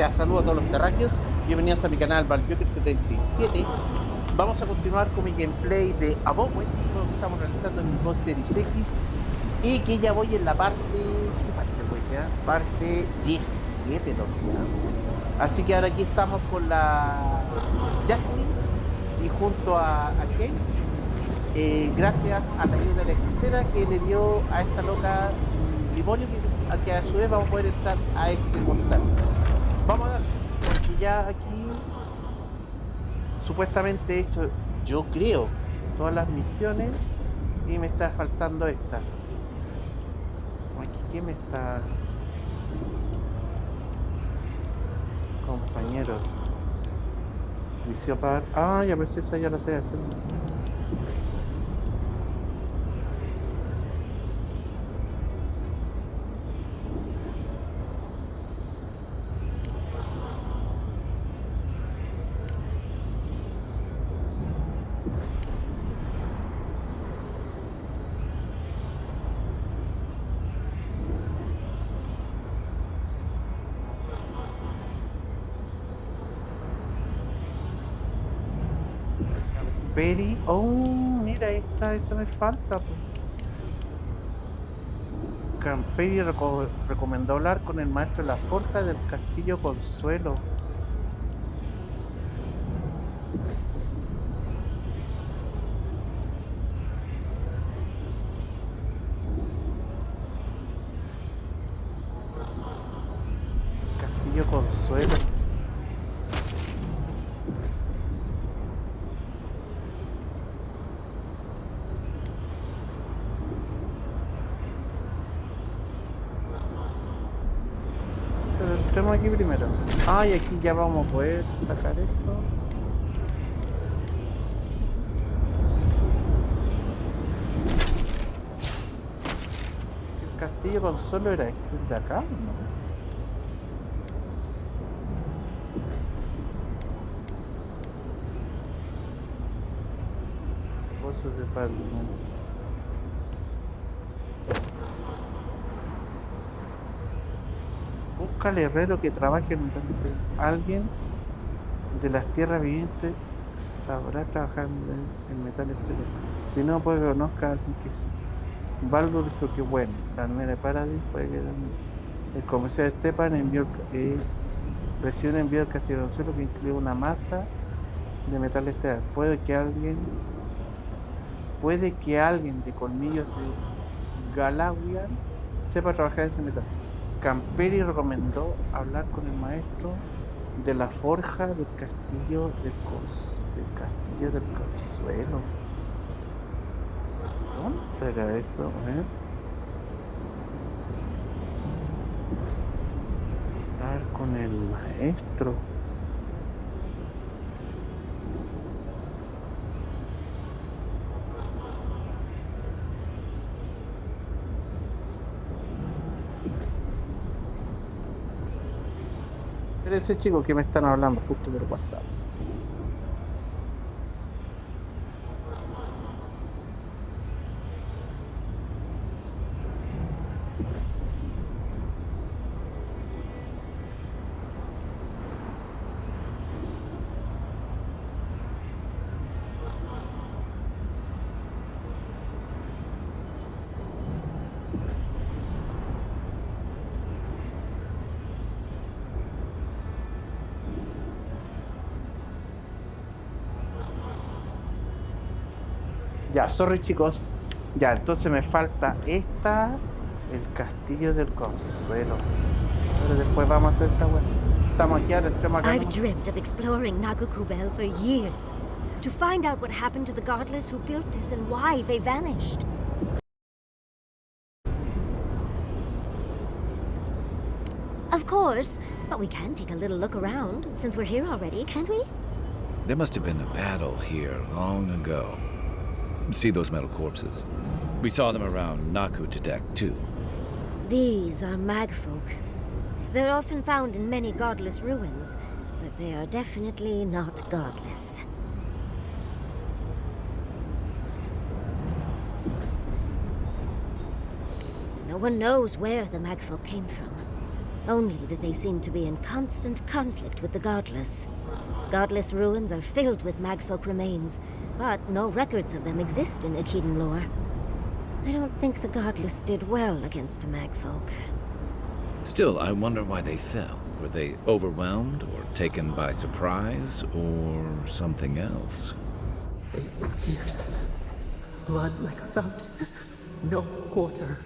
Ya, saludo a todos los terráqueos. Bienvenidos a mi canal Valjoker77. Vamos a continuar con mi gameplay de AVOWED, juego que estamos realizando en Xbox Series X. Y que ya voy en la parte... ¿Qué parte voy ya? Parte 17, loco, ya. Así que ahora aquí estamos con la Jasmine y junto a Kate. Gracias a la ayuda de la hechicera que le dio a esta loca un grimorio que a su vez vamos a poder entrar a este portal. Vamos a darle, porque ya aquí supuestamente he hecho, yo creo, todas las misiones y me está faltando esta. Aquí, ¿qué me está? Compañeros. Misión para... Ah, ya pues esa ya la estoy haciendo. Peri, oh, mira, esa me falta, pues. Camperi recomendó hablar con el maestro de la forja del castillo Consuelo. Castillo Consuelo. Pero entremos aquí primero. Ah, y aquí ya vamos a poder sacar esto. El castillo Consuelo era este, el de acá, ¿o no? Pozos de parte. Busca al herrero que trabaje en metal exterior. Alguien de las tierras vivientes sabrá trabajar en metal exterior. Si no, puede que conozca a alguien que sí. Baldur dijo que bueno, la armera de Paradis puede que también. El comercial Stepan recibió un envío del castillo del suelo que incluye una masa de metal estelar. Puede que alguien de colmillos de Galawian sepa trabajar en ese metal. Camperi recomendó hablar con el maestro de la forja del castillo del Consuelo. ¿Dónde será eso? A ver. Hablar con el maestro. Pero ese chico que me están hablando justo por WhatsApp. Ya, sorry chicos. Ya, entonces me falta el castillo del Consuelo. Pero después vamos a hacer esa wea. Estamos aquí ahora, entremos acá I've nomás. dreamt of exploring Nagakubel for years, to find out what happened to the godless who built this and why they vanished. Of course, but we can take a little look around, since we're here already, can't we? There must have been a battle here long ago. See those metal corpses? We saw them around Nakutadek, too. These are magfolk. They're often found in many godless ruins, but they are definitely not godless. No one knows where the magfolk came from. only that they seem to be in constant conflict with the Godless. Godless ruins are filled with magfolk remains, but no records of them exist in Akedan lore. I don't think the Godless did well against the magfolk. Still, I wonder why they fell. Were they overwhelmed, or taken by surprise, or something else? 8 years. Blood like a fountain. No quarter.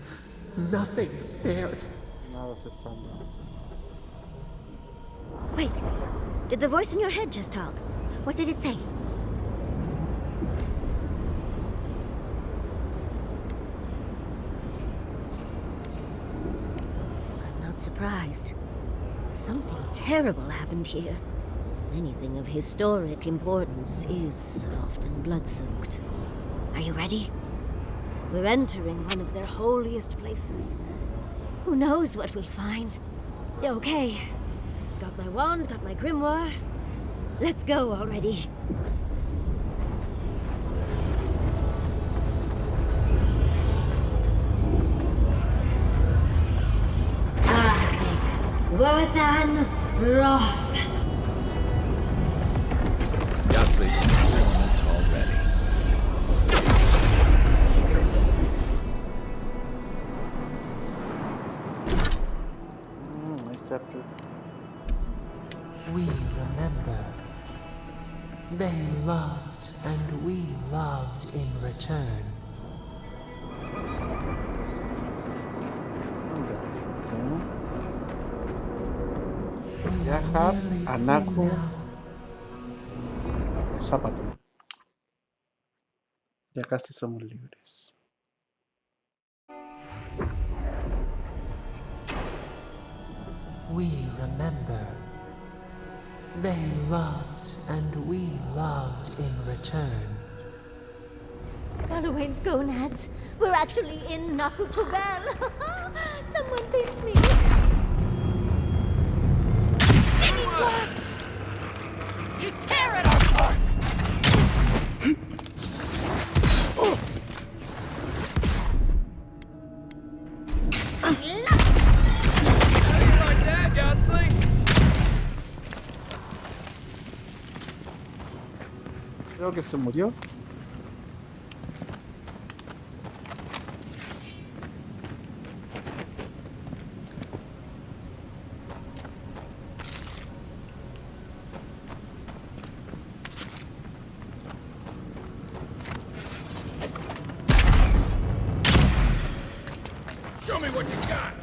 Nothing spared. Nada se salva. Wait, did the voice in your head just talk? What did it say? I'm not surprised. Something terrible happened here. Anything of historic importance is often blood-soaked. Are you ready? We're entering one of their holiest places. Who knows what we'll find? Okay. Got my wand, got my grimoire. Let's go already. Worthan Roth. Yatsley's tournament already. Nice after. We remember. They loved and we loved in return. Viajar a Naku Zapato. Ya casi somos libres. We remember. They loved and we loved in return. Gallowayne's gonads. We're actually in Naku Kubel. Someone pinch me. Stinging wasps! You tear it apart! How do you like that, Yatsley? Creo que se murió. Show me what you got!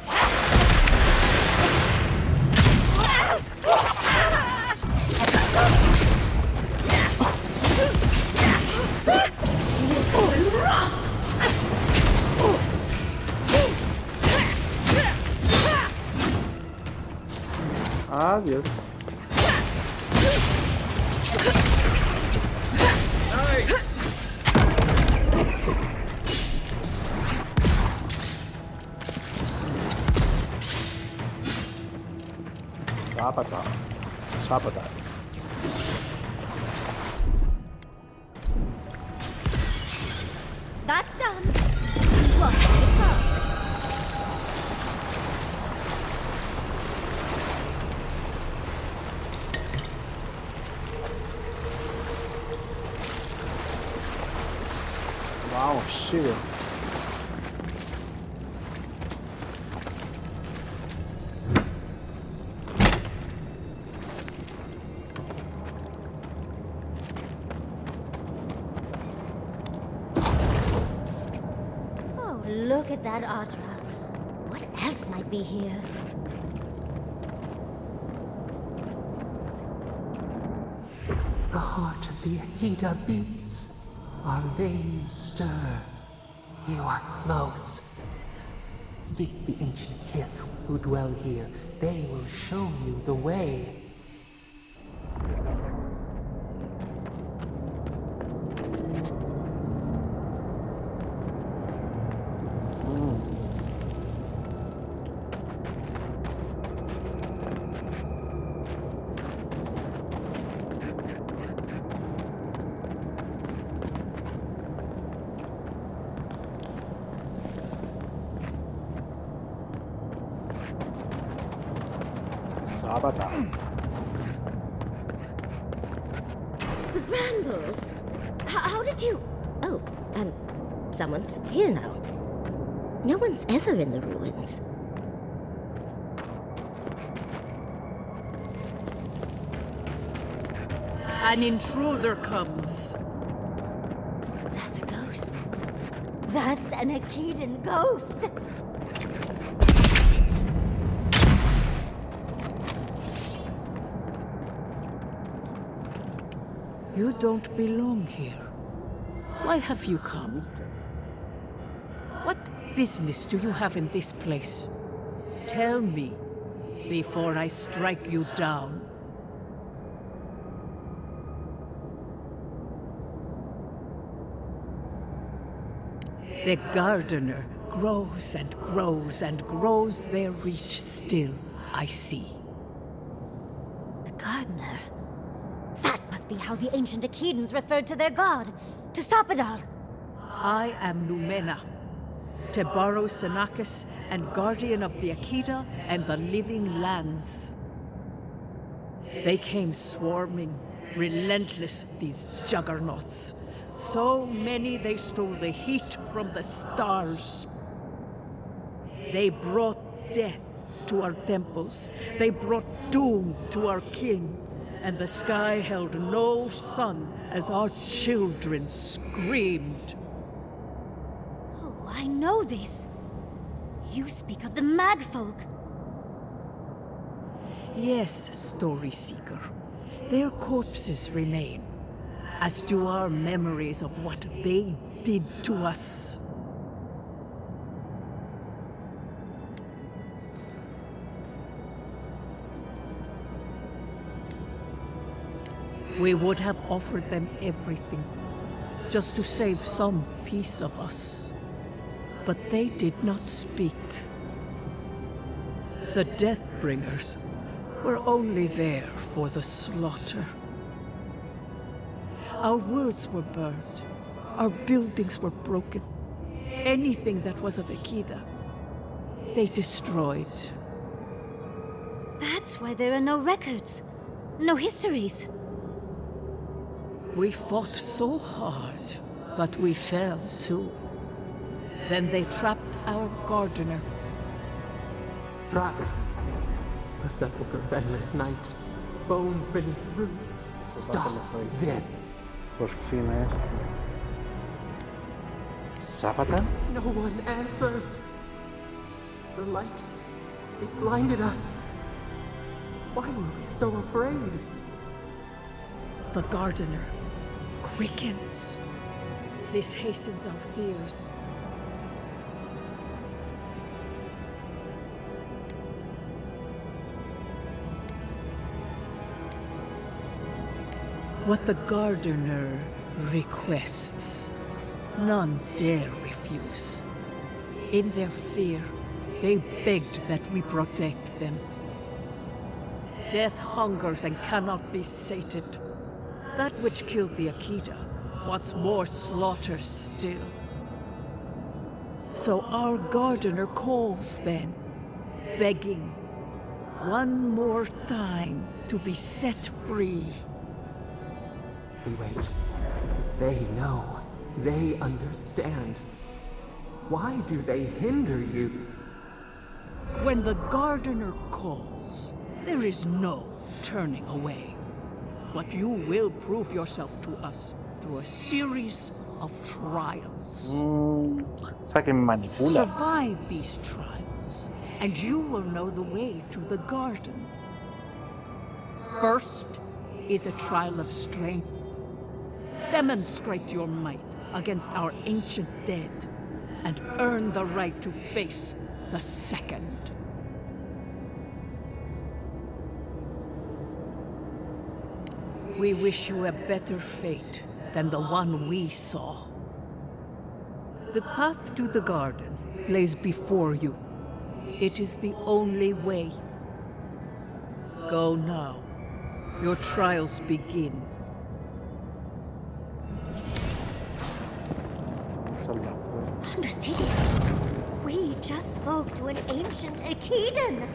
Adiós. Nice! Zapata. Zapata. That's done. What? It's up. Wow, shit. Oh, look at that Audra. What else might be here? The heart of the Akita beats. Our veins stir. You are close. Seek the ancient kith who dwell here. They will show you the way. Zapata. The brambles! How did you... Oh, and someone's here now. No one's ever in the ruins. An intruder comes. That's a ghost. That's an Akedan ghost! You don't belong here. Why have you come? What business do you have in this place? Tell me, before I strike you down. The gardener grows and grows and grows their reach still, I see. The gardener. That must be how the ancient Akedans referred to their god, to stop it all. I am Numena, Tebaro Senakis, and guardian of the Akeda and the living lands. They came swarming, relentless, these juggernauts. So many they stole the heat from the stars. They brought death to our temples. They brought doom to our kin. And the sky held no sun as our children screamed. Oh, I know this. You speak of the Magfolk. Yes, Story Seeker. Their corpses remain, as do our memories of what they did to us. We would have offered them everything, just to save some piece of us. But they did not speak. The Deathbringers were only there for the slaughter. Our words were burned. Our buildings were broken. Anything that was of Akeda, they destroyed. That's why there are no records, no histories. We fought so hard, but we fell too. Then they trapped our gardener. Trapped. A sepulchre of endless night. Bones beneath roots. Stop this. Por fin esto. Zapata? No one answers. The light, it blinded us. Why were we so afraid? The gardener quickens. This hastens our fears. What the gardener requests, none dare refuse. In their fear, they begged that we protect them. Death hungers and cannot be sated. That which killed the Akeda wants more slaughter still. So our gardener calls then, begging one more time to be set free. We wait. They know. They understand. Why do they hinder you? When the gardener calls, there is no turning away. But you will prove yourself to us through a series of trials. O sea que me manipula. Survive these trials, and you will know the way to the garden. First is a trial of strength. Demonstrate your might against our ancient dead, and earn the right to face the second. We wish you a better fate than the one we saw. The path to the garden lays before you. It is the only way. Go now. Your trials begin. Understand? We just spoke to an ancient Akedan.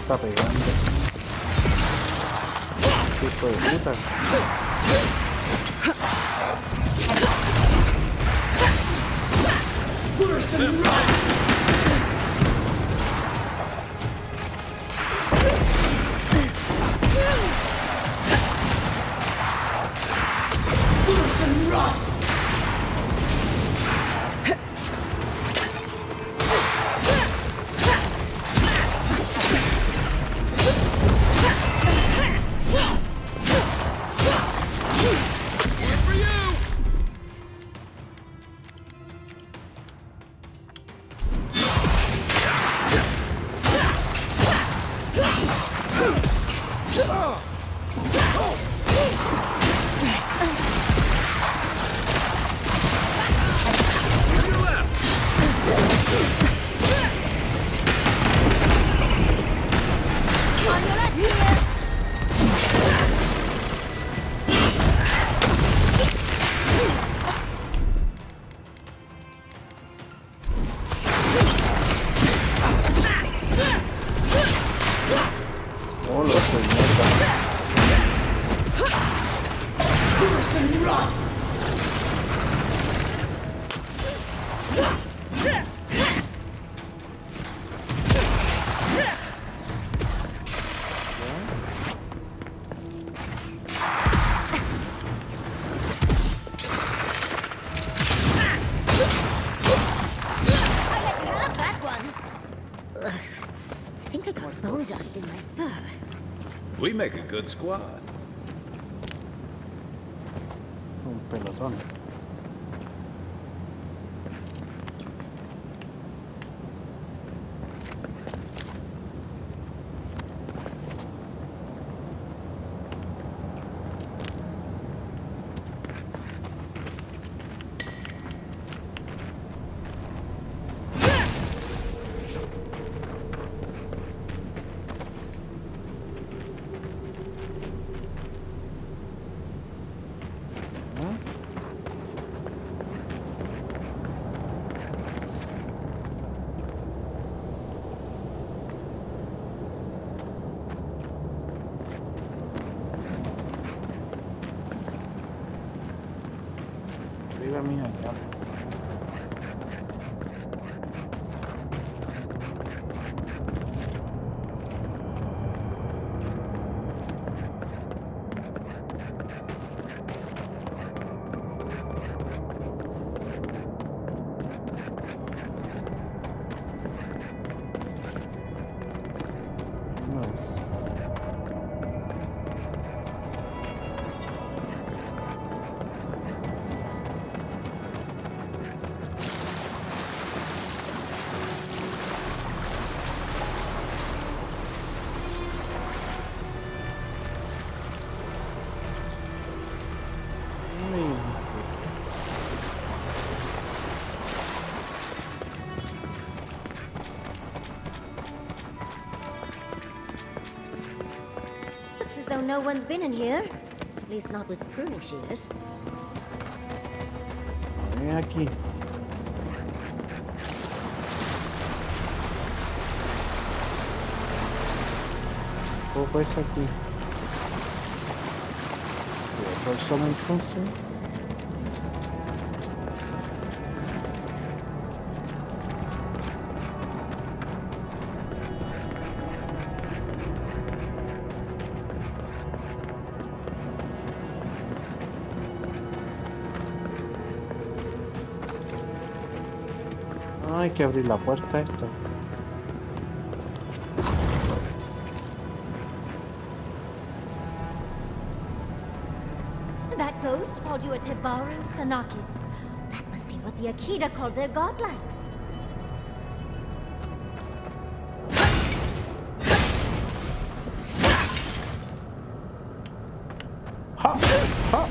está pegando. ¿Qué hijo de puta? I think I got bone dust in my fur. We make a good squad. Un pelotón. Arriba mía, ya. Looks as though no one's been in here. At least not with pruning shears. Ven aquí. Poco es aquí. Por el sol entonces. Hay que abrir la puerta esta. That ghost called you a Tebaru Sanakis. That must be what the Akita called their godlikes. Ha! Ha!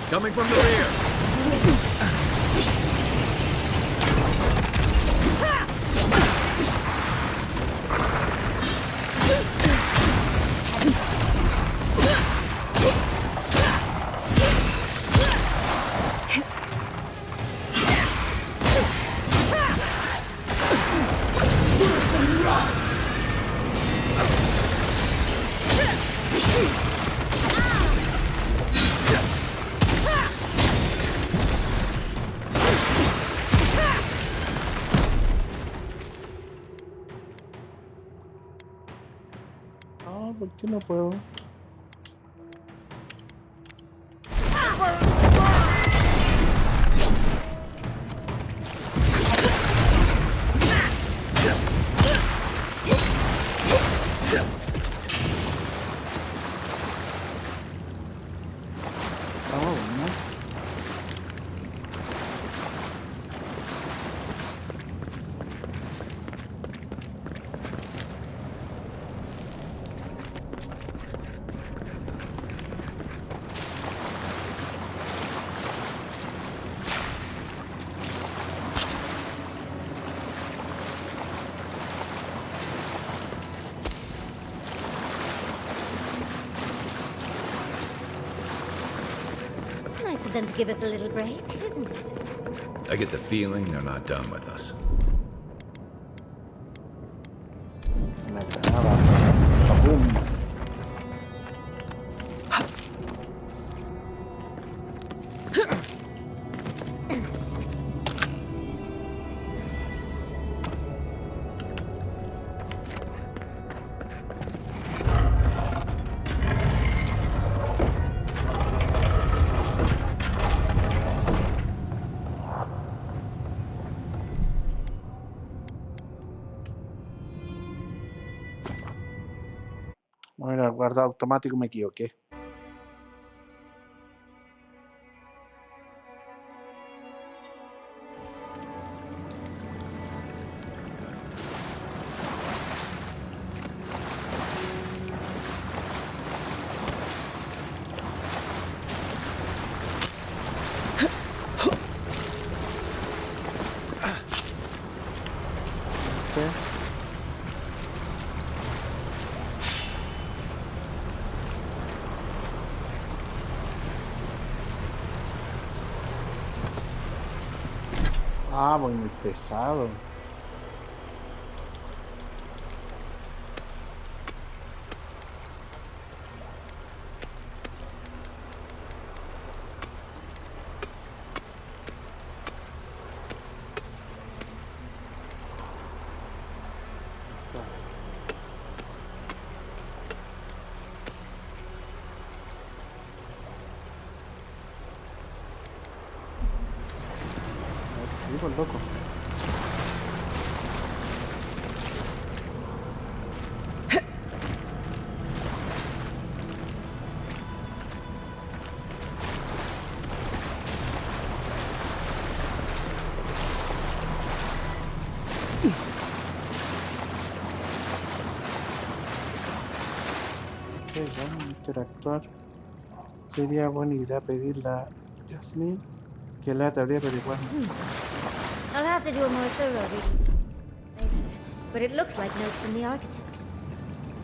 Coming from the rear. No, ¿por qué no puedo? Nice of them to give us a little break, isn't it? I get the feeling they're not done with us. Una granada. Kabum. Bueno, el guardado automático me equivoqué. Ah, muy pesado. Sí, pues loco. Vamos a interactuar. Sería buena idea pedirle a Jasmine que lea teoría, pero igual no. I'll have to do a more thorough reading later, but it looks like notes from the architect.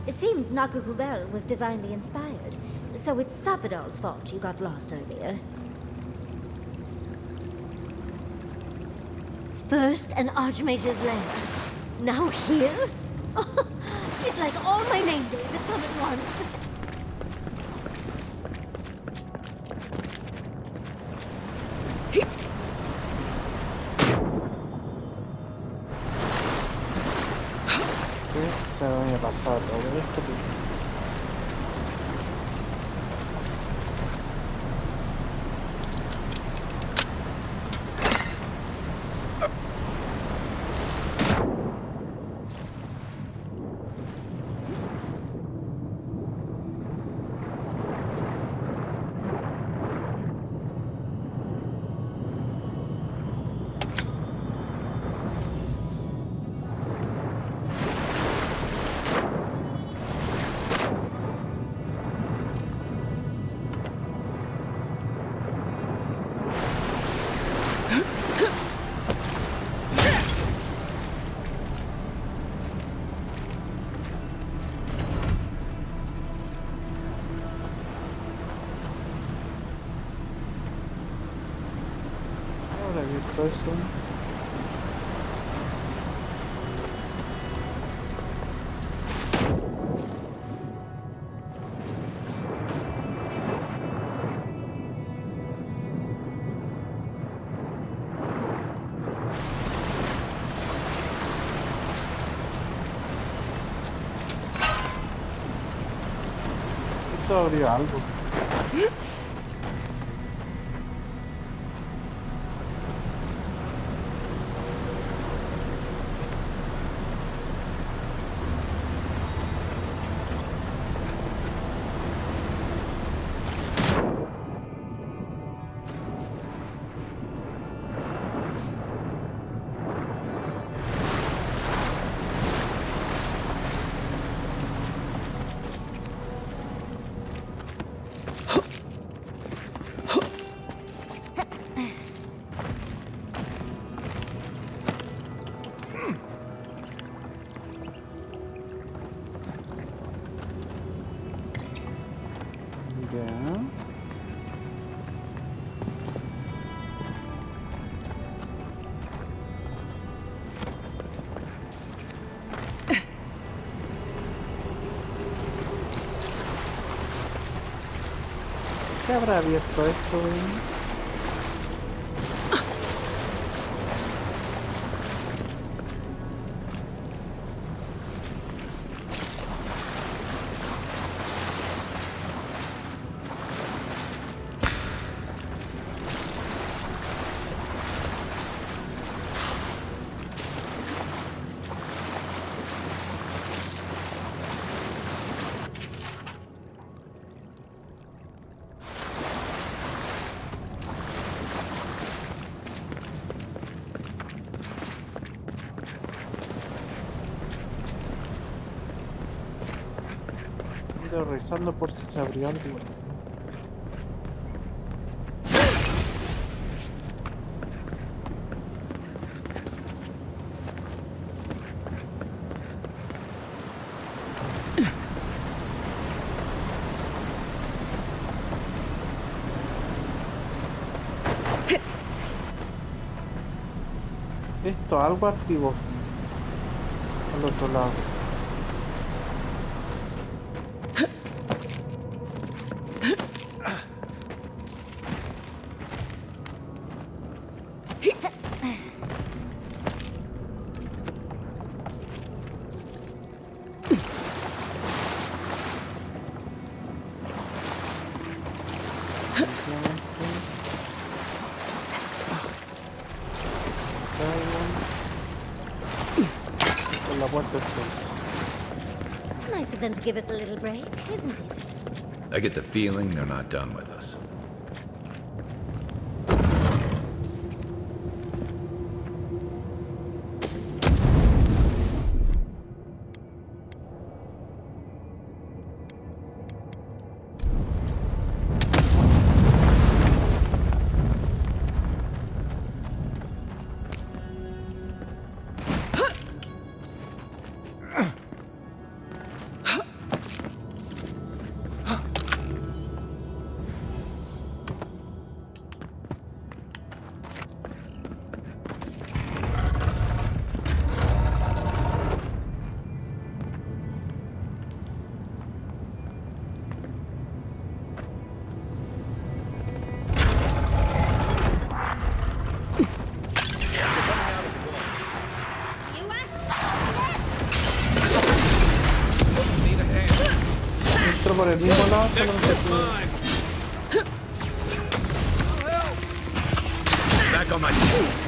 It seems Nakukubel was divinely inspired, so it's Sapadal's fault you got lost earlier. First an Archmage's lair, now here? It's like all my name days have come at once. Se me había pasado todo esto. habrá abierto eso? Eso abrió algo. Ya. ¿Qué habrá abierto esto, güey? Ando revisando por si se abrió algo. Esto algo activo al otro lado. Con la puerta 6. Nice of them to give us a little break, isn't it? I get the feeling they're not done with us. Entro por el mismo lado, solamente Back on my feet.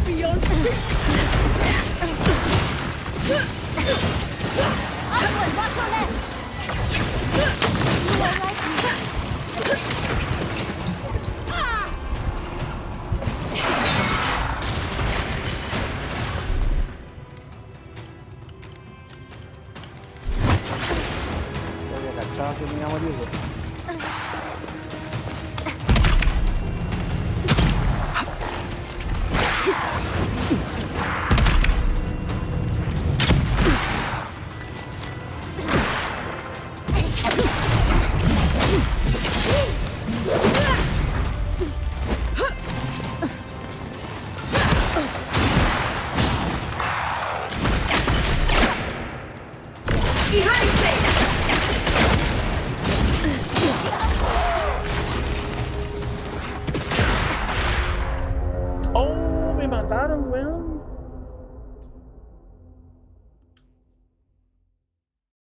Beyond Onward, watch your left! You alright? Ya había cachado que me iba a morir, güey. ¡Oh! Me mataron, weón.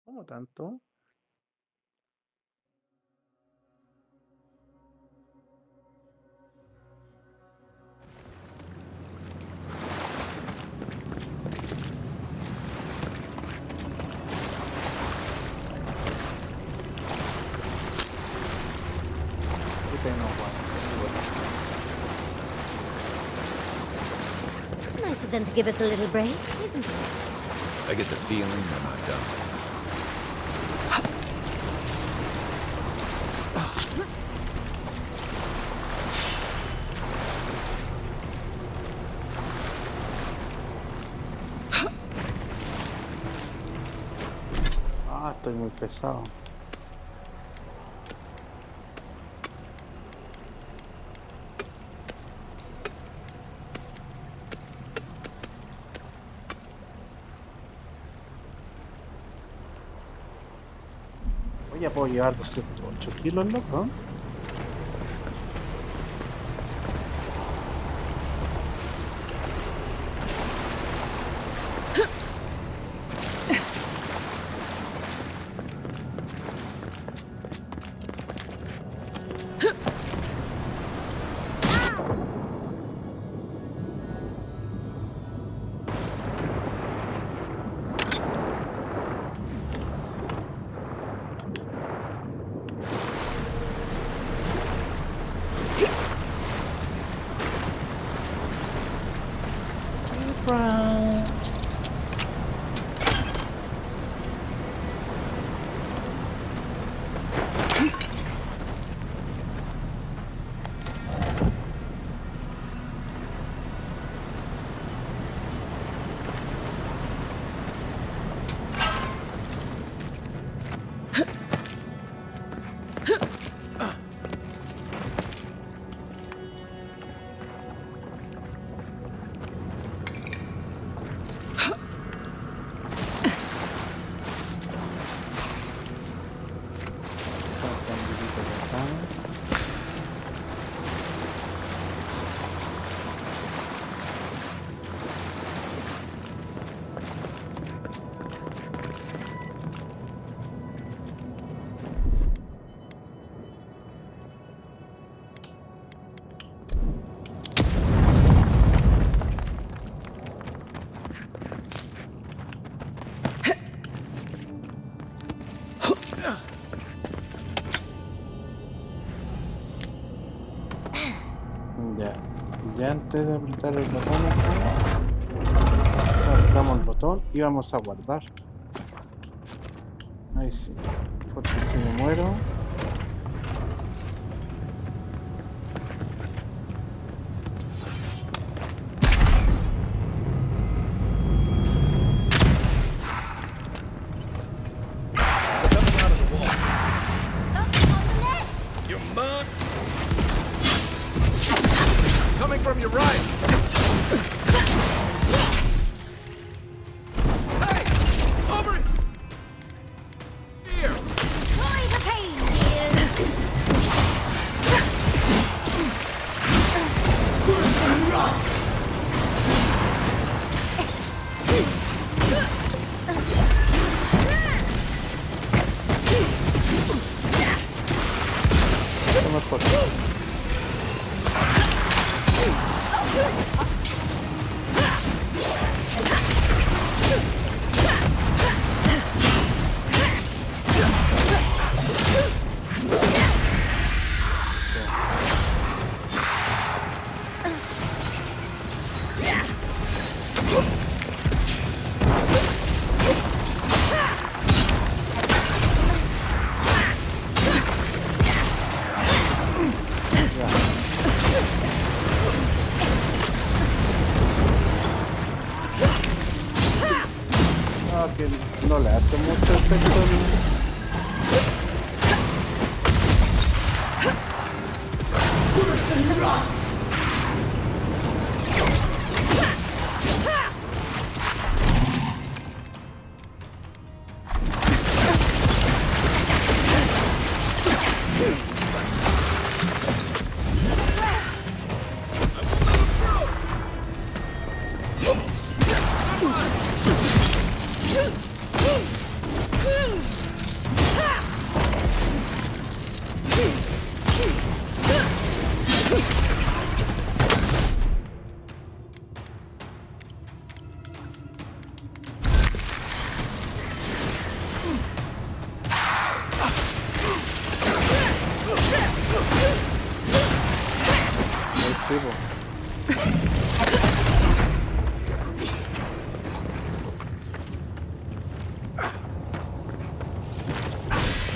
¿Cómo tanto? Este no, weón. Nice of them to give us a little break, isn't it? I get the feeling they're not done with us. Ah, estoy muy pesado. Ya puedo llevar 208 kilos, loco. Ya antes de apretar el botón, apretamos el botón y vamos a guardar. Ahí sí, porque si me muero... Coming from your right! Hey! Over here! Try the pain, dear! mejor. Que no le hace mucho efecto.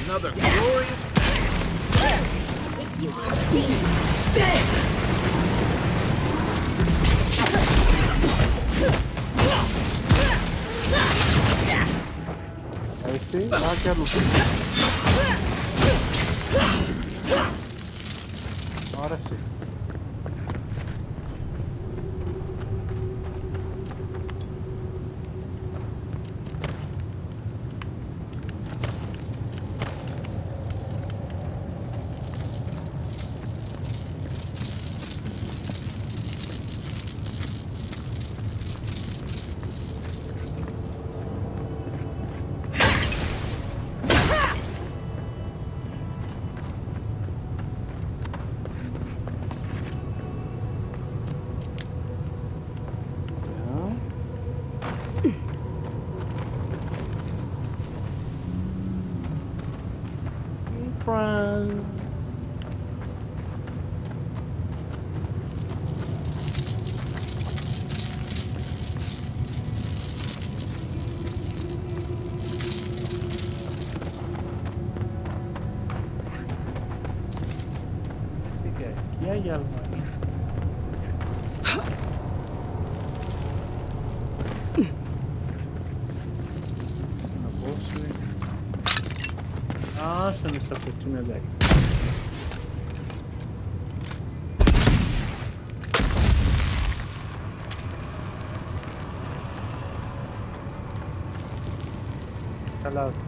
Another glorious. Ahí sí, va a quedar lucido. Ahora sí. Run. Así que aquí hay algo ahí. No puedo subir. Ah, son esas cuestiones de ahí. Está la otra.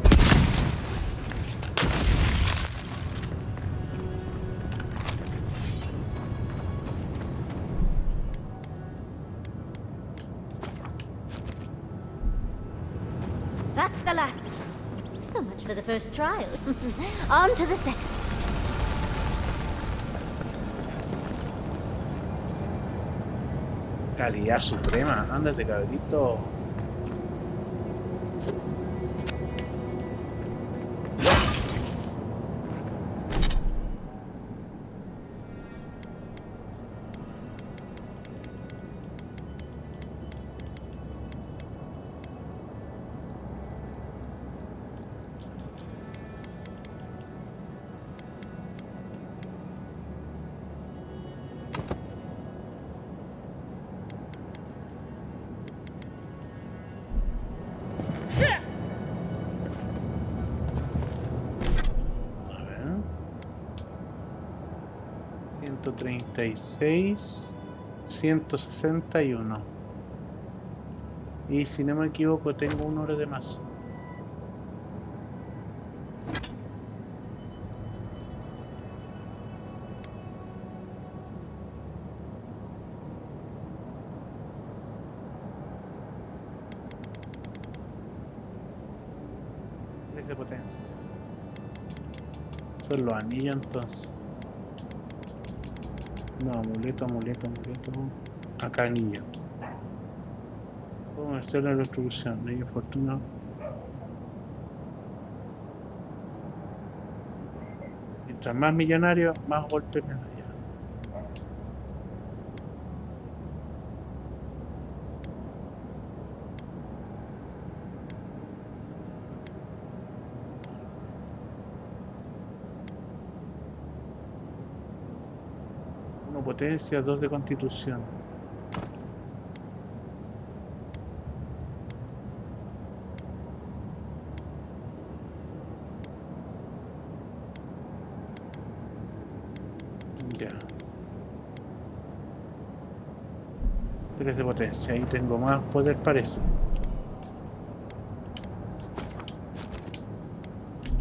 That's the last of them. So much for the first trial. On to the second. Calidad suprema. Ándate, cabrito. A ver. 136, 161. Y si no me equivoco, tengo 1 hora de más. De potencia. Son los anillos entonces. No, amuleto. Acá anillo. ¿Cómo hacer la retribución? Ley de fortuna. Mientras más millonario, más golpes me da ya. Uno potencia, 2 de constitución. Ya. 3 de potencia, ahí tengo más poder, parece.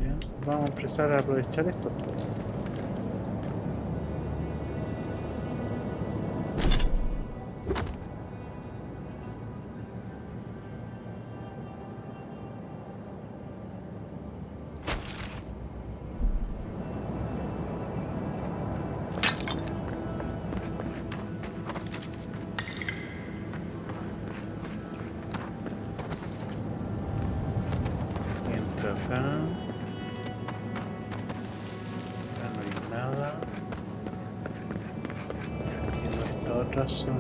Ya. Vamos a empezar a aprovechar esto. Entro acá. Acá no hay nada. Y nuestra otra zona.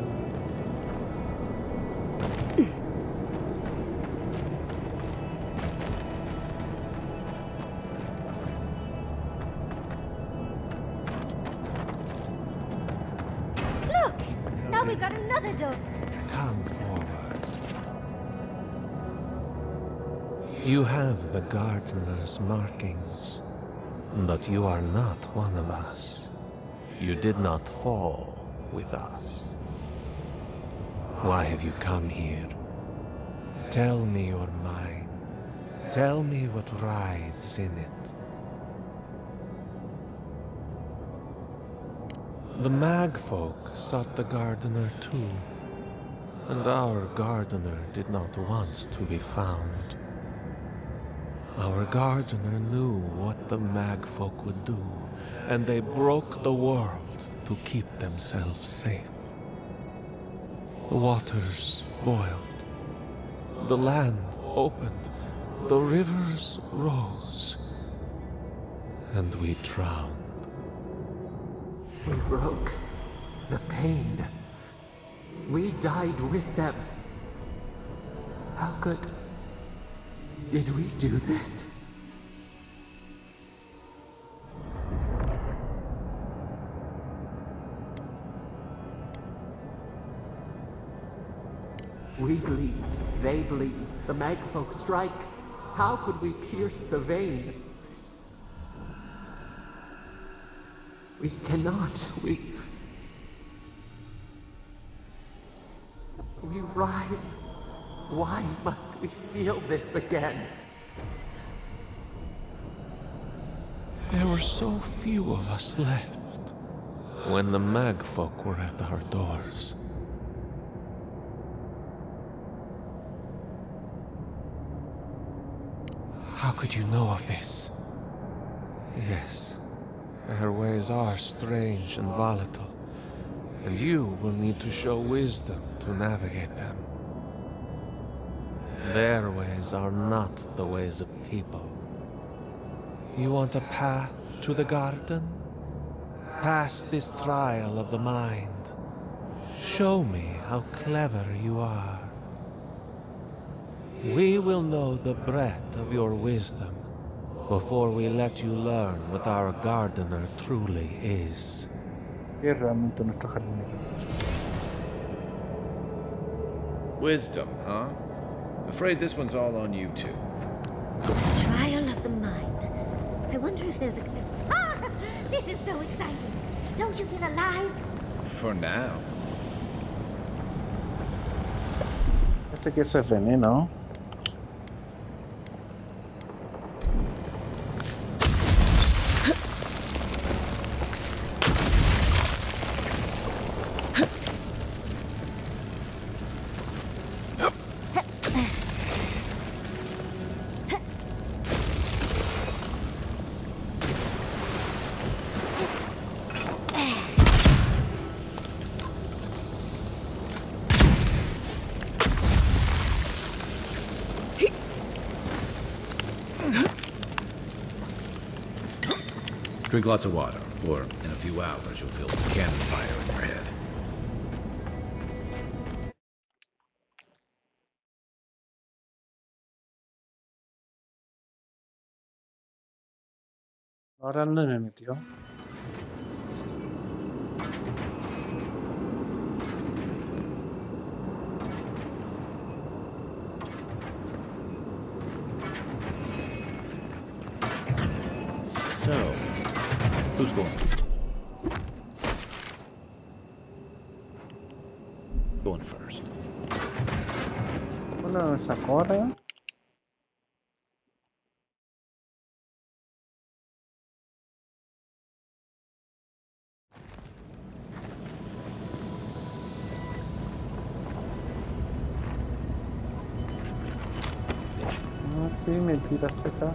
Now we got another door. Come forward. You have the gardener's markings, but you are not one of us. You did not fall with us. Why have you come here? Tell me your mind. Tell me what rides in it. The Magfolk sought the gardener too, and our gardener did not want to be found. Our gardener knew what the Magfolk would do, and they broke the world to keep themselves safe. The waters boiled, the land opened, the rivers rose, and we drowned. We broke the pain. We died with them. How did we do this? We bleed, they bleed, the Magfolk strike. How could we pierce the vein? We cannot. We writhe. Why must we feel this again? There were so few of us left when the Magfolk were at our doors. How could you know of this? Yes. Their ways are strange and volatile, and you will need to show wisdom to navigate them. Their ways are not the ways of people. You want a path to the garden? Pass this trial of the mind. Show me how clever you are. We will know the breadth of your wisdom before we let you learn what our gardener truly is. ¿Qué es realmente nuestro jardinero? Wisdom, huh? Afraid this one's all on you two. Trial of the mind. I wonder if there's a... Ah! This is so exciting. Don't you feel alive? For now. Parece que eso es veneno. Drink lots of water, or in a few hours you'll feel cannon fire in your head. Ahora dónde me metió. So, who's going? Going first. Bueno, me sacó ahora. Ah, sí, mentira seca.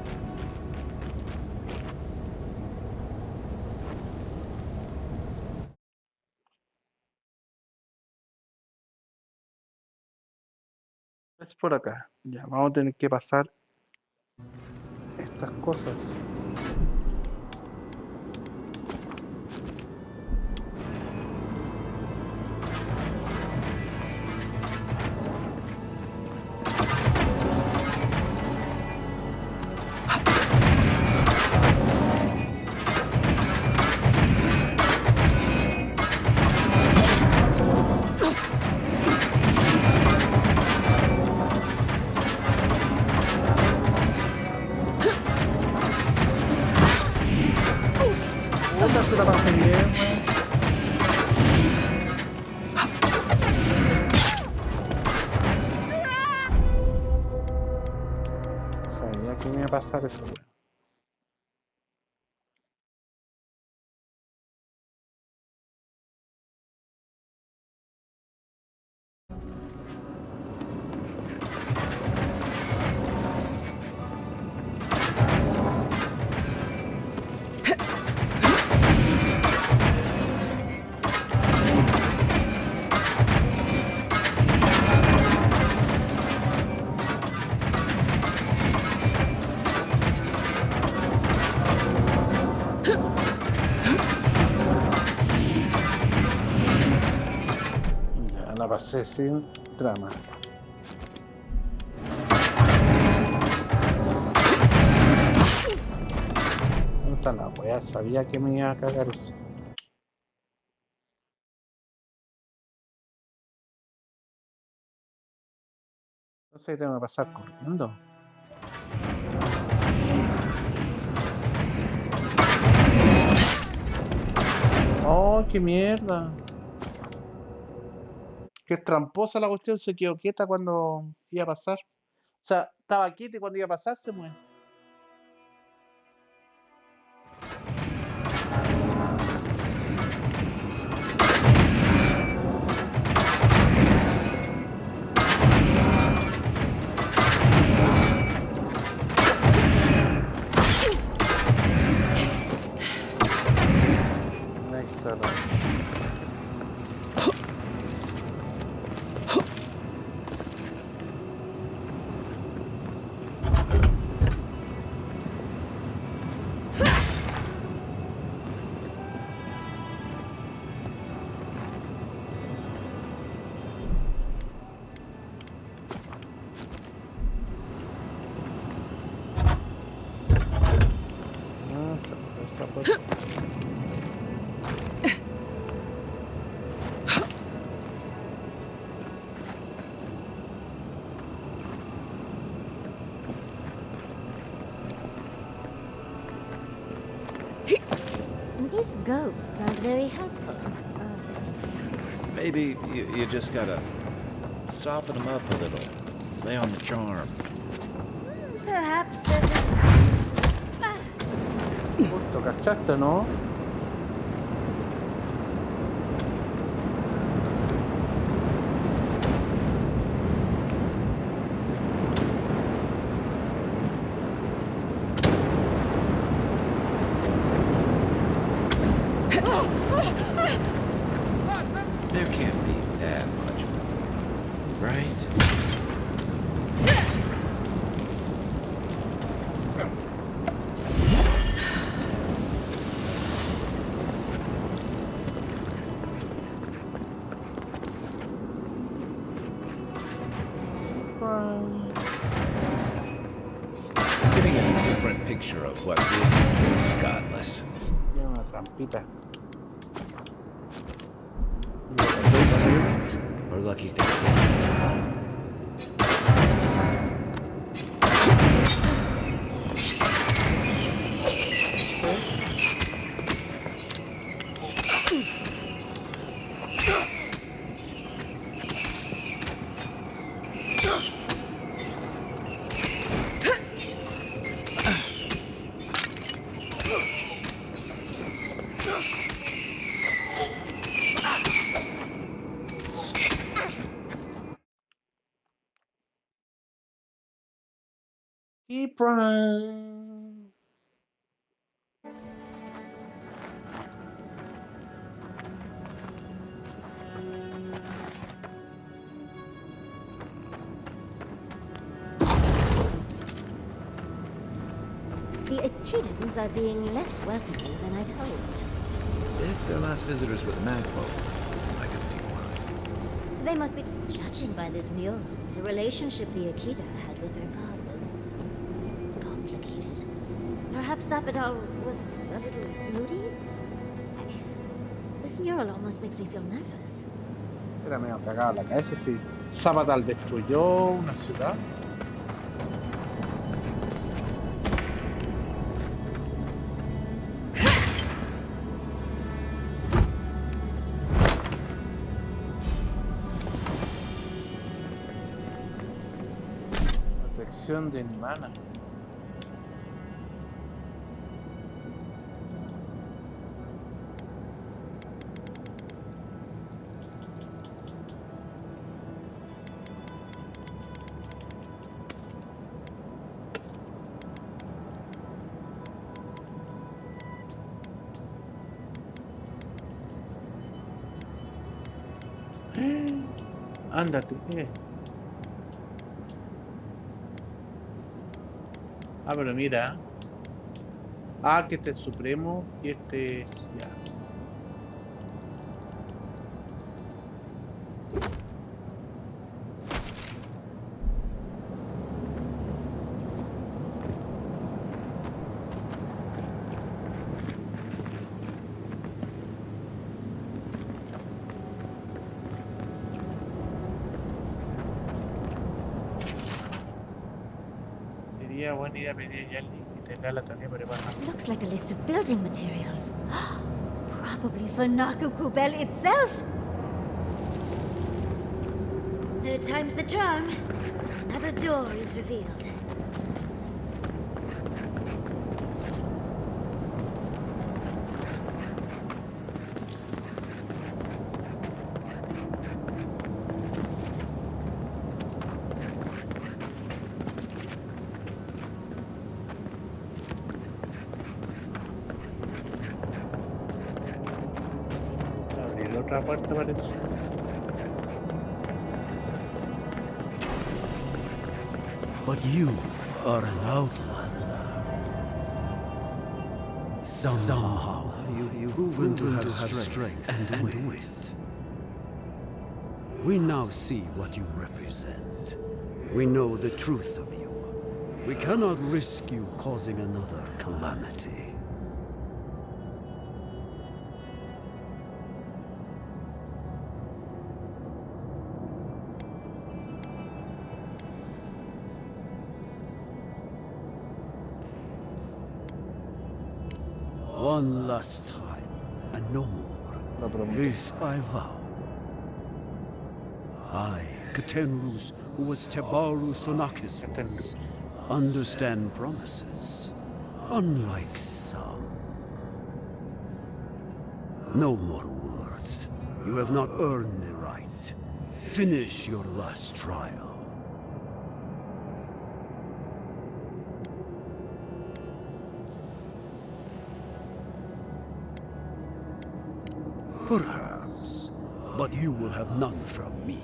Es por acá. Ya, vamos a tener que pasar estas cosas. Puta, se la pasé bien, weón. Sabía que me iba a pasar eso, weón. Ya la pasé sin drama. ¿Dónde está la wea? Sabía que me iba a cagar eso. Entonces tengo que pasar corriendo. Oh, qué mierda. Qué tramposa la cuestión, se quedó quieta cuando iba a pasar. O sea, estaba quieta y cuando iba a pasar se mueve. Ahí está la- Ah, esa puerta. These ghosts aren't very helpful, are Maybe you just gotta soften them up a little. Lay on the charm. they? Perhaps they're just used to... Ah, Justo, ¿cachaste, no? There can't be that much more, right? of what really is godless. Tiene una trampita. Those spirits are lucky they're dead. Keep running. The Echidans are being less welcoming than I'd hoped. If their last visitors were the magfolk, I can see why. They must be judging by this mural. The relationship the Akita had with her god was complicated. Perhaps Sapidal was a little moody? This mural almost makes me feel nervous. Era medio cagado la cabeza, sí. Zapatal destruyó una ciudad. Protección de mana. Ándate, Ah, pero mira. Ah, que este es Supremo y este es... Ya. Sería buena idea pedir ya el link y tenerla también preparada. Looks like a list of building materials. Probably for Nakukubel itself. Third time's the charm. Another door is revealed. Abrir otra puerta parece. But you are an outlander. Somehow you've proven to have strength and wit. We now see what you represent. We know the truth of you. We cannot risk you causing another calamity. One last time, and no more. This I vow. I, Katenrus, who was Tebaru Sonakis, rules, understand promises, unlike some. No more words. You have not earned the right. Finish your last trial. Perhaps, but you will have none from me.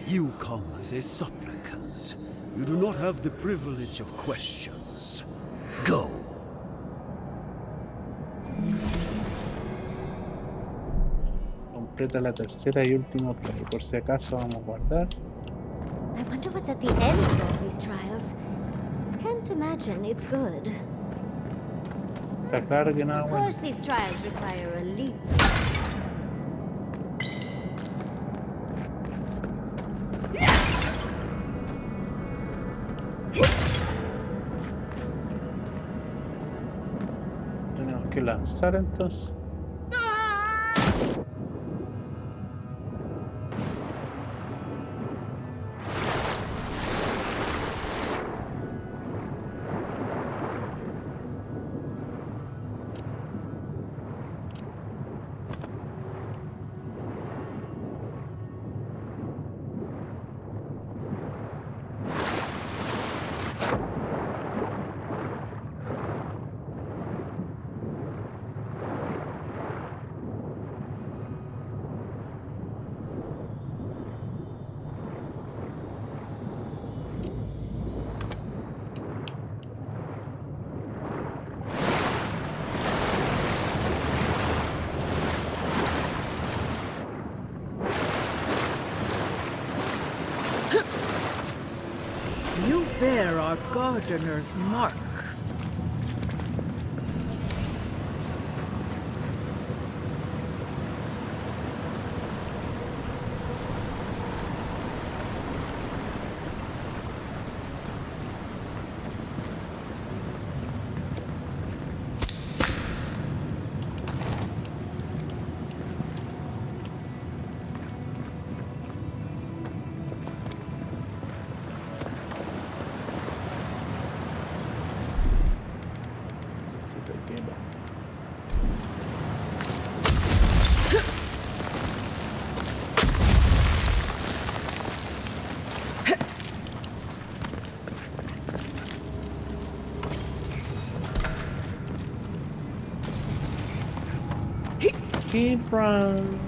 You come as a supplicant. You do not have the privilege of questions. Go. Completa la tercera y última play. Por si acaso vamos a guardar. I wonder what's at the end of all these trials. Can't can't imagine it's good. Está claro que nada Of bueno. course, these trials require a leap. Tenemos que lanzar entonces. You bear our gardener's mark. Necesito hielo. Keep run.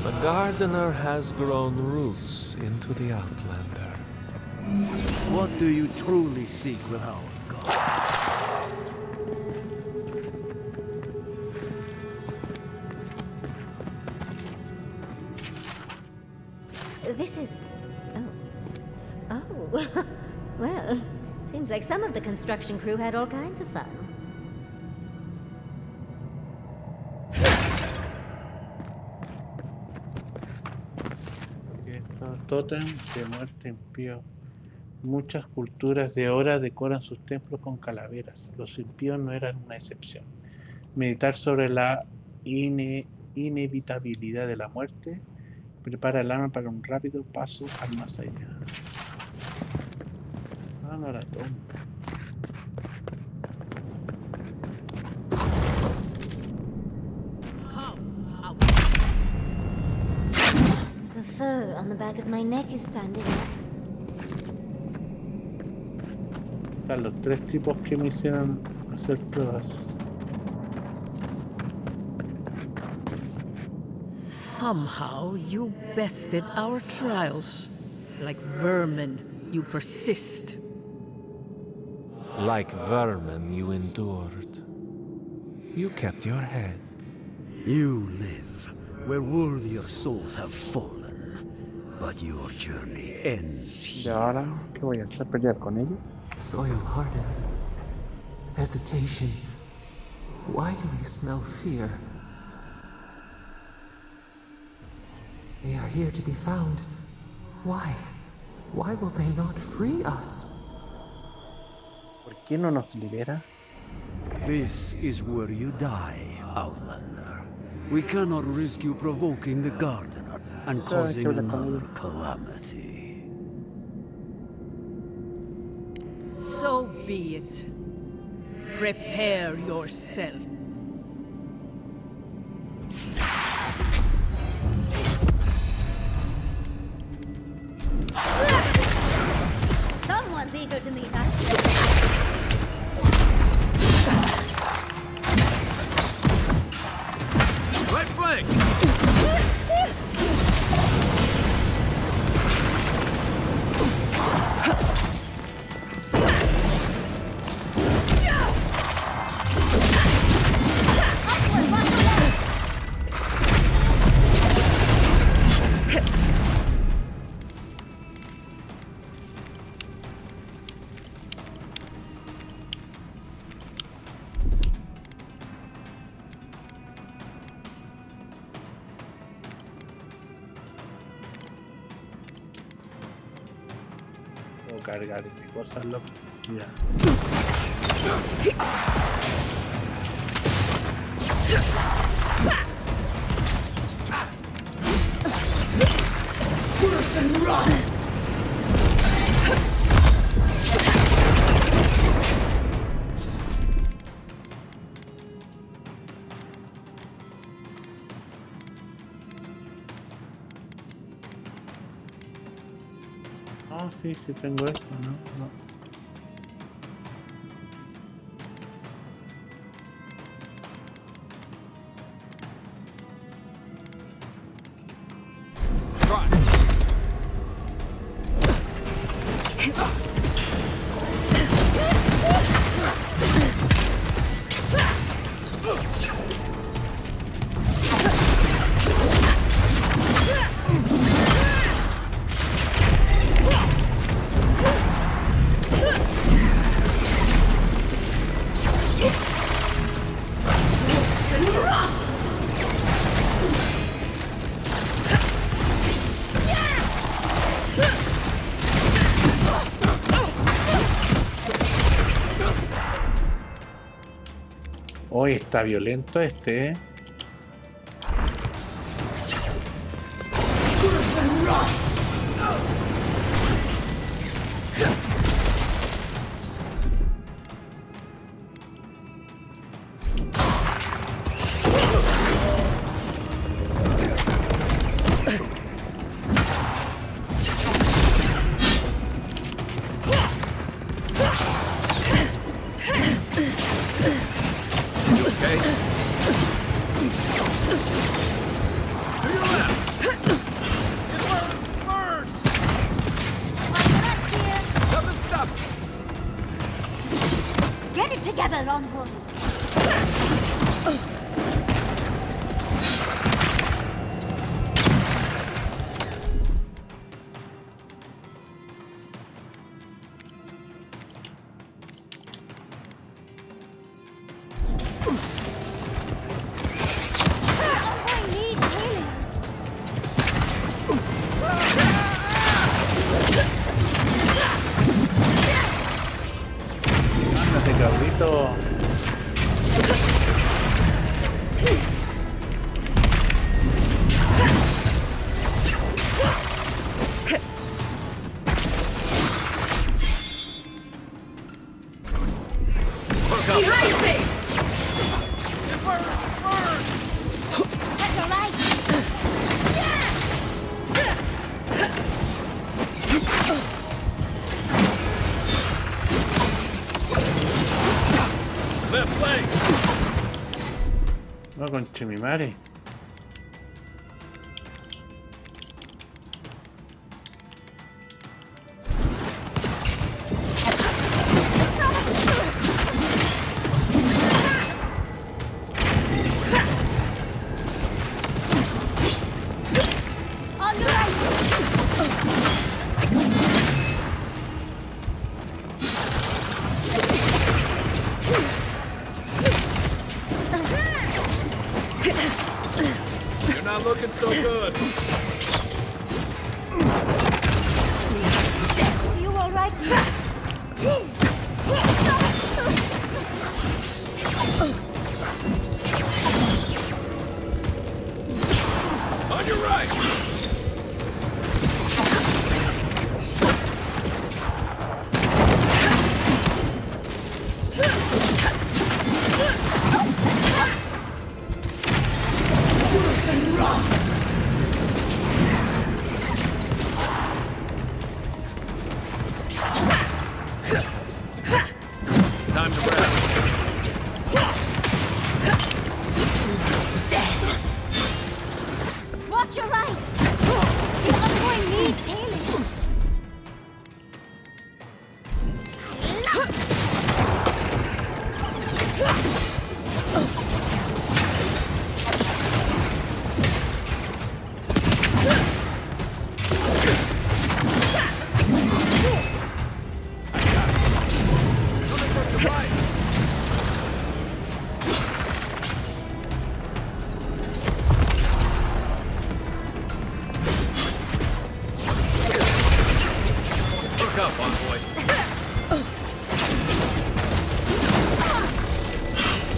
The gardener has grown roots into the Outlander. What do you truly seek with our God? This is... Oh. Oh. Well, seems like some of the construction crew had all kinds of fun. Tótem de muerte impío. Muchas culturas de ahora decoran sus templos con calaveras. Los impíos no eran una excepción. Meditar sobre la inevitabilidad de la muerte prepara el alma para un rápido paso al más allá. Ah, no era todo. The fur on the back of my neck is standing up. Están los tres tipos que me hicieron hacer pruebas. Somehow you bested our trials. Like vermin, you persist. Like vermin, you endured. You kept your head. You live where worthier souls have fallen, but your journey ends ¿Y ahora qué voy a hacer? ¿Pelear con ellos? Soil hardens. Hesitation. Why do we smell fear? They are here to be found. Why? Why will they not free us? ¿Por qué no nos libera? This is where you die, Outlander. We cannot risk you provoking the Gardener and causing another calamity. So be it. Prepare yourself. eager to meet us. Right flank! Puedo cargar de cosas, loco. Ya. Oh, sí, sí tengo eso, ¿no? No. Hoy está violento este, ¿eh? Get it together, envoy. Ándate, cabrito. That's all right. Left flank! No, conche mi madre. On the right. You're not looking so good. You all right, dear? On your right!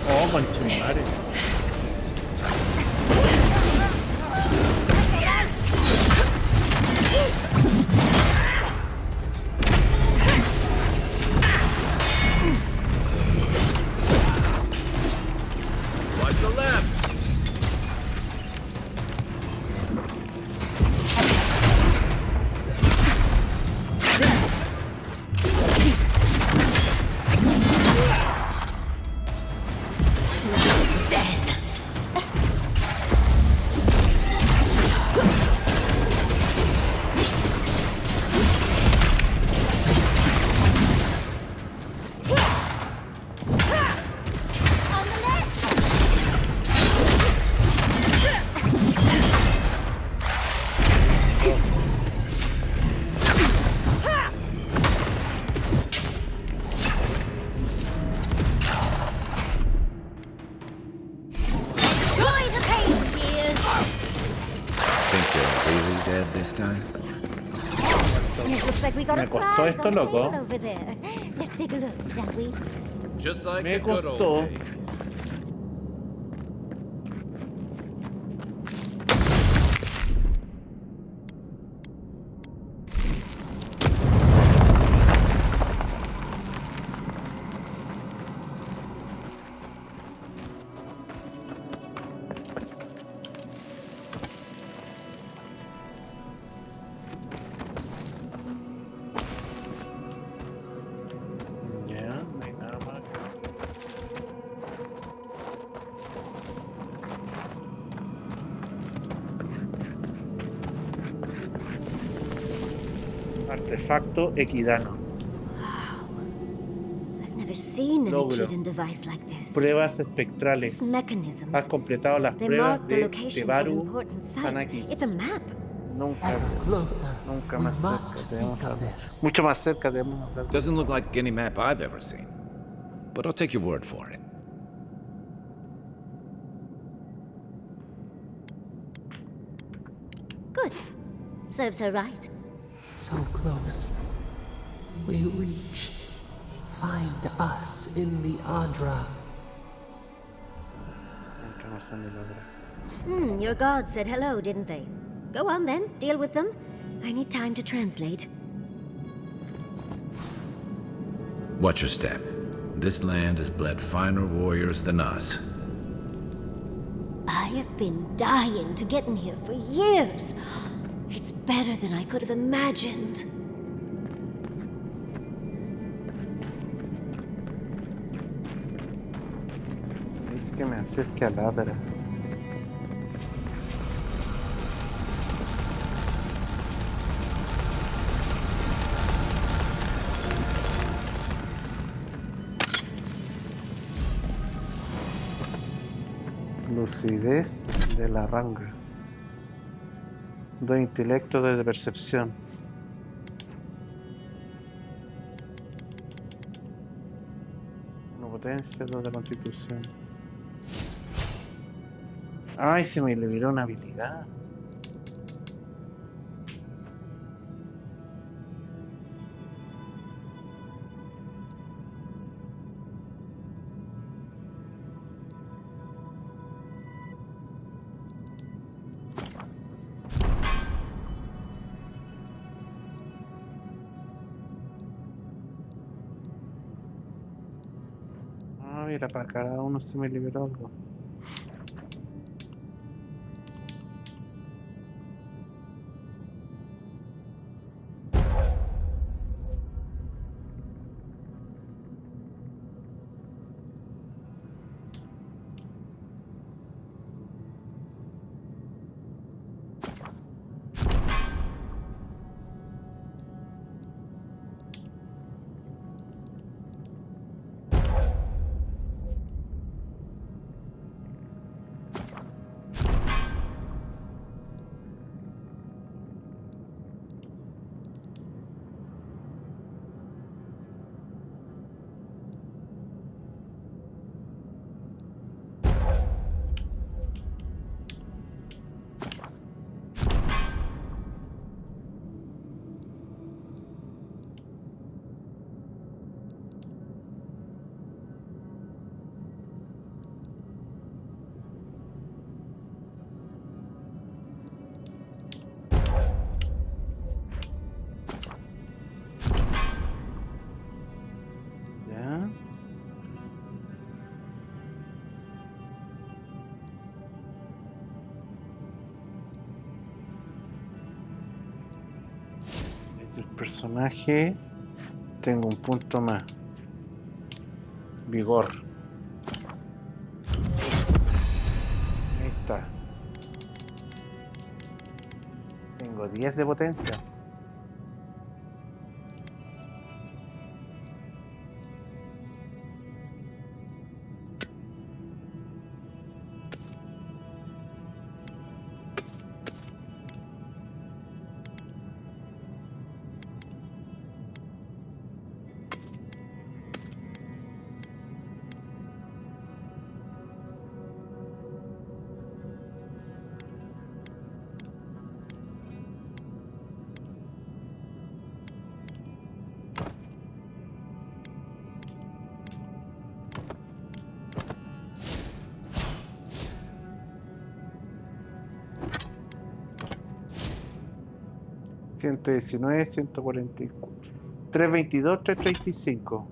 Oh, concha mi madre. Watch the left. This time? It looks like we got a Me costó prize esto, on the loco. table over there. Let's take a look, shall we? Just like Me the good old costó. days. Ya, no hay nada más. Artefacto equidano. I've never seen an Logro. Equidan device like this. Pruebas These espectrales. mechanisms, Has completado las they pruebas mark the de locations of Tebaru important sites. Sanakis. It's a map. Nunca, Ever closer. nunca We más must cerca. Debemos speak of hablar. this. Mucho más cerca debemos hablar. Doesn't look like any map I've ever seen. But I'll take your word for it. Good. Serves her right. So close. We reach. Find us in the Adra. Nunca más han de lograr. Your gods said hello, didn't they? Go on then, deal with them. I need time to translate. Watch your step. This land has bled finer warriors than us. I've been dying to get in here for years. It's better than I could have imagined. Dice que me acerque a Ladra. Lucidez de la ranga. 2 intelecto de percepción. 1 potencia, 2 de constitución. Ay, se me liberó una habilidad. Ah, mira, para cada uno se me liberó algo. El personaje. Tengo un punto más. Vigor. Ahí está. Tengo 10 de potencia. $119, 144, 322, 335.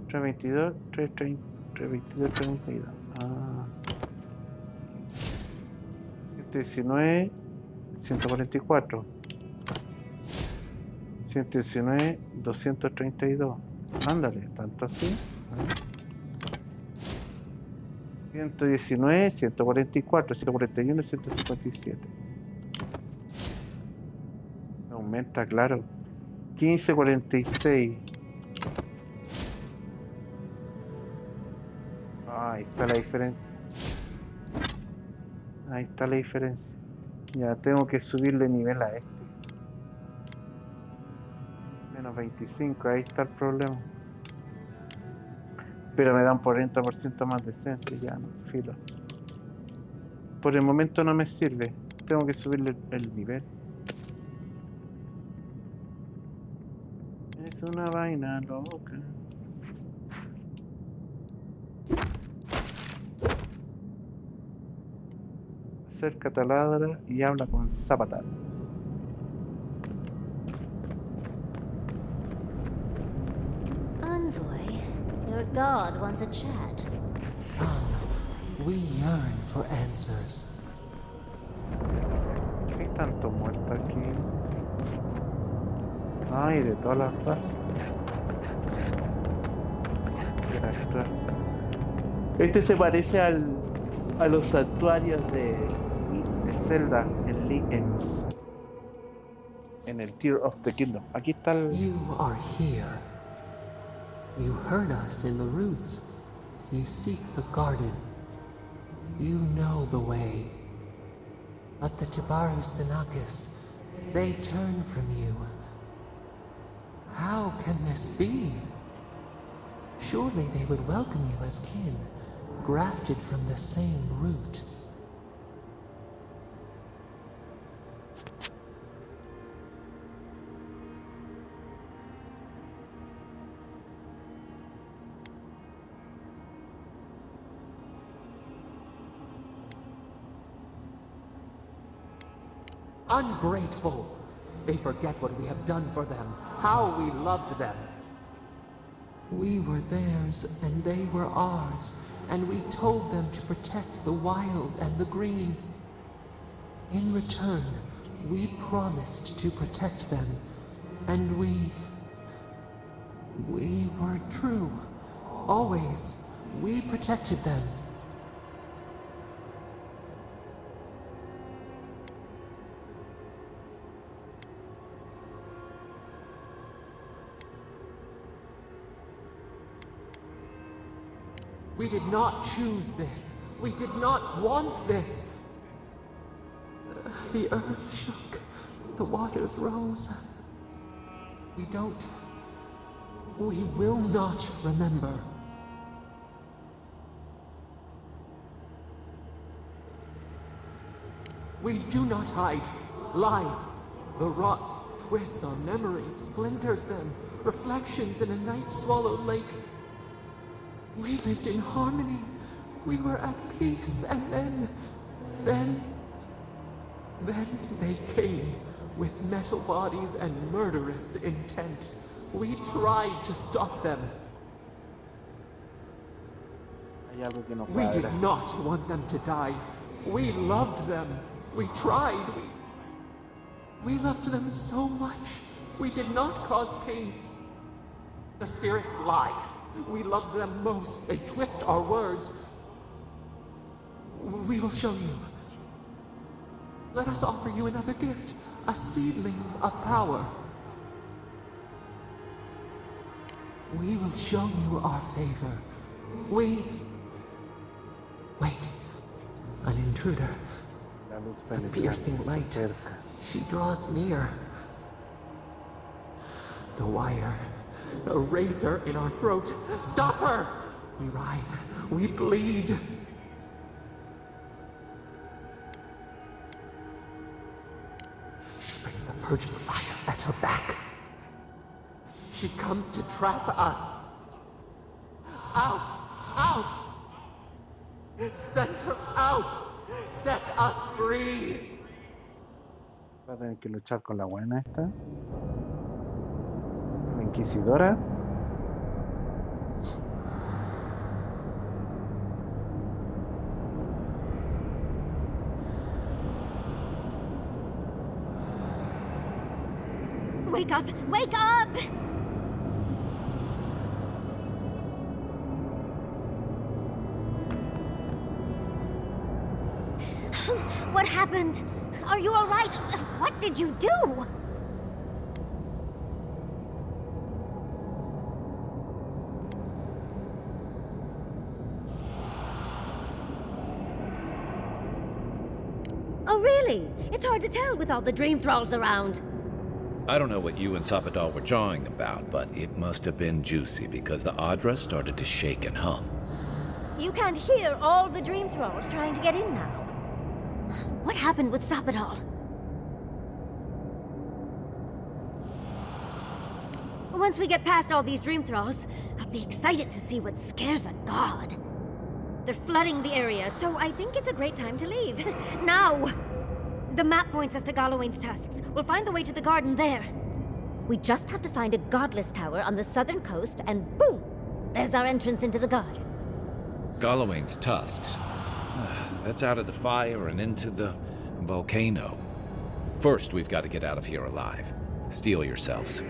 322, 330, 322, 332. Ah. 119, 144. 119, 232. Ándale, tanto así. 119, 144, 141, 157. Aumenta, claro. 1546. Ahí está la diferencia. Ahí está la diferencia. Ya tengo que subirle nivel a este. Menos 25, ahí está el problema. Pero me da un 40% más de esencia, ya no, filo. Por el momento no me sirve. Tengo que subirle el nivel. Es una vaina loca. Acerca taladra y habla con Zapatar. Envoy, your god wants a chat. Come, we yearn for answers. ¿Qué hay tanto muerto aquí? Ay, de todas las razas. Este se parece a los santuarios de Zelda en el Tear of the Kingdom. Aquí está el... You are here. You heard us in the roots. You seek the garden. You know the way. But the Jabaru Sinakis, they turn from you. How can this be? Surely they would welcome you as kin, grafted from the same root. Ungrateful! They forget what we have done for them, how we loved them. We were theirs, and they were ours, and we told them to protect the wild and the green. In return, we promised to protect them, and we were true. Always, we protected them. We did not choose this. We did not want this. The earth shook. The waters rose. We will not remember. We do not hide. Lies. The rot twists our memories, splinters them. Reflections in a night-swallowed lake. We lived in harmony. We were at peace, and then they came with metal bodies and murderous intent. We tried to stop them. Hay algo que no We did cuadra. not want them to die. We loved them. We tried. We loved them so much. We did not cause pain. The spirits lie. We love them most. They twist our words. We will show you. Let us offer you another gift. A seedling of power. We will show you our favor. Wait. An intruder. La luz A penetrante piercing se light. acerca. She draws near. The wire. A razor in our throat. Stop her! We writhe. We bleed. She brings the purging fire at her back. She comes to trap us. Out! Out! Send her out! Set us free! Va a tener que luchar con la buena esta. La inquisidora. Wake up! Wake up! What happened? Are you all right? What did you do? Oh, really? It's hard to tell with all the dream thralls around. I don't know what you and Sapadal were jawing about, but it must have been juicy because the Adra started to shake and hum. You can't hear all the dream thralls trying to get in now. What happened with Sapadal? Once we get past all these dream thralls, I'll be excited to see what scares a god. They're flooding the area, so I think it's a great time to leave. Now! The map points us to Gallowayne's tusks. We'll find the way to the garden there. We just have to find a godless tower on the southern coast, and boom! There's our entrance into the garden. Gallowayne's tusks. That's out of the fire and into the volcano. First, we've got to get out of here alive. Steel yourselves.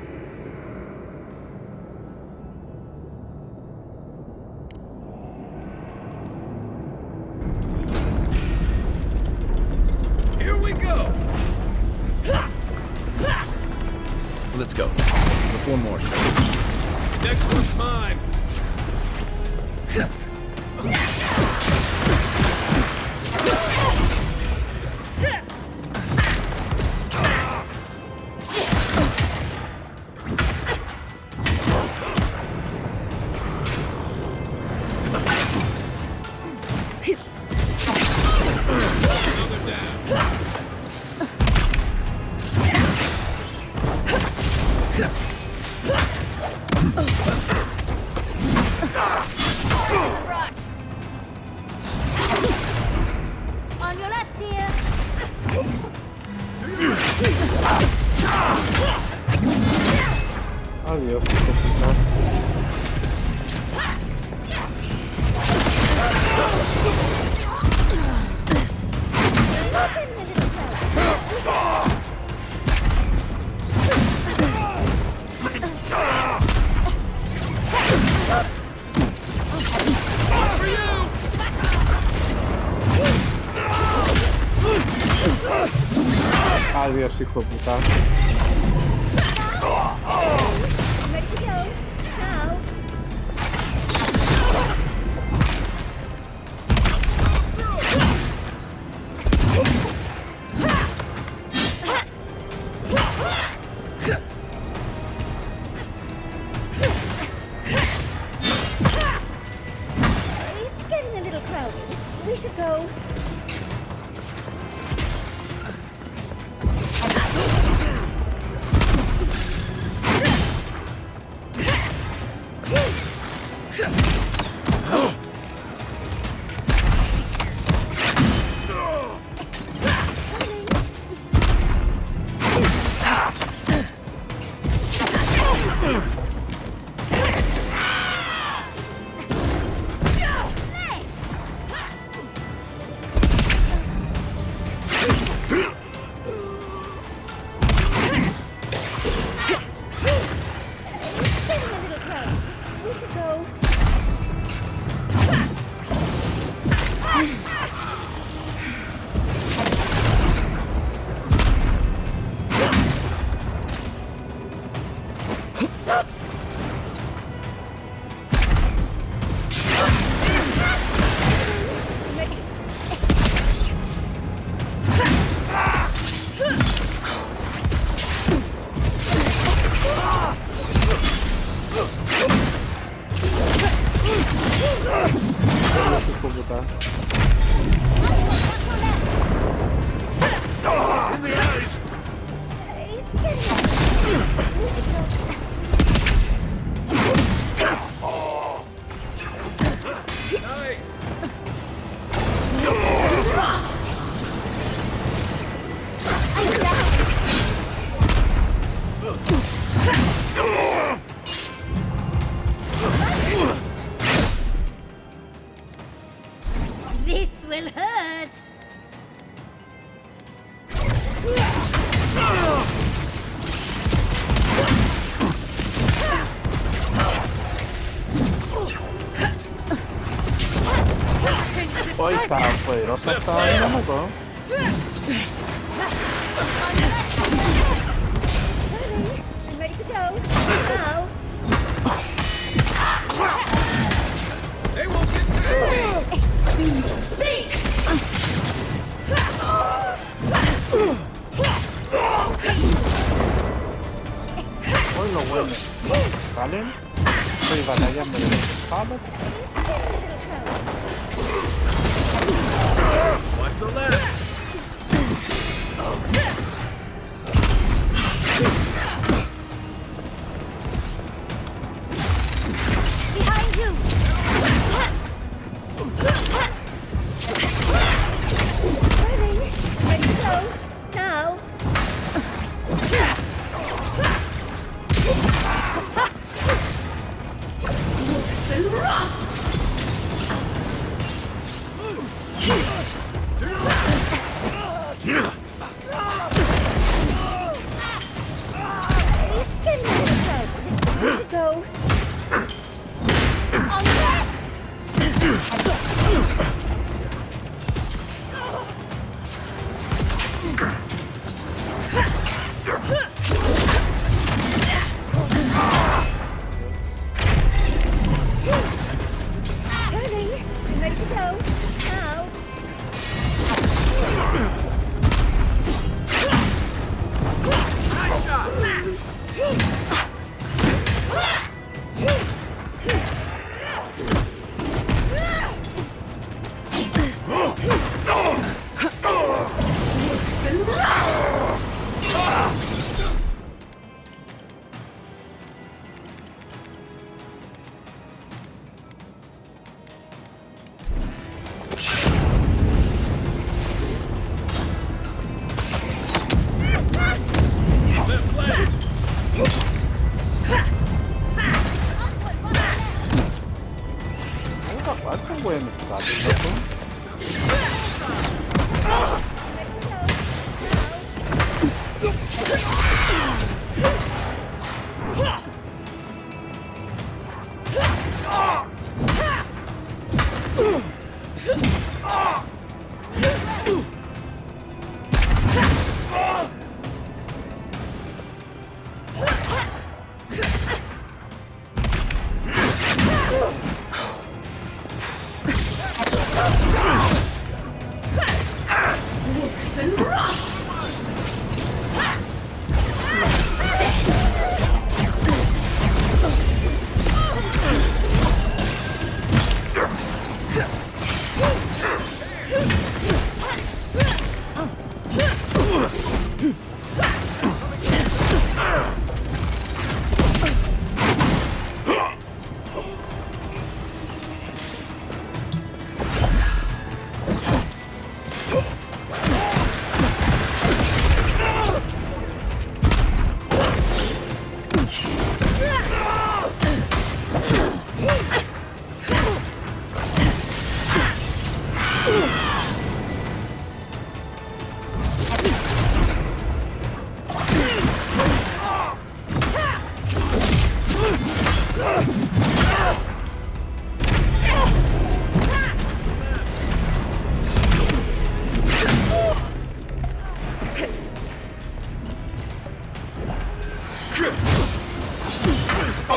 Here we go! Let's go. Before more show. Next one's mine! On your left, dear. Adiós, capitán. Adiós, hijo de puta. Ready to go. Now. It's getting a little crowded. We should go. poderosa esta vaina, loco. I'm ready to go. Now. They won't get past me! Sink! Hoy los buenos salen. Estoy batallando de los palos. Watch the left! Behind you! Ready to go. Now. It's getting a little crowded. We should go. On the left! Turning. I'm ready to go. Now. Nice shot! Left leg! Puta, ¿cuántos buenos salen, loco?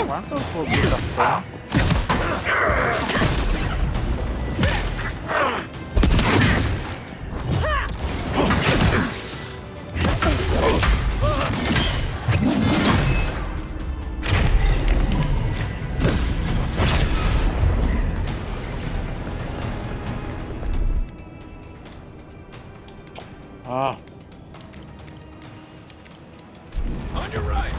¿Cuántos poquitos son? Ah. On your right!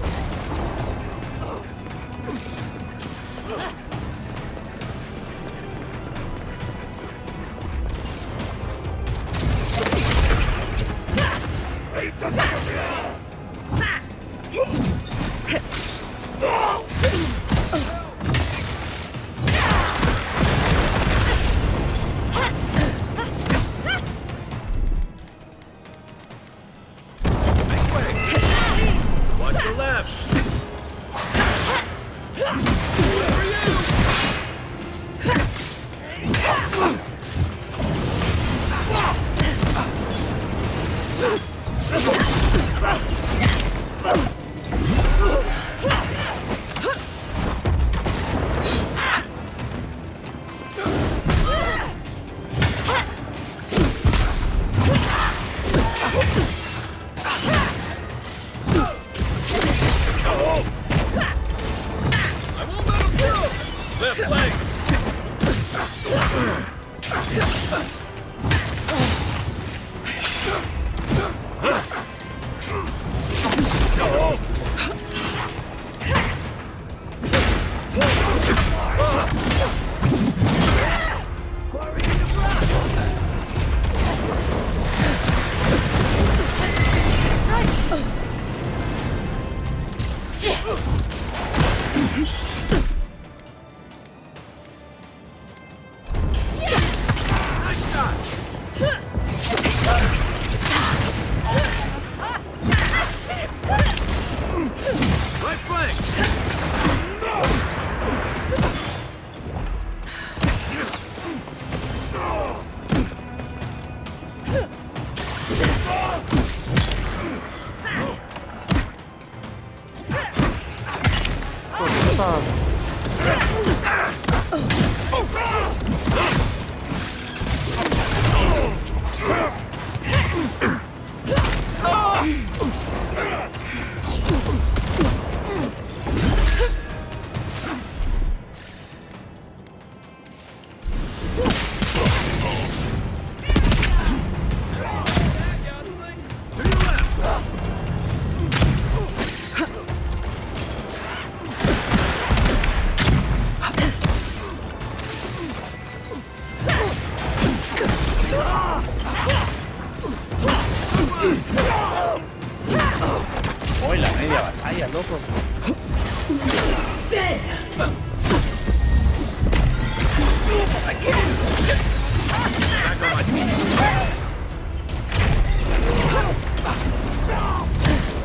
Hoy la media batalla, loco.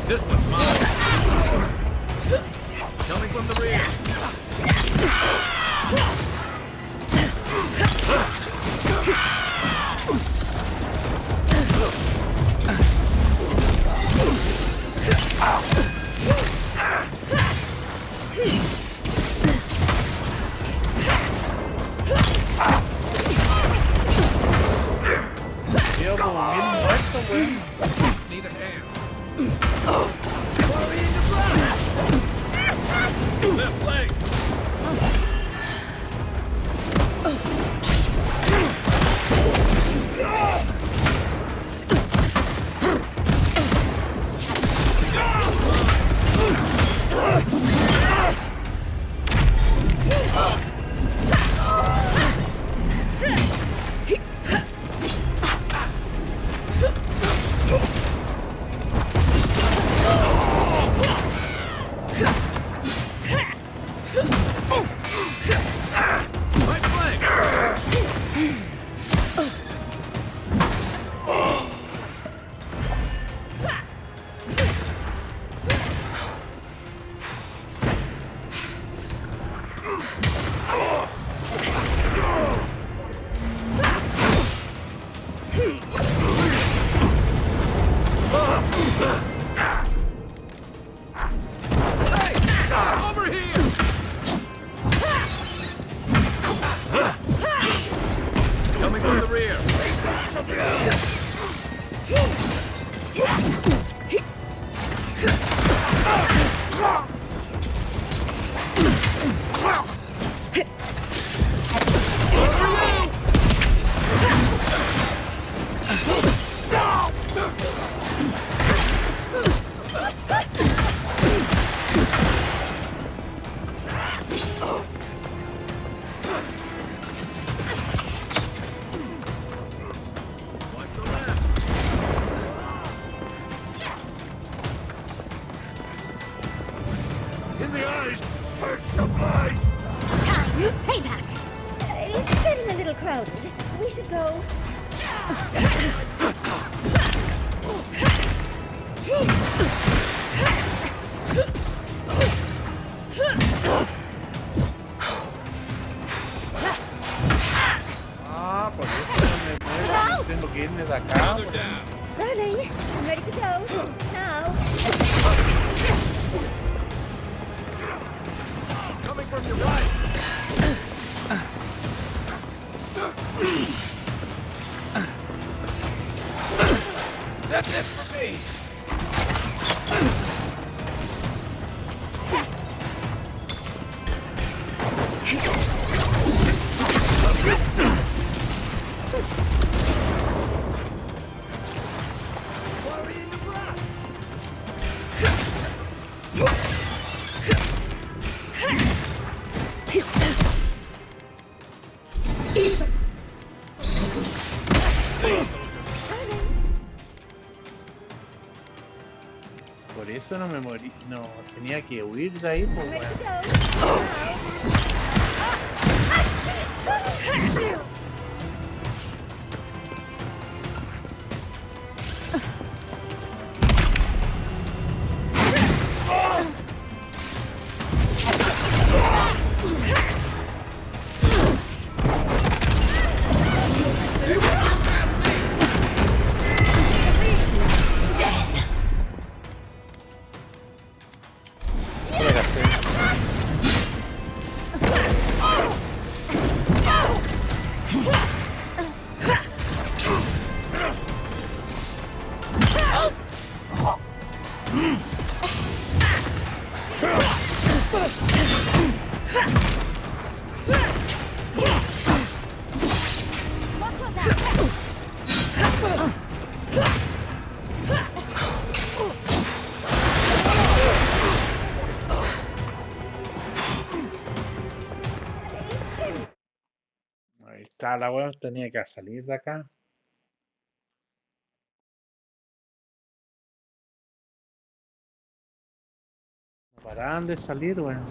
This one's mine. Coming from the rear. Tío, como bien muerto, güey. Need a hand. Left leg. Right flank. Hey! Over here! Coming from the rear. In the eyes! Hurts the blade! Time! Payback! It's getting a little crowded. We should go. Ah, por eso no me muero. Tengo que irme de acá. Another down. Darling, I'm ready to go. Now. Coming from your right. That's it for me. Por eso no me morí. No, tenía que huir de ahí, pues weón. Ahí está la weón, tenía que salir de acá. No paraban de salir, weón.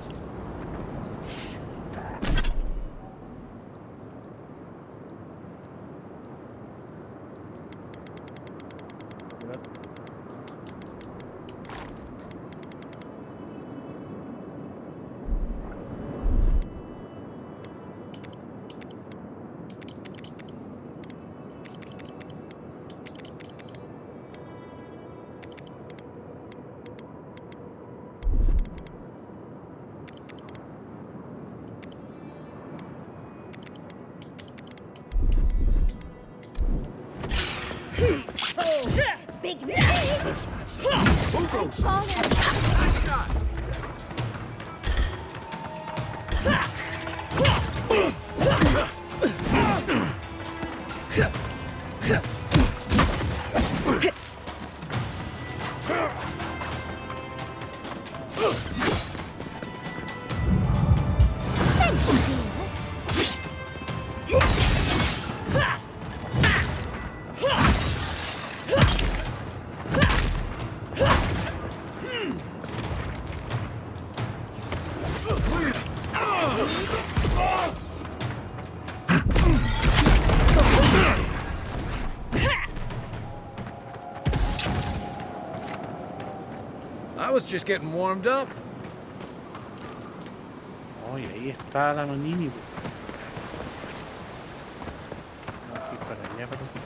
Big mistake! I'm falling! I was just getting warmed up. Oh, y ahí está la Nonini, pues. Aquí para allá parece.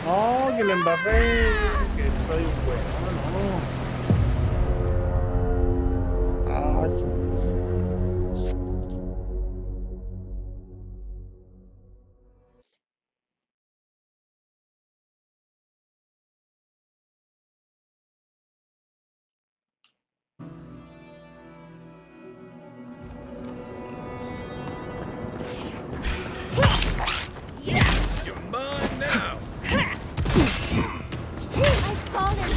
Oh, que le embarré, que soy bueno, no. Ah, sí. You're mine now. I've fallen!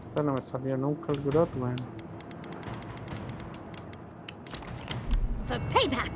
Esto no me salió nunca el grot, weón. For payback!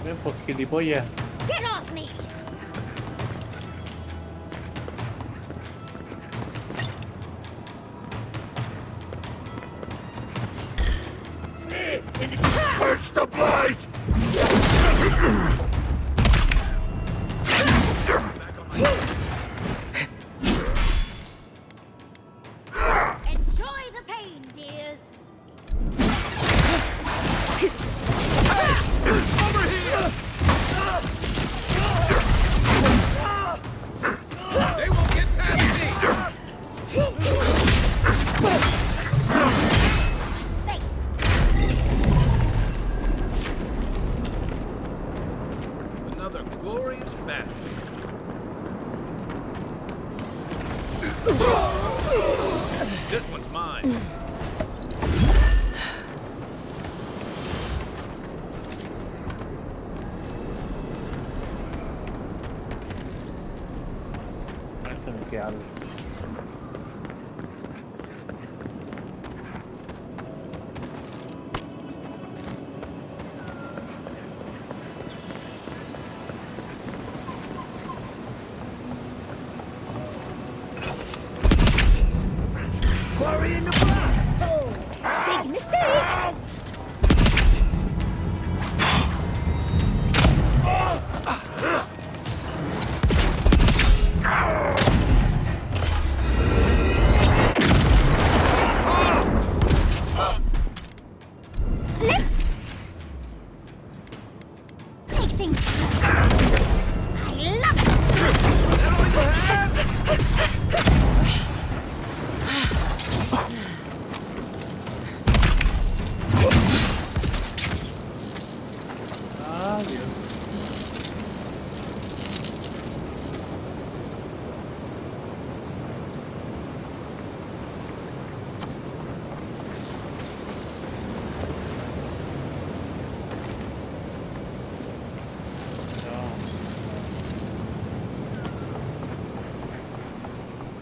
Ven, pues gilipollas. Get off me! Where's the blade? Enjoy the pain, dears. Over here! They won't get past me! Another glorious match. This one's mine. Ese me queda algo. Quarry in the back! Big mistake! Make things slow. I love it! Ah, Dios.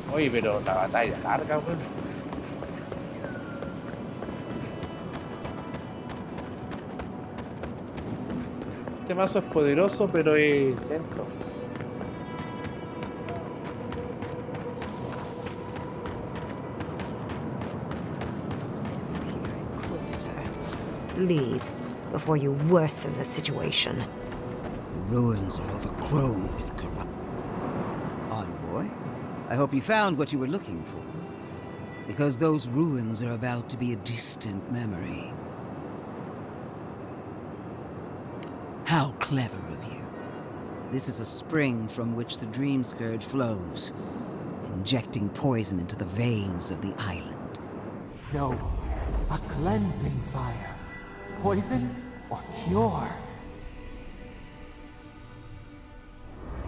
No. Oye, pero la batalla es larga, weón. Este mazo es poderoso, pero es lento. Leave before you worsen the situation. The ruins are overgrown with corrupt. Envoy, I hope you found what you were looking for. Because those ruins are about to be a distant memory. How clever of you. This is a spring from which the Dream Scourge flows, injecting poison into the veins of the island. No, a cleansing fire. Poison or cure?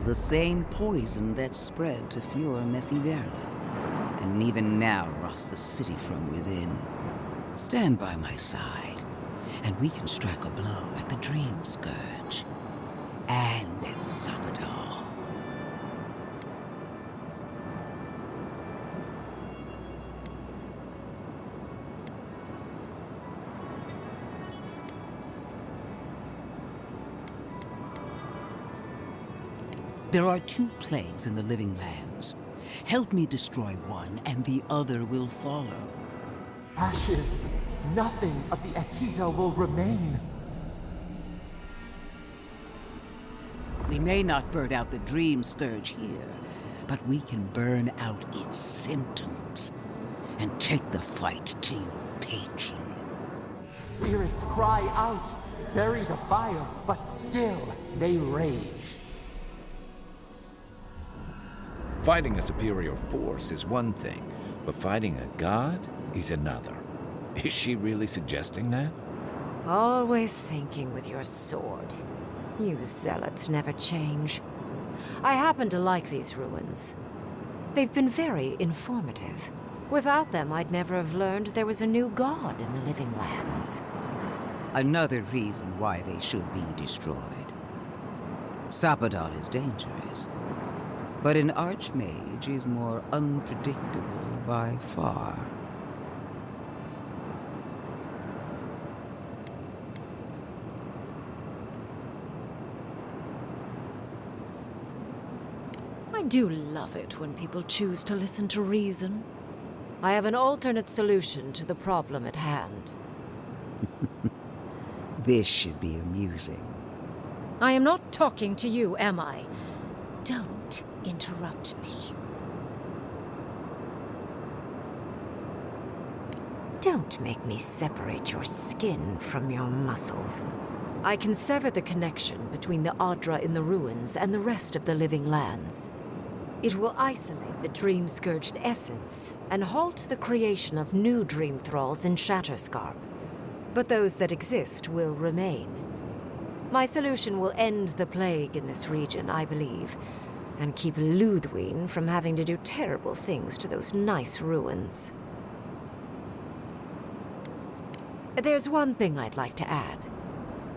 The same poison that spread to Fior Messiverla, and even now rots the city from within. Stand by my side, and we can strike a blow at the Dream Scourge. And at Sabadal. There are two plagues in the Living Lands. Help me destroy one, and the other will follow. Ashes. Nothing of the Akita will remain. We may not burn out the Dream Scourge here, but we can burn out its symptoms and take the fight to your patron. Spirits cry out, bury the fire, but still they rage. Fighting a superior force is one thing, but fighting a god is another. Is she really suggesting that? Always thinking with your sword. You zealots never change. I happen to like these ruins. They've been very informative. Without them, I'd never have learned there was a new god in the living lands. Another reason why they should be destroyed. Sapadal is dangerous, but an archmage is more unpredictable by far. I do love it when people choose to listen to reason. I have an alternate solution to the problem at hand. This should be amusing. I am not talking to you, am I? Don't interrupt me. Don't make me separate your skin from your muscle. I can sever the connection between the Adra in the ruins and the rest of the living lands. It will isolate the dream-scourged essence and halt the creation of new dream thralls in Shatterscarp. But those that exist will remain. My solution will end the plague in this region, I believe, and keep Ludwig from having to do terrible things to those nice ruins. There's one thing I'd like to add.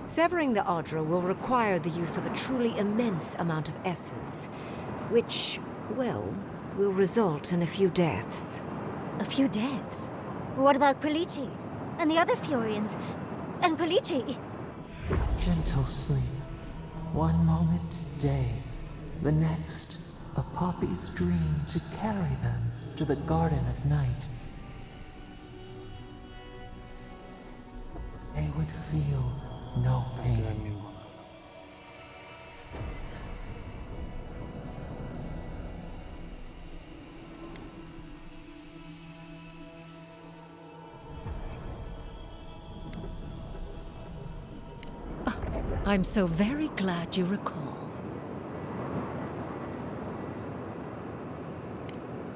Severing the Adra will require the use of a truly immense amount of essence, which, well, will result in a few deaths. A few deaths? What about Polici? And the other Furians? And Polici? Gentle sleep. One moment day, the next, a poppy's dream to carry them to the Garden of Night. They would feel no pain. I'm so very glad you recall.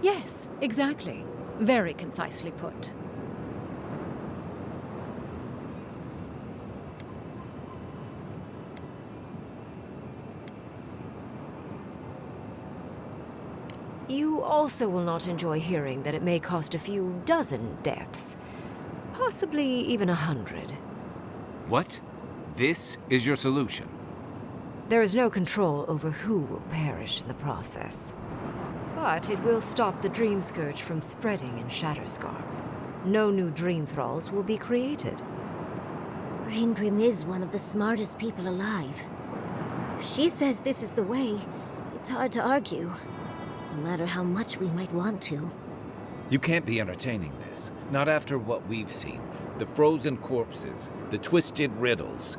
Yes, exactly. Very concisely put. You also will not enjoy hearing that it may cost a few dozen deaths. Possibly even 100. What? This is your solution? There is no control over who will perish in the process. But it will stop the Dream Scourge from spreading in Shatterscarp. No new Dream Thralls will be created. Raingrim is one of the smartest people alive. If she says this is the way, it's hard to argue. No matter how much we might want to. You can't be entertaining this. Not after what we've seen. The frozen corpses, the twisted riddles.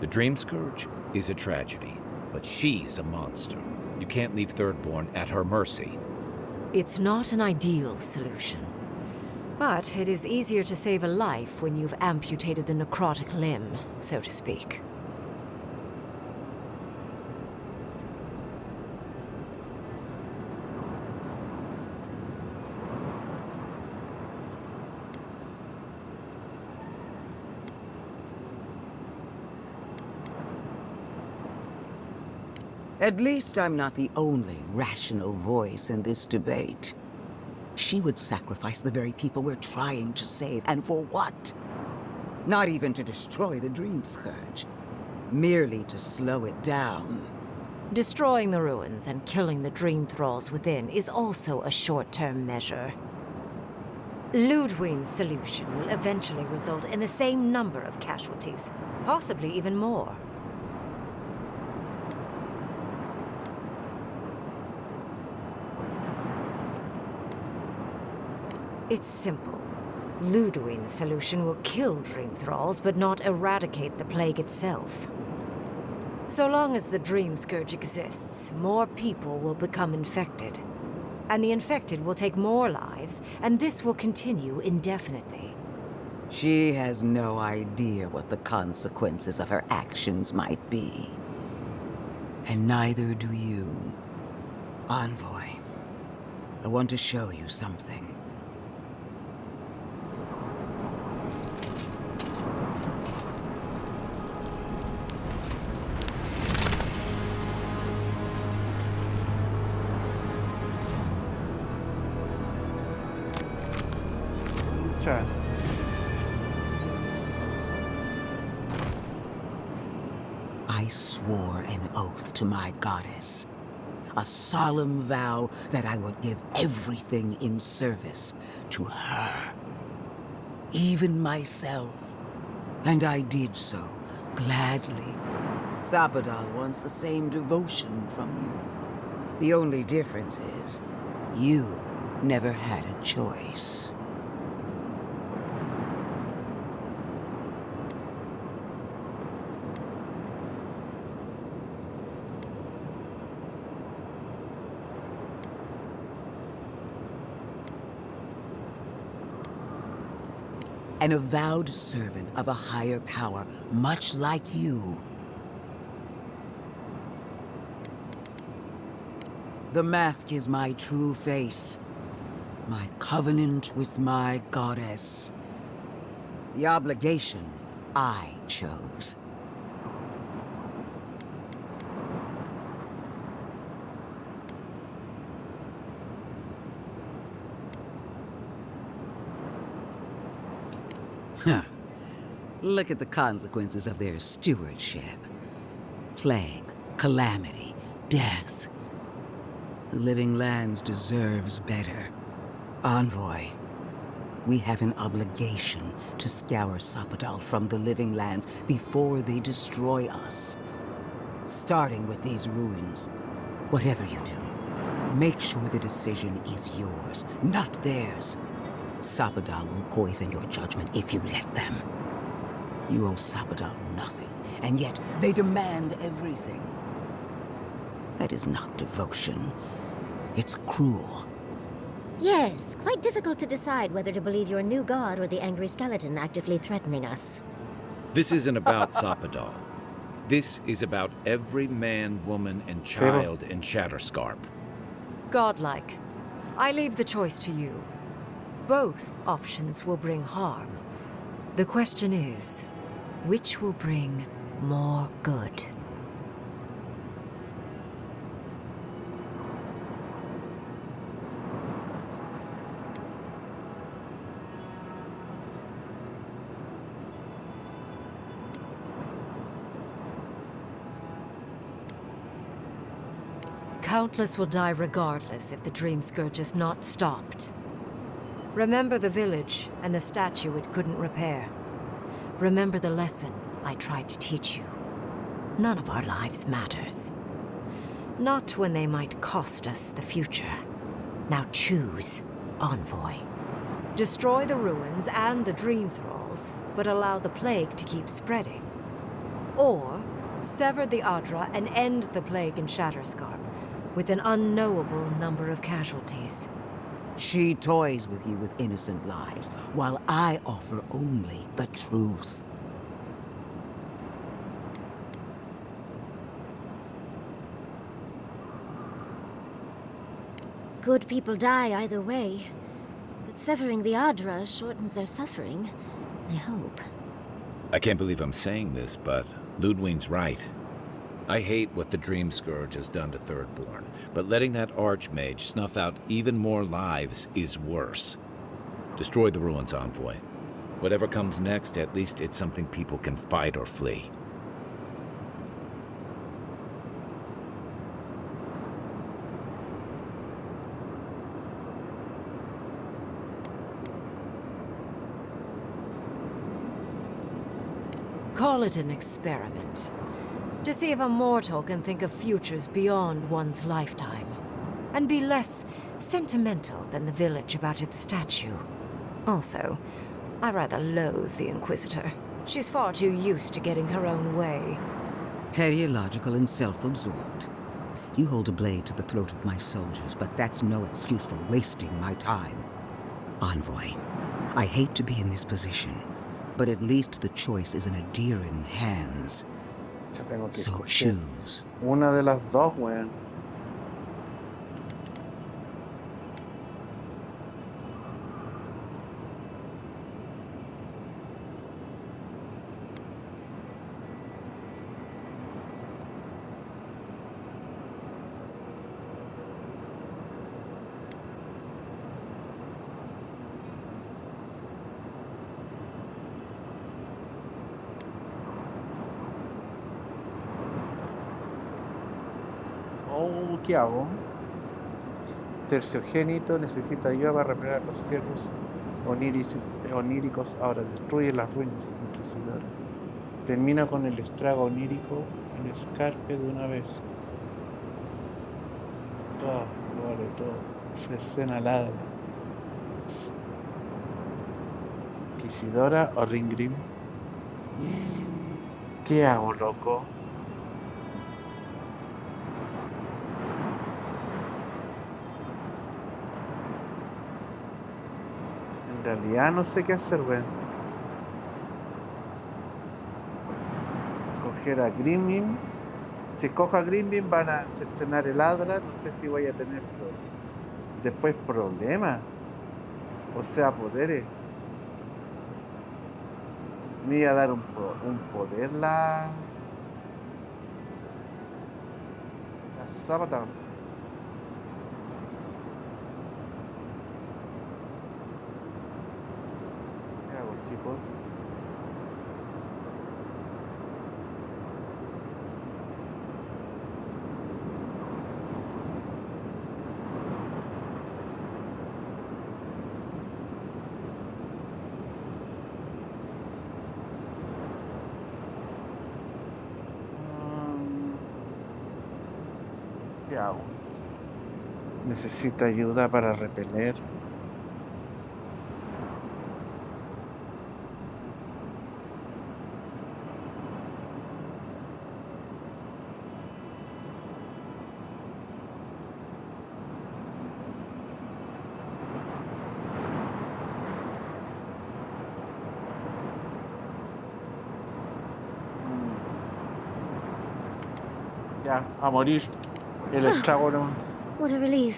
The Dream Scourge is a tragedy, but she's a monster. You can't leave Thirdborn at her mercy. It's not an ideal solution. But it is easier to save a life when you've amputated the necrotic limb, so to speak. At least I'm not the only rational voice in this debate. She would sacrifice the very people we're trying to save, and for what? Not even to destroy the Dream Scourge. Merely to slow it down. Destroying the ruins and killing the Dream Thralls within is also a short-term measure. Ludwig's solution will eventually result in the same number of casualties, possibly even more. It's simple. Ludwig's solution will kill Dream Thralls, but not eradicate the plague itself. So long as the Dream Scourge exists, more people will become infected. And the infected will take more lives, and this will continue indefinitely. She has no idea what the consequences of her actions might be. And neither do you, Envoy. I want to show you something. Cioè, I swore an oath to my goddess. A solemn vow that I would give everything in service to her. Even myself. And I did so, gladly. Sapadal wants the same devotion from you. The only difference is, you never had a choice. An avowed servant of a higher power, much like you. The mask is my true face, my covenant with my goddess. The obligation I chose. Huh. Look at the consequences of their stewardship. Plague, calamity, death. The living lands deserves better. Envoy, we have an obligation to scour Sapadal from the living lands before they destroy us. Starting with these ruins. Whatever you do, make sure the decision is yours, not theirs. Sapadal will poison your judgment if you let them. You owe Sapadal nothing, and yet they demand everything. That is not devotion. It's cruel. Yes, quite difficult to decide whether to believe your new god or the angry skeleton actively threatening us. This isn't about Sapadal. This is about every man, woman, and child in Shatterscarp. Godlike. I leave the choice to you. Both options will bring harm. The question is, which will bring more good? Countless will die regardless if the Dream Scourge is not stopped. Remember the village and the statue it couldn't repair. Remember the lesson I tried to teach you. None of our lives matters. Not when they might cost us the future. Now choose, Envoy. Destroy the ruins and the Dream Thralls, but allow the plague to keep spreading. Or sever the Adra and end the plague in Shatterscarp, with an unknowable number of casualties. She toys with you with innocent lives, while I offer only the truth. Good people die either way, but severing the Adra shortens their suffering, I hope. I can't believe I'm saying this, but Ludwig's right. I hate what the Dream Scourge has done to Thirdborn, but letting that Archmage snuff out even more lives is worse. Destroy the ruins, Envoy. Whatever comes next, at least it's something people can fight or flee. Call it an experiment. To see if a mortal can think of futures beyond one's lifetime. And be less sentimental than the village about its statue. Also, I rather loathe the Inquisitor. She's far too used to getting her own way. Periological and self-absorbed. You hold a blade to the throat of my soldiers, but that's no excuse for wasting my time. Envoy, I hate to be in this position, but at least the choice is in Adiran hands. yo tengo que So escoger choose. una de las dos, weón. Oh, ¿qué hago? Terciogénito necesita ayuda para reparar los ciervos oníricos. Ahora destruye las ruinas inquisidoras. Termina con el estrago onírico en escarpe de una vez. Todo, lo vale todo. Esa escena ladra. Inquisidora o Ringrim. ¿Qué hago, loco? En realidad no sé qué hacer, weón. Coger a Grimmin. Si cojo a Grimmin van a cercenar el Adra. No sé si voy a tener después problemas. O sea, poderes. Me iba a dar un poder la Zapata. ¿Qué hago, chicos? ¿Qué hago? Necesita ayuda para repeler. Ya, a morir. El estrago nomás. What a relief.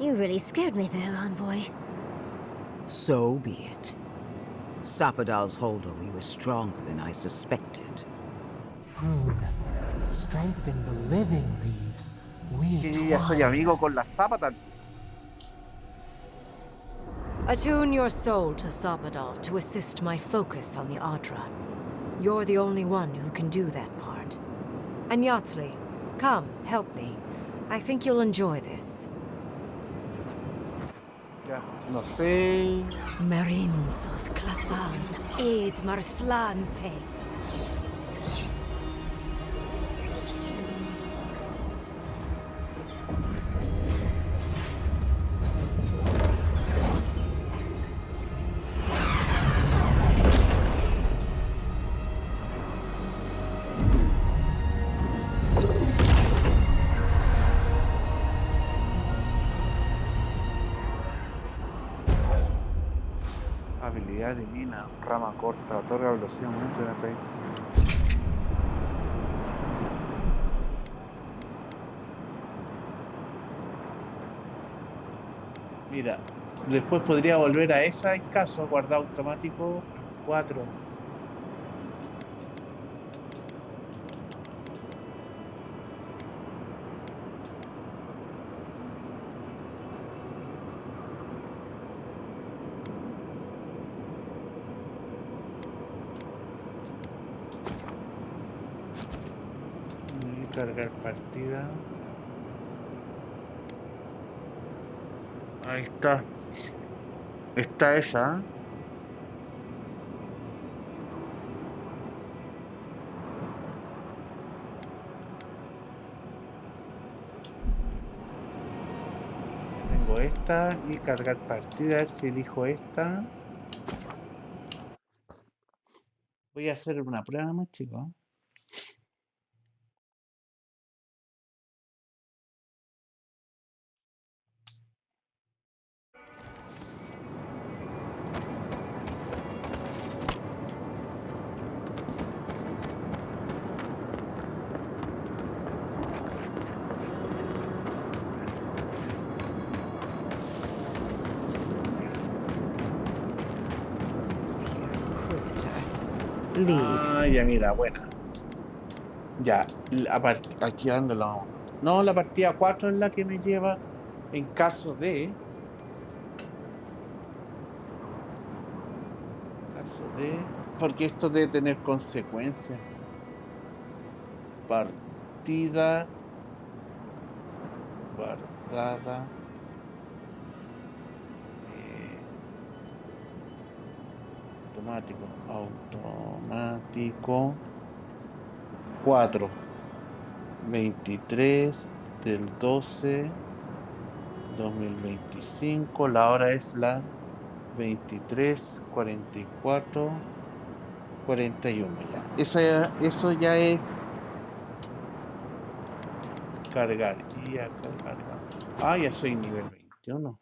You really scared me there, envoy. So be it. Sapadal's hold over you is stronger than I suspected. Rune, strengthen the living leaves. We Que yo ya soy amigo con la Zapata. Attune your soul to Sapadal to assist my focus on the Adra. You're the only one who can do that part. And Yatsley, come, help me. I think you'll enjoy this. Ya, no sé. Marinzoth Clathan, Aid Marslante. Habilidad divina, rama corta, otorga velocidad aumento de la trayectoria. Mira, después podría volver a esa en caso, guardado automático 4. Cargar partida. Ahí está. Está esa. Tengo esta y cargar partida. A ver si elijo esta. Voy a hacer una prueba más, chicos. Ah, ya mira, buena. Ya, aquí dándolo. No, la partida 4 es la que me lleva en caso de. Porque esto debe tener consecuencias. Partida guardada. Automático. 4. 23/12/2025. La hora es la 23:44:41 ya. Eso ya es cargar. Y acá cargamos. Ah, ya soy nivel 21.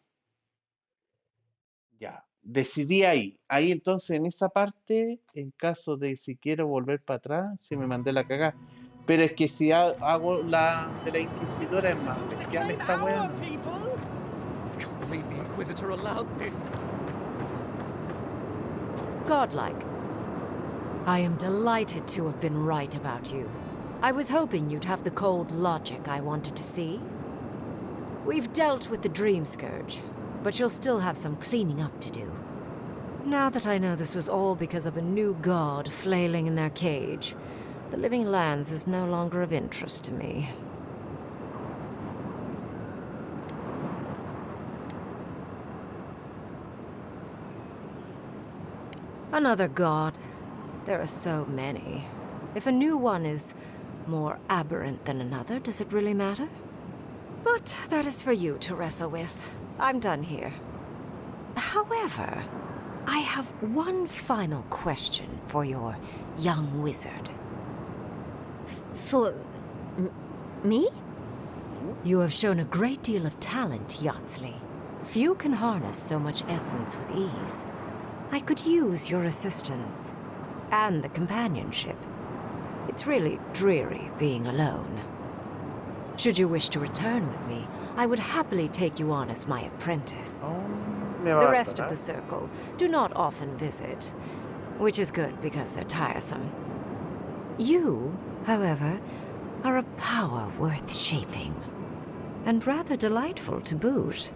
Ya. Decidí ahí. Ahí entonces en esa parte, en caso de si quiero volver para atrás, si me mandé la cagada. Pero es que si hago la de la Inquisidora es más bestial esta wea. Godlike. I am delighted to have been right about you. I was hoping you'd have the cold logic I wanted to see. We've dealt with the Dream Scourge, but you'll still have some cleaning up to do. Now that I know this was all because of a new god flailing in their cage, the Living Lands is no longer of interest to me. Another god. There are so many. If a new one is more aberrant than another, does it really matter? But that is for you to wrestle with. I'm done here. However, I have one final question for your young wizard. For... me? You have shown a great deal of talent, Yatsley. Few can harness so much essence with ease. I could use your assistance. And the companionship. It's really dreary being alone. Should you wish to return with me, I would happily take you on as my apprentice. The rest of the circle do not often visit, which is good because they're tiresome. You, however, are a power worth shaping, and rather delightful to boot.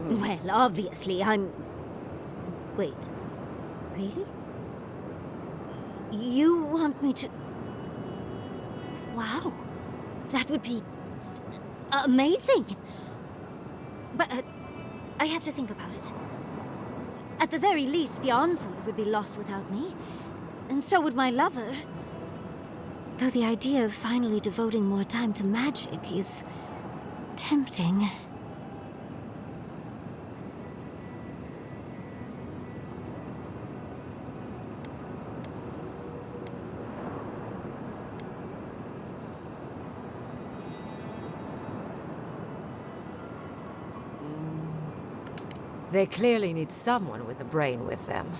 Well, obviously, I'm... Wait. Really? You want me to... Wow. That would be... amazing. But I have to think about it. At the very least, the envoy would be lost without me. And so would my lover. Though the idea of finally devoting more time to magic is... tempting. They clearly need someone with a brain with them.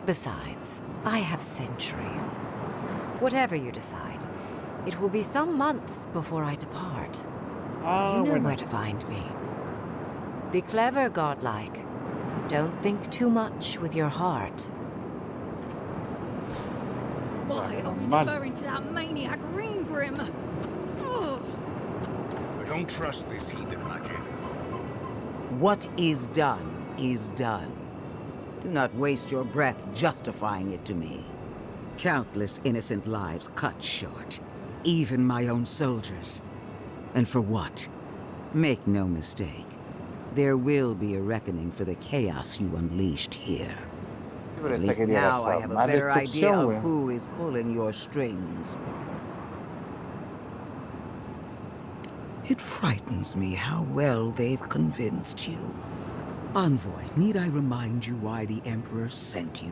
Besides, I have centuries. Whatever you decide, it will be some months before I depart. You know where to find me. Be clever, godlike. Don't think too much with your heart. Why are we deferring to that maniac Ringgrim? I don't trust this heathen magic. What is done is done. Do not waste your breath justifying it to me. Countless innocent lives cut short, even my own soldiers. And for what? Make no mistake, there will be a reckoning for the chaos you unleashed here. At least now I have a better idea of who is pulling your strings. It frightens me how well they've convinced you. Envoy, need I remind you why the Emperor sent you?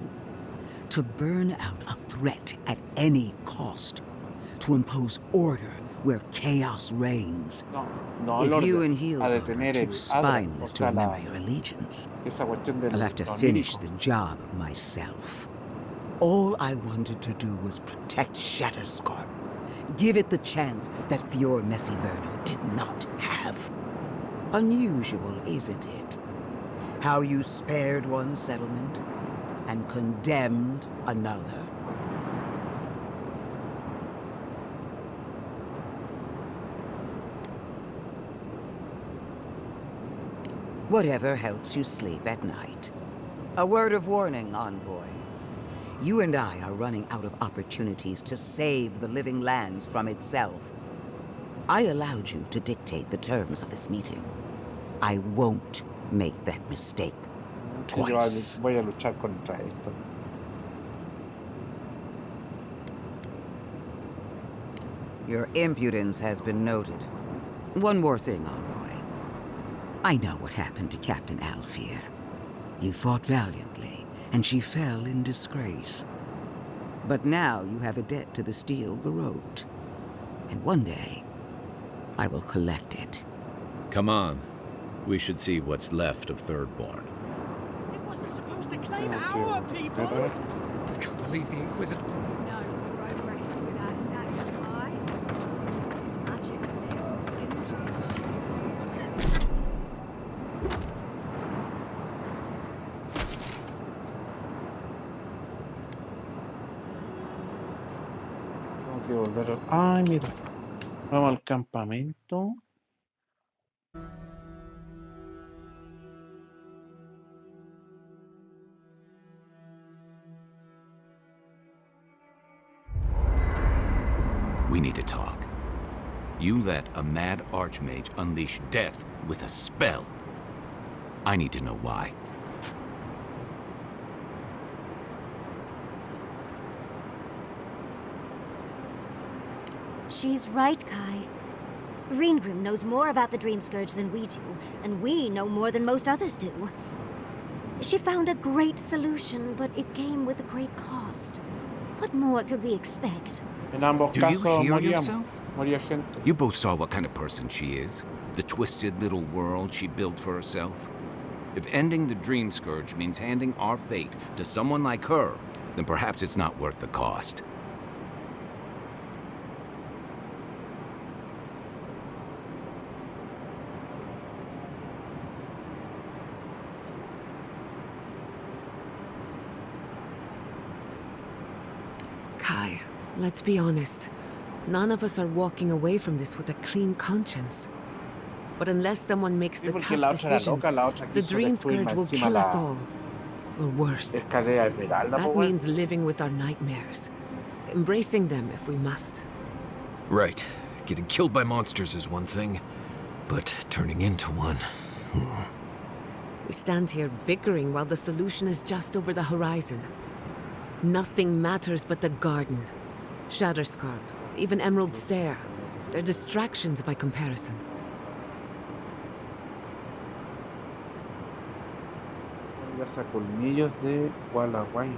To burn out a threat at any cost. To impose order where chaos reigns. If you and Heal are too spineless to remember your allegiance, I'll have to finish the job myself. All I wanted to do was protect Shatterscarp. Give it the chance that Fior Messiverno did not have. Unusual, isn't it? How you spared one settlement and condemned another. Whatever helps you sleep at night. A word of warning, Envoy. You and I are running out of opportunities to save the Living Lands from itself. I allowed you to dictate the terms of this meeting. I won't make that mistake Que yo twice. voy a luchar contra esto. Your impudence has been noted. One more thing, Envoy. I know what happened to Captain Alfear. You fought valiantly, and she fell in disgrace. But now you have a debt to the Steel Garrote. And one day, I will collect it. Come on. We should see what's left of Thirdborn. It wasn't supposed to claim our people! I can't believe the Inquisitor... No progress without sacrifice. It's magic and there's some skin. Tengo que volver a... Ay, mira. Vamos al campamento. We need to talk. You let a mad archmage unleash death with a spell. I need to know why. She's right, Kai. Reengrim knows more about the Dream Scourge than we do, and we know more than most others do. She found a great solution, but it came with a great cost. What more could we expect? En ambos Do casos you hear moríamos. yourself? Moría gente. You both saw what kind of person she is. The twisted little world she built for herself. If ending the Dream Scourge means handing our fate to someone like her, then perhaps it's not worth the cost. Kai, let's be honest. None of us are walking away from this with a clean conscience. But unless someone makes the porque tough la otra era decisions, loca, la otra the quiso Dream destruirme Scourge will encima kill us la all. Or worse. escalera esmeralda, That po, weón. means living with our nightmares. Embracing them if we must. Right. Getting killed by monsters is one thing, but turning into one... We stand here bickering while the solution is just over the horizon. Nothing matters but the garden. Shatterscarp, even Emerald Stair. They're distractions by comparison. Cazacolmillos de Gualaguay.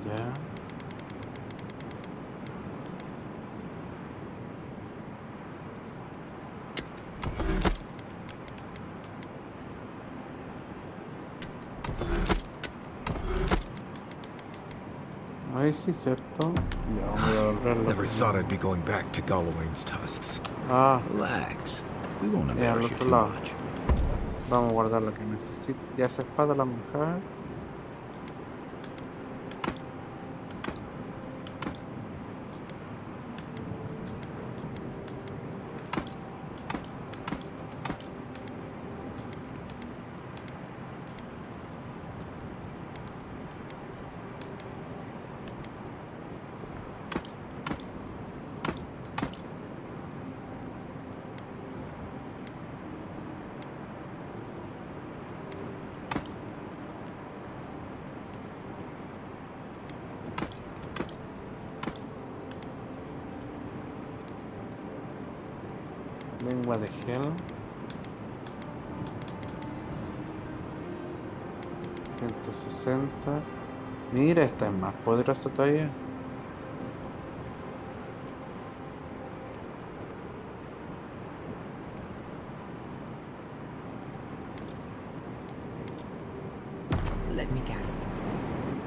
Ya. Ahí sí, cierto. Ya vamos a volverlo. Never thought I'd be going back to Gallowayne's tusks. Ah, Relax. We won't al embarrass you otro too lado. much. Vamos a guardar lo que necesite. Ya esa espada la mujer. Lengua de gel. 160. Mira, esta es más poderosa todavía. Let me guess.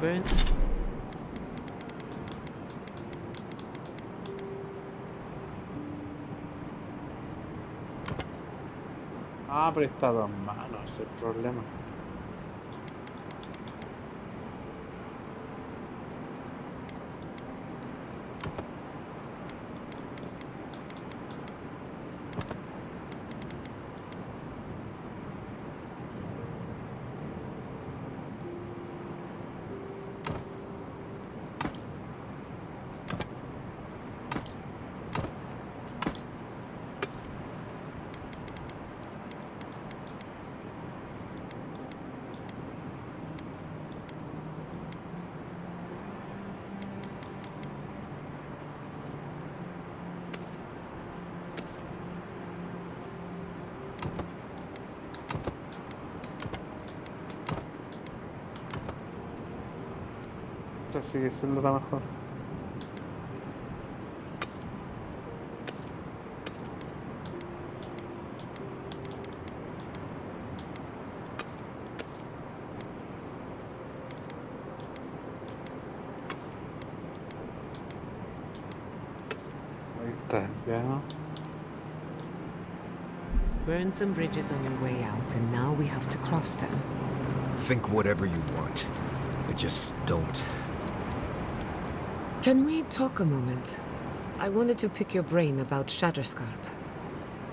Burn. Ah, pero está a 2 manos, ese es el problema. Esta sigue siendo la mejor. Ahí está, ya. Burn some bridges on your way out, and now we have to cross them. Think whatever you want. I just don't. Can we talk a moment? I wanted to pick your brain about Shatterscarp.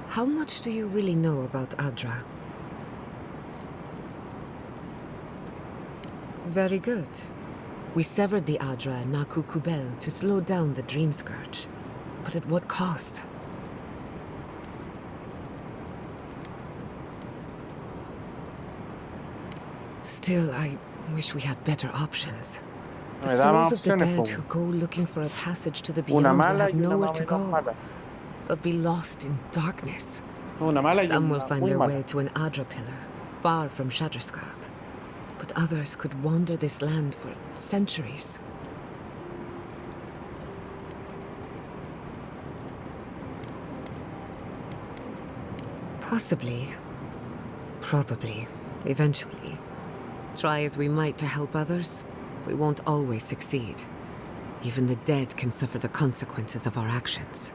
How much do you really know about Adra? Very good. We severed the Adra and Naku Kubel to slow down the Dream Scourge. But at what cost? Still, I wish we had better options. The Me da más souls of the opciones, dead po. who go looking for a passage to the Una beyond will mala have y una nowhere más to o menos go. mala. They'll be lost in darkness. Una mala y Some will una find muy their mala. way to an Adra pillar, far from Shatterscarp. But others could wander this land for centuries. Possibly. Probably. Eventually. Try as we might to help others, we won't always succeed. Even the dead can suffer the consequences of our actions.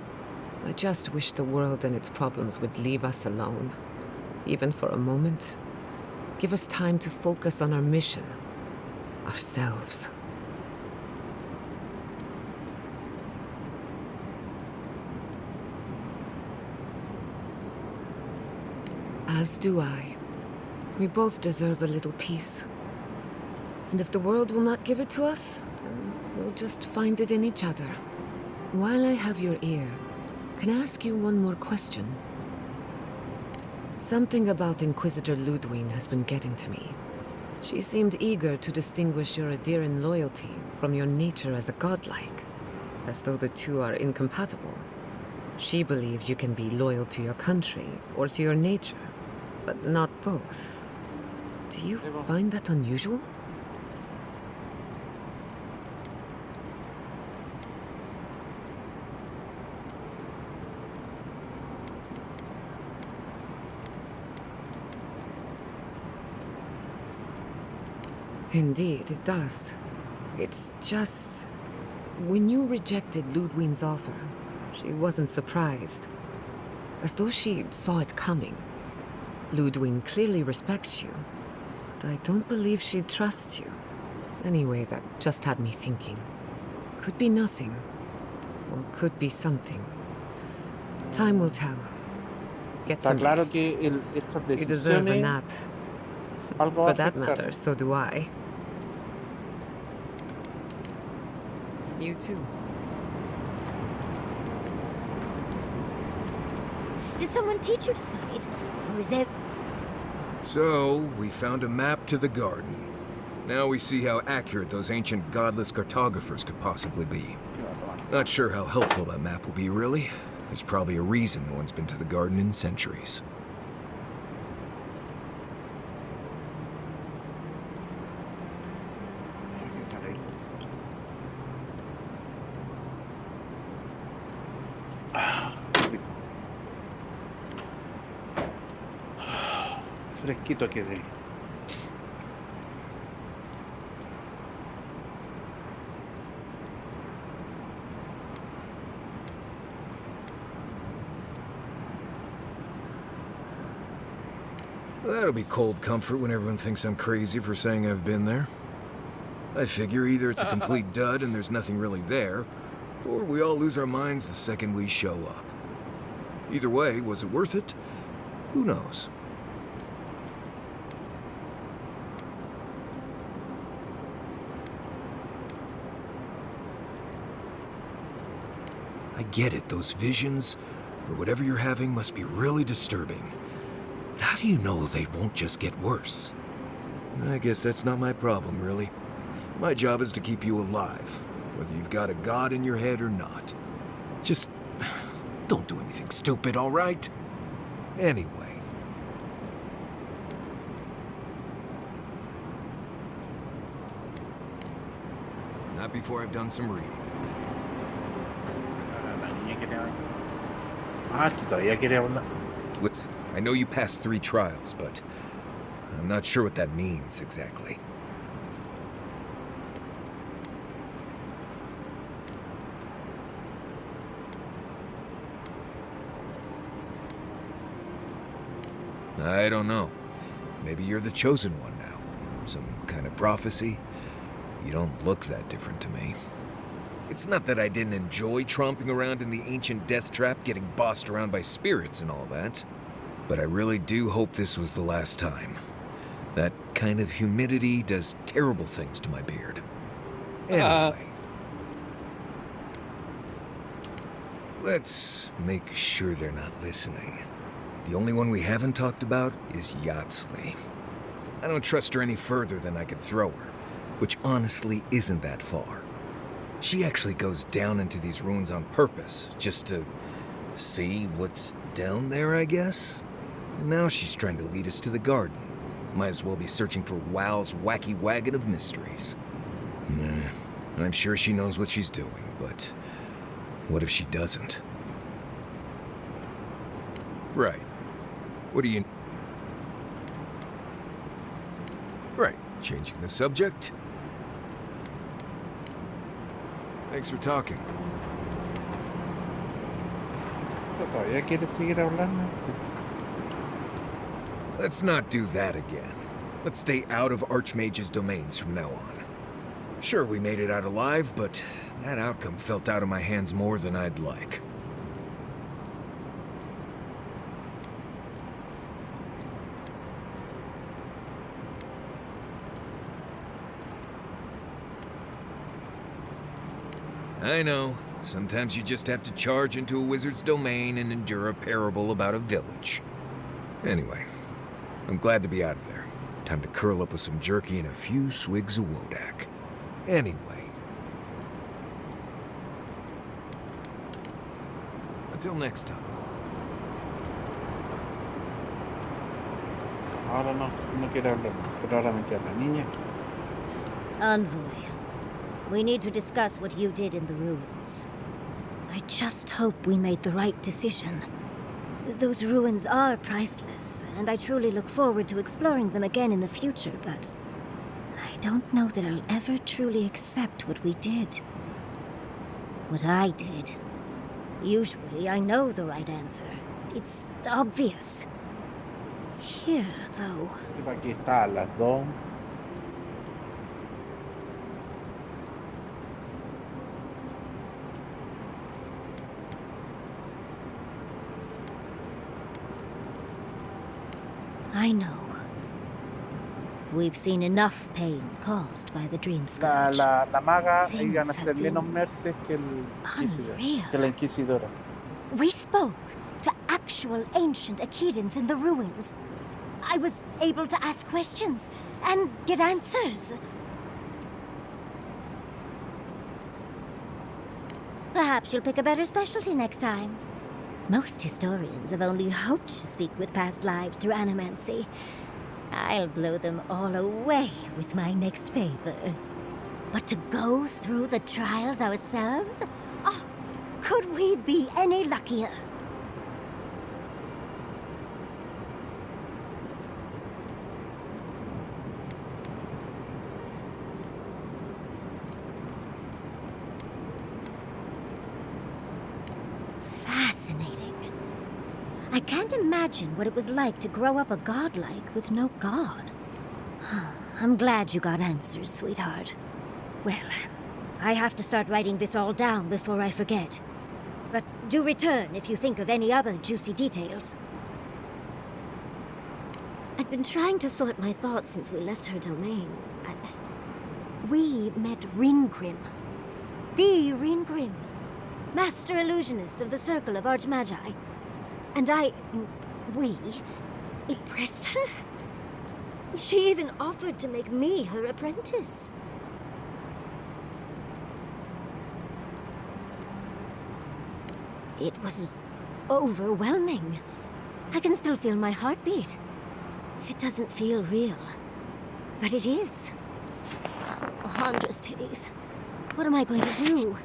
I just wish the world and its problems would leave us alone. Even for a moment. Give us time to focus on our mission. Ourselves. As do I. We both deserve a little peace. And if the world will not give it to us, then we'll just find it in each other. While I have your ear, can I ask you one more question? Something about Inquisitor Ludwig has been getting to me. She seemed eager to distinguish your Adiran loyalty from your nature as a godlike, as though the two are incompatible. She believes you can be loyal to your country or to your nature, but not both. Do you find that unusual? Indeed, it does. It's just... When you rejected Ludwig's offer, she wasn't surprised. As though she saw it coming. Ludwig clearly respects you, but I don't believe she trusts you. Anyway, that just had me thinking. Could be nothing, or could be something. Time will tell. Get Está some claro rest. que estas You deserve a decisiones nap. algo va a For that afectar. matter, so do I. You too. Did someone teach you to fight? Or is it... So, we found a map to the garden. Now we see how accurate those ancient godless cartographers could possibly be. Not sure how helpful that map will be, really. There's probably a reason no one's been to the garden in centuries. Fresquito quedé. That'll be cold comfort when everyone thinks I'm crazy for saying I've been there. I figure either it's a complete dud and there's nothing really there, or we all lose our minds the second we show up. Either way, was it worth it? Who knows? I get it, those visions, or whatever you're having, must be really disturbing. But how do you know they won't just get worse? I guess that's not my problem, really. My job is to keep you alive, whether you've got a god in your head or not. Just don't do anything stupid, all right? Anyway. Not before I've done some reading. Que todavía quiere hablar. Listen, I know you passed 3 trials, but I'm not sure what that means exactly. I don't know. Maybe you're the chosen one now. Some kind of prophecy. You don't look that different to me. It's not that I didn't enjoy tromping around in the ancient death trap, getting bossed around by spirits and all that. But I really do hope this was the last time. That kind of humidity does terrible things to my beard. Anyway. Let's make sure they're not listening. The only one we haven't talked about is Yatsley. I don't trust her any further than I could throw her, which honestly isn't that far. She actually goes down into these ruins on purpose, just to see what's down there, I guess? And now she's trying to lead us to the garden. Might as well be searching for WoW's wacky wagon of mysteries. I'm sure she knows what she's doing, but what if she doesn't? Right. What do you... Right. Changing the subject. Thanks for talking. ¿Todavía quiere seguir hablando? Let's not do that again. Let's stay out of Archmage's domains from now on. Sure, we made it out alive, but that outcome felt out of my hands more than I'd like. I know. Sometimes you just have to charge into a wizard's domain and endure a parable about a village. Anyway, I'm glad to be out of there. Time to curl up with some jerky and a few swigs of Wodak. Anyway. Until next time. Ahora no quiere hablar, pero ahora me queda la niña. Envoy, we need to discuss what you did in the ruins. I just hope we made the right decision. Those ruins are priceless, and I truly look forward to exploring them again in the future, but I don't know that I'll ever truly accept what we did. What I did. Usually, I know the right answer. It's obvious. Here, though... Aquí está, las dos. I know. We've seen enough pain caused by the dream scourge. La maga Things iban a have ser been menos mertes que la inquisidora. We spoke to actual ancient Akidans in the ruins. I was able to ask questions and get answers. Perhaps you'll pick a better specialty next time. Most historians have only hoped to speak with past lives through animancy. I'll blow them all away with my next paper. But to go through the trials ourselves? Oh, could we be any luckier? I can't imagine what it was like to grow up a godlike with no god. I'm glad you got answers, sweetheart. Well, I have to start writing this all down before I forget. But do return if you think of any other juicy details. I've been trying to sort my thoughts since we left her domain. We met Ringrim. The Ringrim. Master illusionist of the Circle of Archmagi. And we impressed her? She even offered to make me her apprentice. It was overwhelming. I can still feel my heartbeat. It doesn't feel real, but it is. Andres titties. What am I going to do?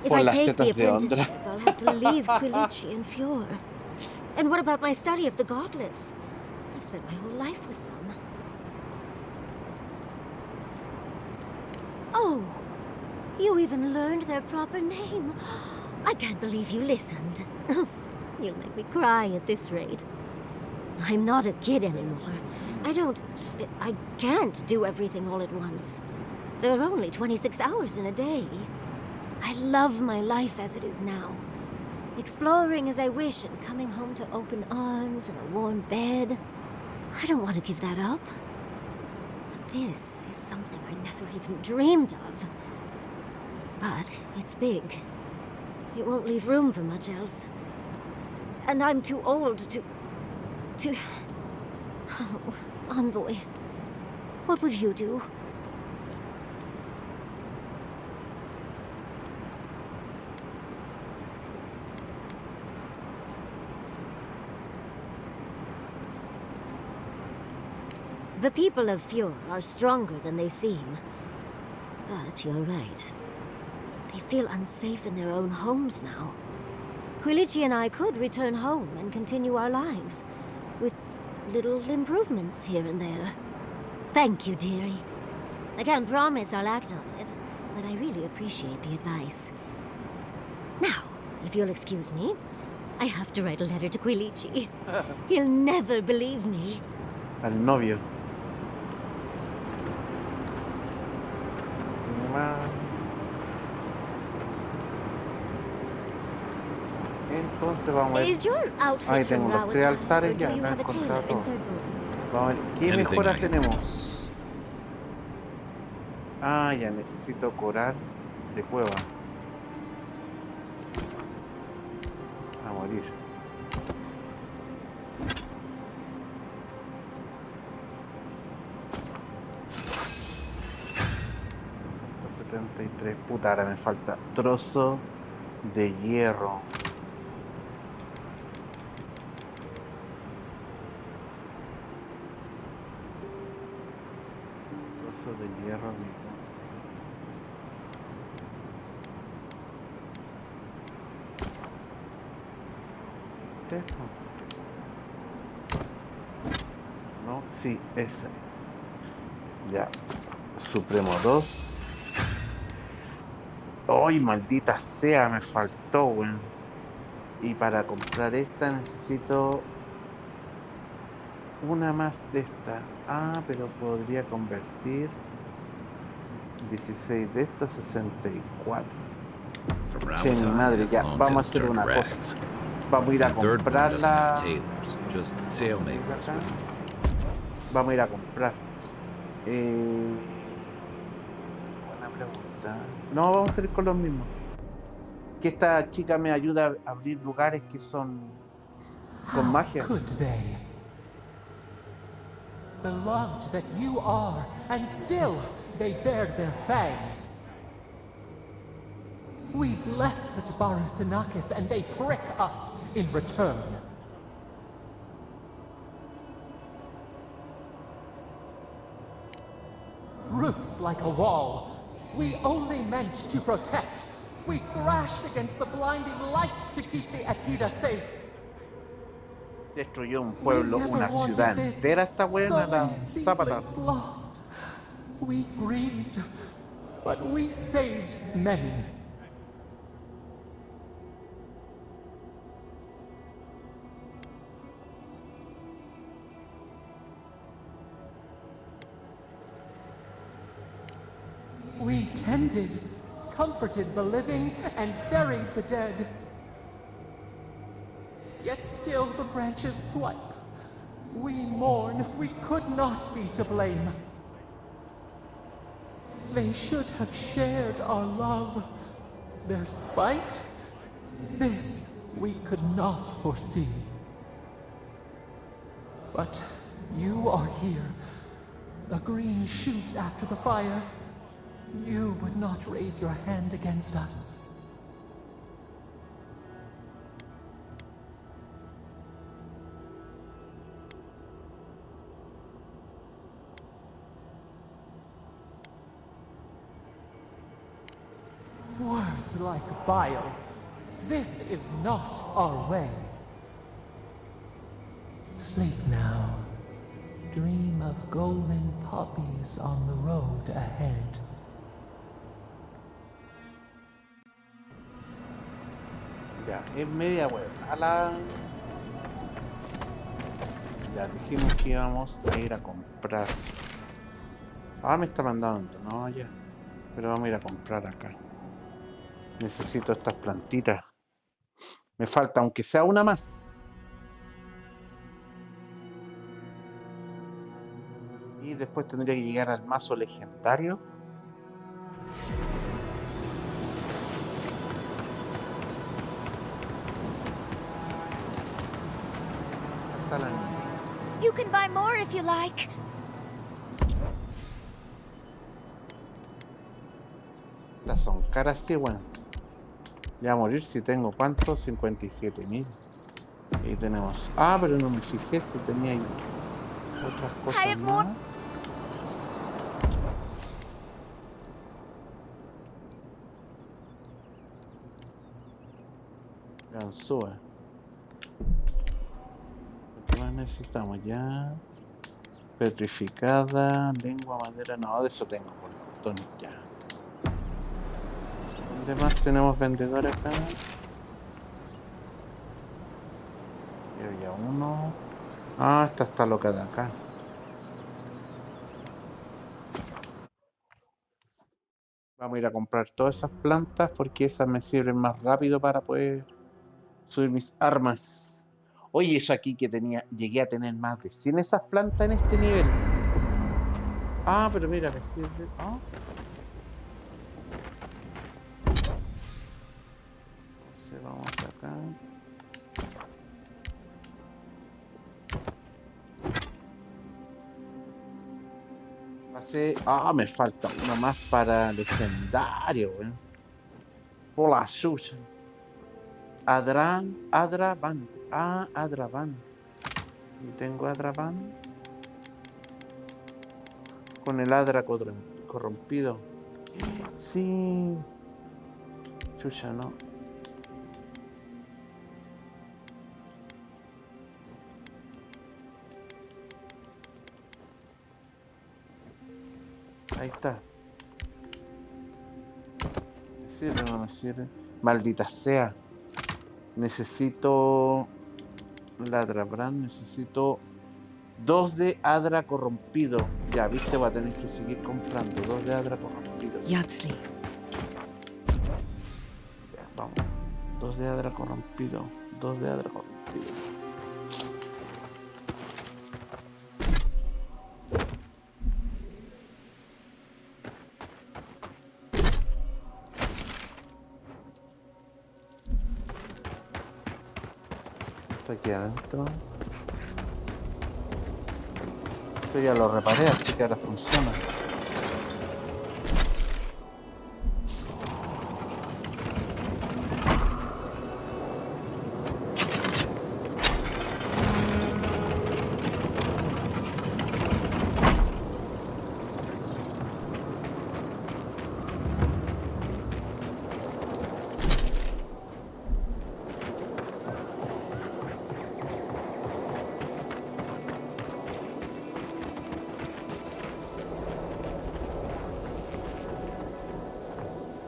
If I take the apprenticeship, I'll have to leave Quilici and Fjord. And what about my study of the godless? I've spent my whole life with them. Oh, you even learned their proper name. I can't believe you listened. You'll make me cry at this rate. I'm not a kid anymore. I can't do everything all at once. There are only 26 hours in a day. I love my life as it is now. Exploring as I wish and coming home to open arms and a warm bed. I don't want to give that up. But this is something I never even dreamed of. But it's big. It won't leave room for much else. And I'm too old to... Oh, Envoy. What would you do? The people of Fjord are stronger than they seem. But you're right. They feel unsafe in their own homes now. Quilici and I could return home and continue our lives, with little improvements here and there. Thank you, dearie. I can't promise I'll act on it, but I really appreciate the advice. Now, if you'll excuse me, I have to write a letter to Quilici. He'll never believe me. Al novio. Entonces vamos a ver. Ahí tengo los 3 altares ya, me he encontrado todo. Vamos a ver qué mejoras tenemos. Ah, ya necesito coral de cueva. A morir. 73. Puta, ahora me falta trozo de hierro. Trozo de hierro, amigo. ¿Esto? No, sí, ese. Ya. Supremo 2. ¡Ay, maldita sea! Me faltó, weón. Y para comprar esta necesito una más de esta. Ah, pero podría convertir 16 de estos, 64. Che, mi madre, ya. Vamos a hacer una cosa. Vamos a ir a comprarla. Vamos a ir a comprar. Buena pregunta. No, vamos a salir con los mismos. Que esta chica me ayuda a abrir lugares que son con magia. Could they? Beloved that you are, and still they bared their fangs. We blessed the Tabaru and they prick us in return. Roots like a wall. We only meant to protect. We thrashed against the blinding light to keep the Akita safe. Destruyó un pueblo, una ciudad entera. Esta buena la zapata. Lost. We grieved, but we saved many. We tended, comforted the living, and buried the dead. Yet still the branches swipe. We mourn, we could not be to blame. They should have shared our love. Their spite? This we could not foresee. But you are here, a green shoot after the fire. You would not raise your hand against us. Words like bile. This is not our way. Sleep now. Dream of golden poppies on the road ahead. Ya, es media web. Ya dijimos que íbamos a ir a comprar. Ah, me está mandando. No, ya. Pero vamos a ir a comprar acá. Necesito estas plantitas. Me falta, aunque sea una más. Y después tendría que llegar al mazo legendario. You can buy more if you like. Estas son caras, sí, bueno. Ya a morir si tengo, ¿cuánto? 57.000. Ahí tenemos. Ah, pero no me fijé si tenía ahí otras cosas más. Ganzúa. ¿Qué más necesitamos ya? Petrificada, lengua, madera. No, de eso tengo por montones ya. ¿Dónde más tenemos vendedores acá? Y había uno. Ah, esta está loca de acá. Vamos a ir a comprar todas esas plantas porque esas me sirven más rápido para poder subir mis armas. Oye, eso aquí que tenía, llegué a tener más de 100 esas plantas en este nivel. Ah, pero mira, me sirve. ¿Ah? Entonces vamos acá. Pasé. Ah, me falta uno más para legendario, weón. Por la suya. Adravan. Ah, Adravan. Y tengo Adravan. Con el Adra corrompido. Sí. Chucha, no. Ahí está. ¿Me sirve o no me sirve? Maldita sea. Necesito Ladrabrand, necesito 2 de Adra corrompido. Ya, viste, voy a tener que seguir comprando 2 de Adra corrompido. Yatsli. Ya, vamos. 2 de Adra corrompido. 2 de Adra corrompido. Aquí adentro. Esto ya lo reparé, así que ahora funciona.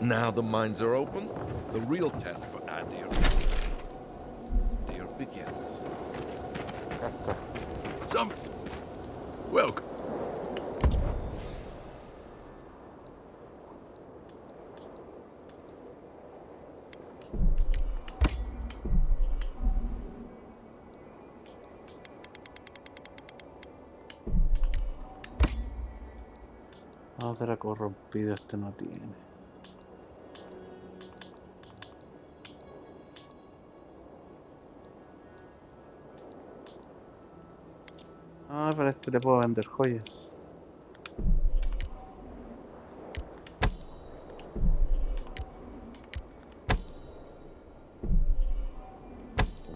Now the mines are open, the real test for Adir begins. Some... Welcome. Otra corrompido este no tiene. Ah, pero este le puedo vender joyas.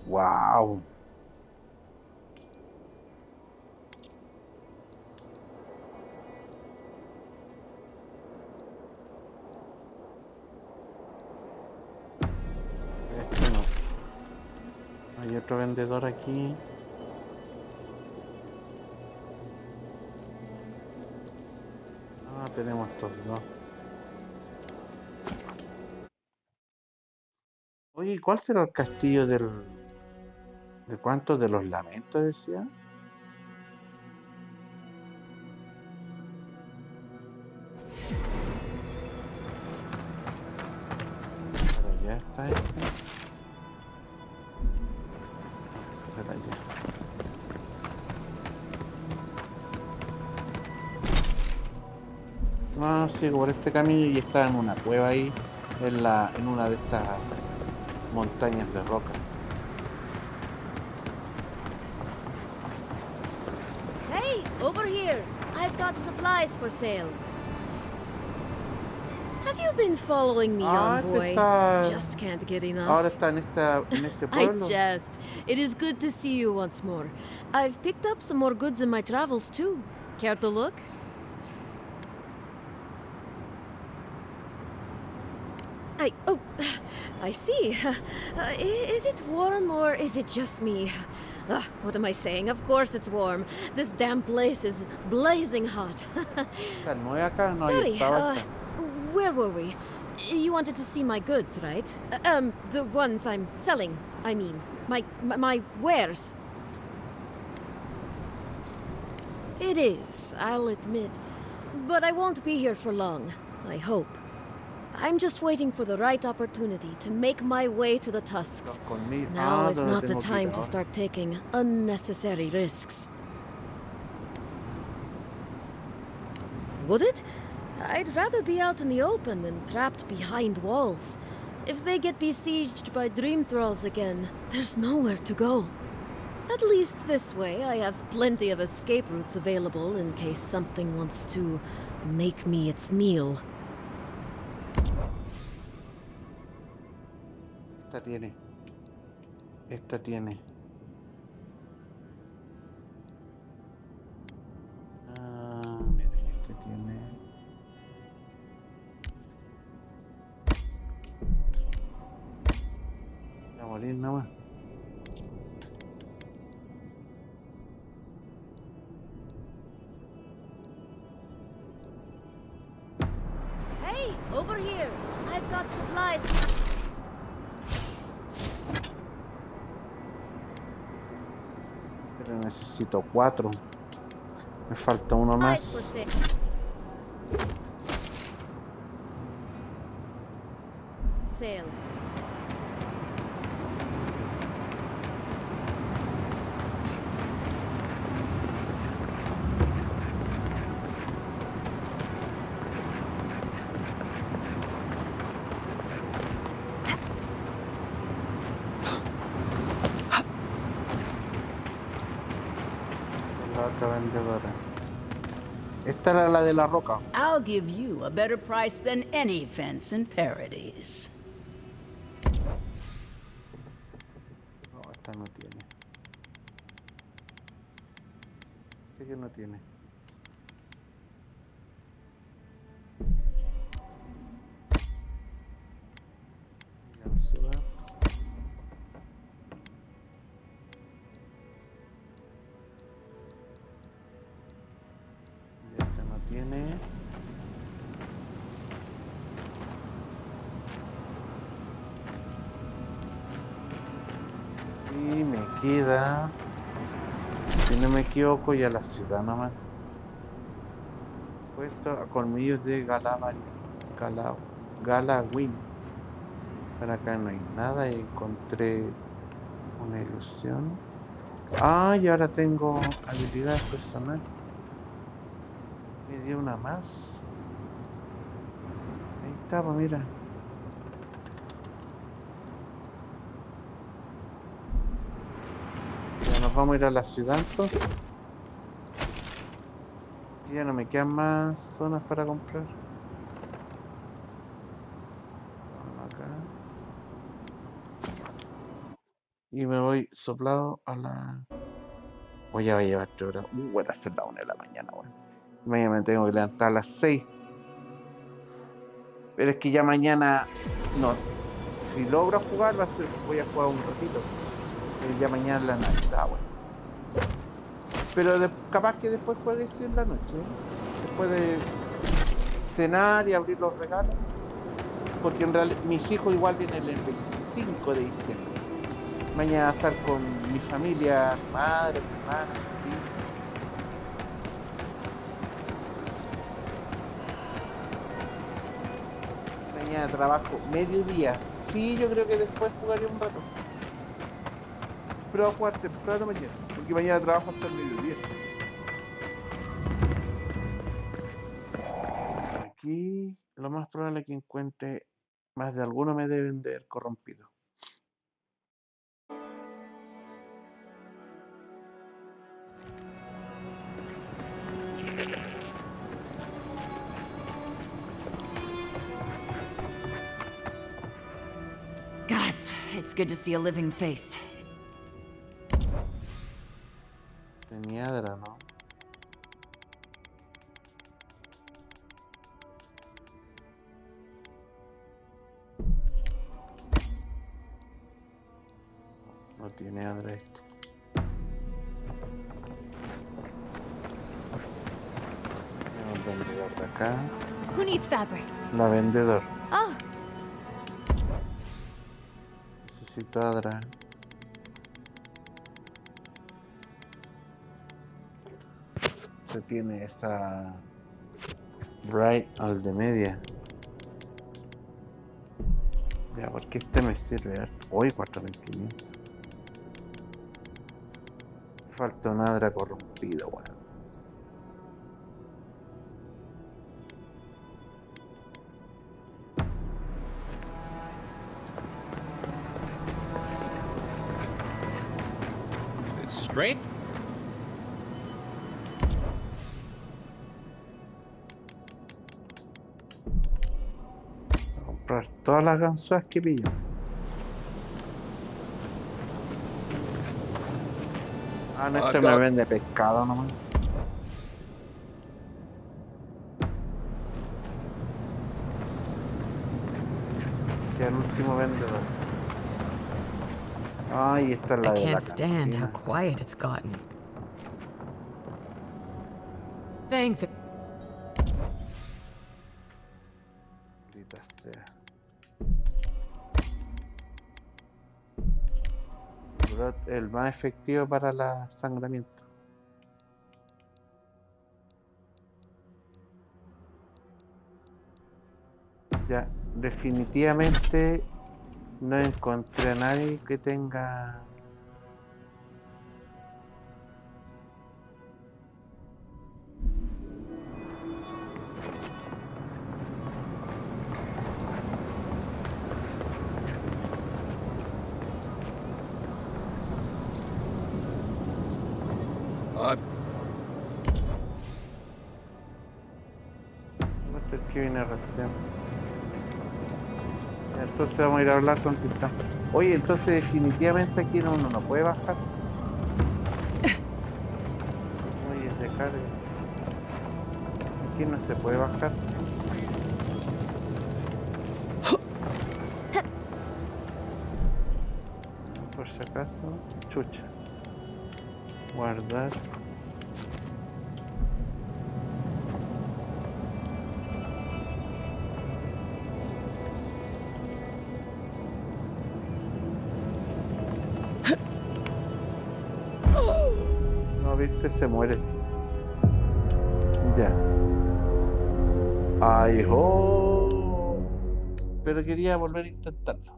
Wow. Este no. Hay otro vendedor aquí. Ah, tenemos estos dos. Oye, ¿cuál será el castillo del... ¿De cuántos de los lamentos decía? Para allá está este. Para allá. No, sigo por este camino y estaba en una cueva ahí, en una de estas montañas de roca. Hey, over here. I've got supplies for sale. Have you been following me, envoy? Just can't get enough. Ahora está en este I pueblo. jest. It is good to see you once more. I've picked up some more goods in my travels too. Care to look? I see. Is it warm or is it just me? What am I saying? Of course it's warm. This damn place is blazing hot. Sorry, where were we? You wanted to see my goods, right? The ones I'm selling, I mean. My wares. It is, I'll admit. But I won't be here for long, I hope. I'm just waiting for the right opportunity to make my way to the Tusks. Now is not the time to start taking unnecessary risks. Would it? I'd rather be out in the open than trapped behind walls. If they get besieged by dream thralls again, there's nowhere to go. At least this way, I have plenty of escape routes available in case something wants to make me its meal. Esta tiene. Ah, miren, este tiene. Voy a morir nomás. Hey, over here. I've got supplies. Pero necesito 4. Me falta uno más. Sale. La otra vendedora. Esta era la de la roca. I'll give you a better price than any fence in Paradise. No, esta no tiene. Sí que no tiene. Ganzúas. Y esta no tiene. queda, si no me equivoco, ya la ciudad nomás. Puesto a colmillos de Galawin. Pero acá no hay nada y encontré una ilusión. Ah, y ahora tengo habilidades personales. Me dio una más. Ahí está, pues mira. Ya nos vamos a ir a la ciudad entonces. Ya no me quedan más zonas para comprar. Vamos acá. Y me voy soplado a la... Voy a llevar 3 horas. Voy a hacer la 1 de la mañana, bueno. Mañana me tengo que levantar a las 6. Pero es que ya mañana... No. Si logro jugar, voy a jugar un ratito. Ya mañana es la Navidad, bueno. Pero capaz que después juegue sí en la noche. Después de cenar y abrir los regalos. Porque en realidad mis hijos igual vienen el 25 de diciembre. Mañana a estar con mi familia, mi madre, mi hermana, mi hija. Mañana trabajo mediodía. Sí, yo creo que después jugaré un rato. Pero a jugar temprano mañana, porque mañana trabajo hasta el mediodía. Aquí lo más probable es que encuentre más de alguno me deben de haber corrompido. Gods, it's good to see a living face. Tenía drama, ¿no? No tiene adra este. Tenemos un vendedor de acá. Who needs fabric? La vendedor. Oh, Necesito adra. Se tiene esa Bright al de media. Ya, porque este me sirve harto. Hoy 4.500. Falta un adra corrompido, weón. It's straight? Voy a comprar todas las ganzúas que pillo. Ah, no, este me vende pescado nomás. Que el último vendedor. Ay, esta es la I de la can't stand how cantina. quiet it's gotten. Thank the... Maldita sea. El más efectivo para el sangramiento. Ya, definitivamente no encontré a nadie que tenga... Este es el que viene recién. Entonces vamos a ir a hablar con Cristian. Oye, entonces definitivamente aquí uno no puede bajar. Oye, es de carga. Aquí no se puede bajar. Por si acaso, chucha. Guardar. No, viste, se muere. Ya. Ay, oh. Pero quería volver a intentarlo.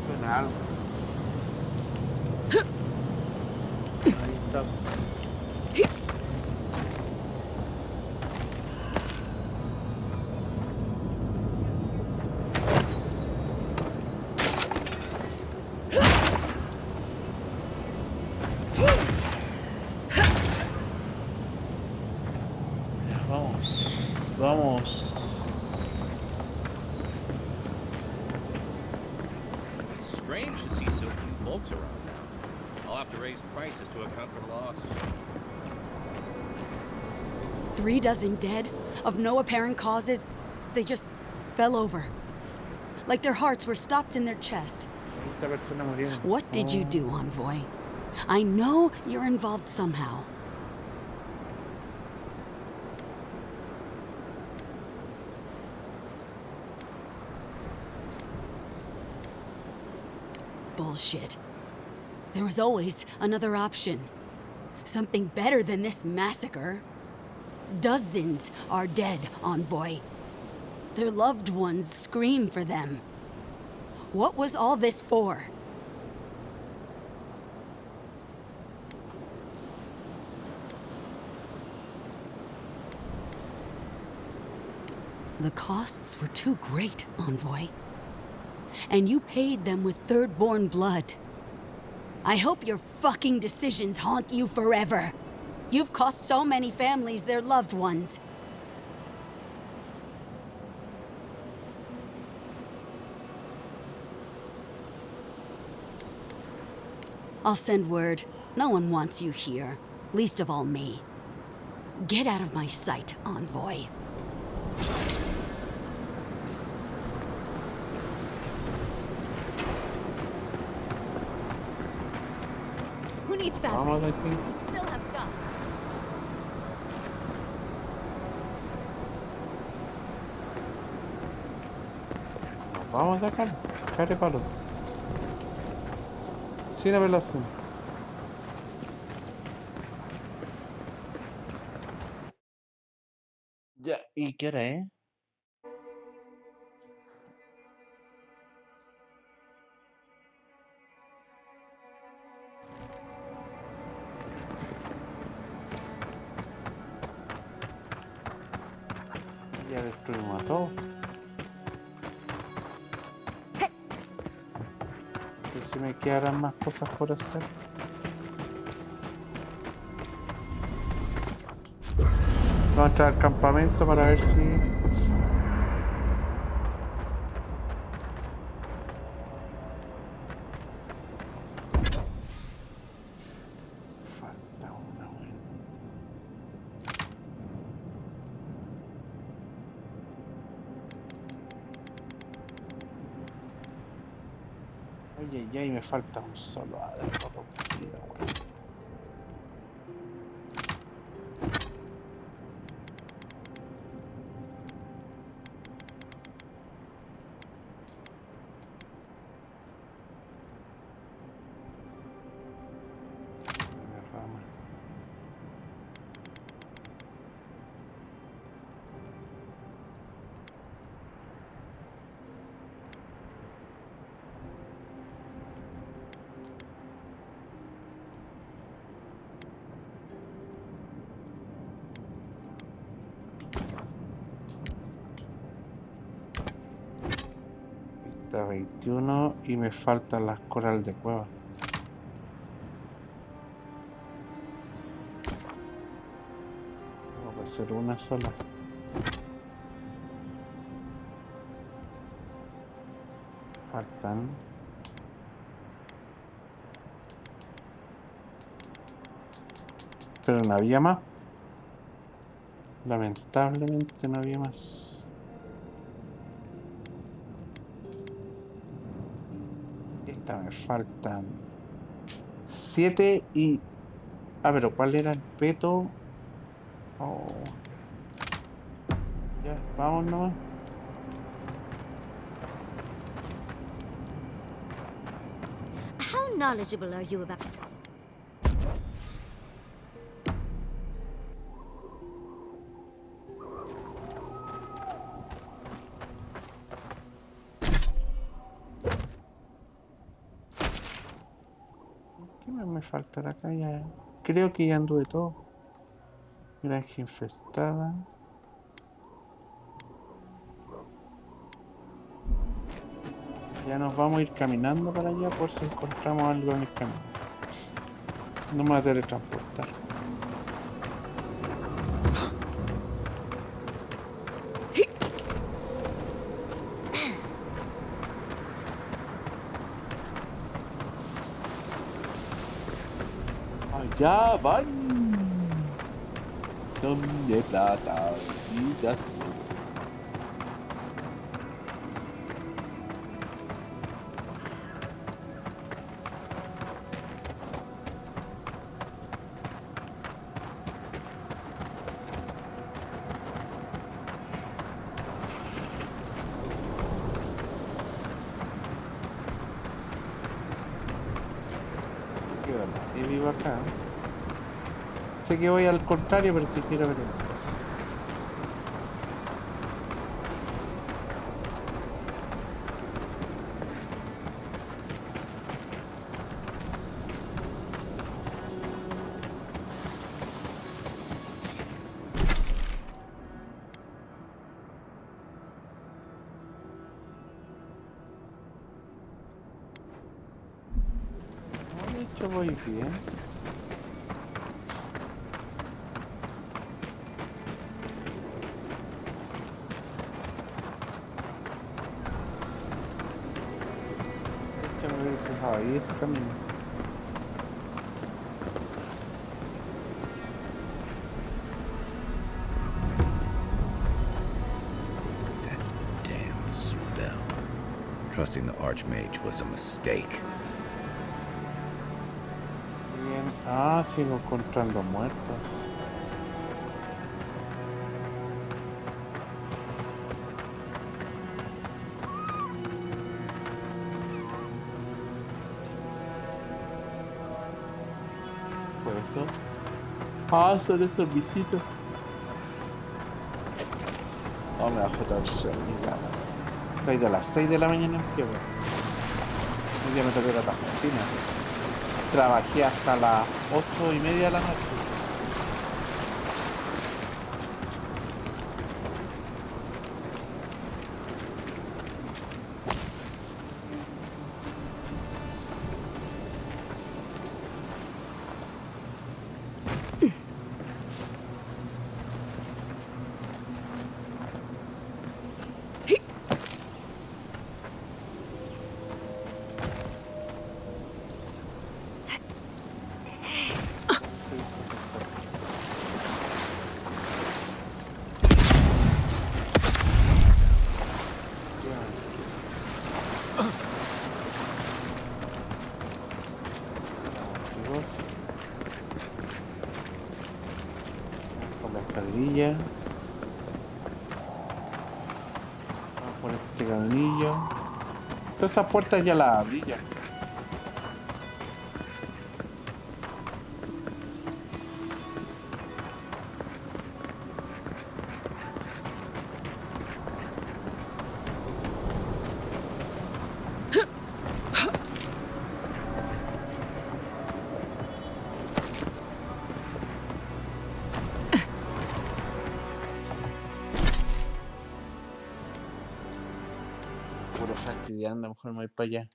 Suena algo. Ahí está. Vamos, vamos. It's strange to see so few folks around now. I'll have to raise prices to account for the loss. 3 dozen dead, of no apparent causes. They just fell over. Like their hearts were stopped in their chest. What did you do, Envoy? I know you're involved somehow. Bullshit. There was always another option. Something better than this massacre. Dozens are dead, Envoy. Their loved ones scream for them. What was all this for? The costs were too great, Envoy. And you paid them with third-born blood. I hope your fucking decisions haunt you forever. You've cost so many families their loved ones. I'll send word. No one wants you here, least of all me. Get out of my sight, Envoy. Who needs battery? Vamos aquí. We still have stuff. Nos vamos de acá. Care palo. Sin apelación. Ya, ¿y qué hora es? Ya destruimos a todos. No sé si me quedarán más cosas por hacer. Vamos a entrar al campamento para ver si... Falta una, güey. Oye, ya y me falta un solo adentro. Está 21 y me faltan las coral de cueva. Vamos a hacer una sola. Faltan. Pero no había más. Lamentablemente no había más. Ya me faltan 7 y... Ah, pero ¿cuál era el peto? Oh. Ya, vamos nomás. How knowledgeable are you about... ¿Qué me faltará acá ya? Creo que ya anduve todo. Granja infestada. Ya nos vamos a ir caminando para allá por si encontramos algo en el camino. No me voy a teletransportar. Allá van. Son de plata y de azul. Y vivo acá. Sé que voy al contrario, pero te quiero ver. De hecho voy bien. Ahí ese camino. Damn spell. Trusting the Archmage was a mistake. Bien. Ah, sigo encontrando muertos. Eso. Ah, son esos bichitos. No me bajo todo el sueño, estoy de las 6 de la mañana en pie, weón. Un día me toqué la oficina. Trabajé hasta las 8:30 de la noche. Con la escalilla. Vamos por este caminillo. Todas esas puertas ya las abrí ya. Puro fastidiando, mejor me voy para allá.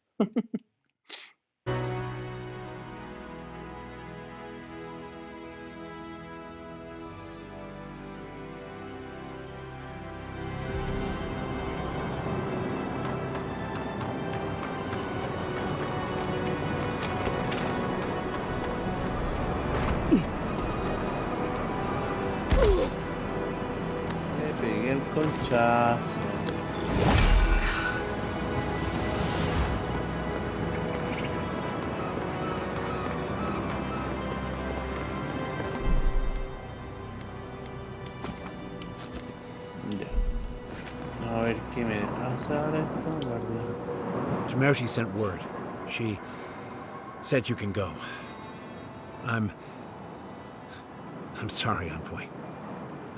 Le pegué el conchazo. ¿Qué me pasa ahora esto, guardián? Temerity sent word. She said you can go. I'm sorry, Envoy.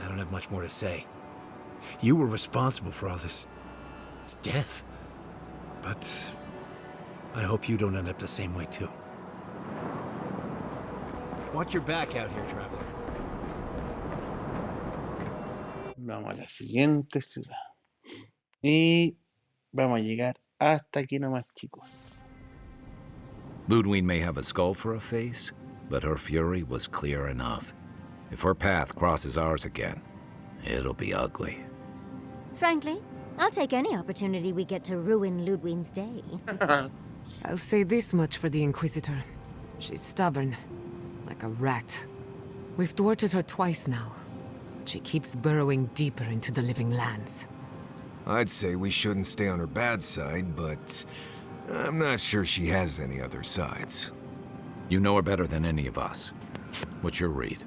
I don't have much more to say. You were responsible for all this death. But I hope you don't end up the same way, too. Watch your back out here, traveler. Vamos a la siguiente ciudad. Y vamos a llegar hasta aquí nomás, chicos. Ludwig may have a skull for a face, but her fury was clear enough. If her path crosses ours again, it'll be ugly. Frankly, I'll take any opportunity we get to ruin Ludwig's day. I'll say this much for the Inquisitor. She's stubborn, like a rat. We've thwarted her twice now. She keeps burrowing deeper into the living lands. I'd say we shouldn't stay on her bad side, but I'm not sure she has any other sides. You know her better than any of us. What's your read?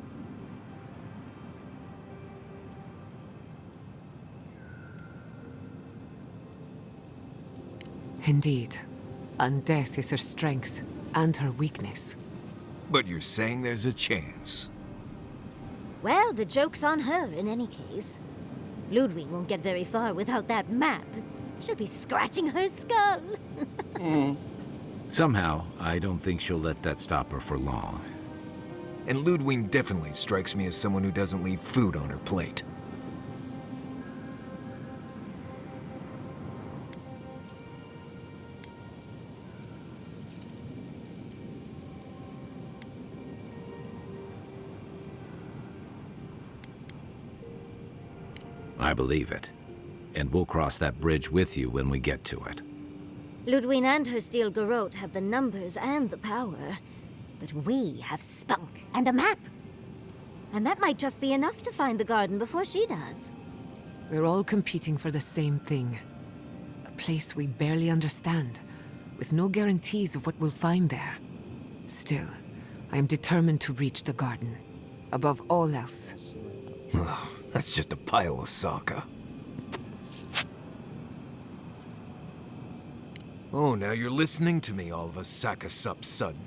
Indeed. And death is her strength and her weakness. But you're saying there's a chance? Well, the joke's on her in any case. Ludwig won't get very far without that map. She'll be scratching her skull. Somehow, I don't think she'll let that stop her for long. And Ludwig definitely strikes me as someone who doesn't leave food on her plate. I believe it. And we'll cross that bridge with you when we get to it. Ludwig and her steel garrote have the numbers and the power. But we have spunk and a map. And that might just be enough to find the garden before she does. We're all competing for the same thing. A place we barely understand, with no guarantees of what we'll find there. Still, I am determined to reach the garden. Above all else. Ugh, that's just a pile of Sokka. Oh, now you're listening to me, all of a Sokka sup sudden.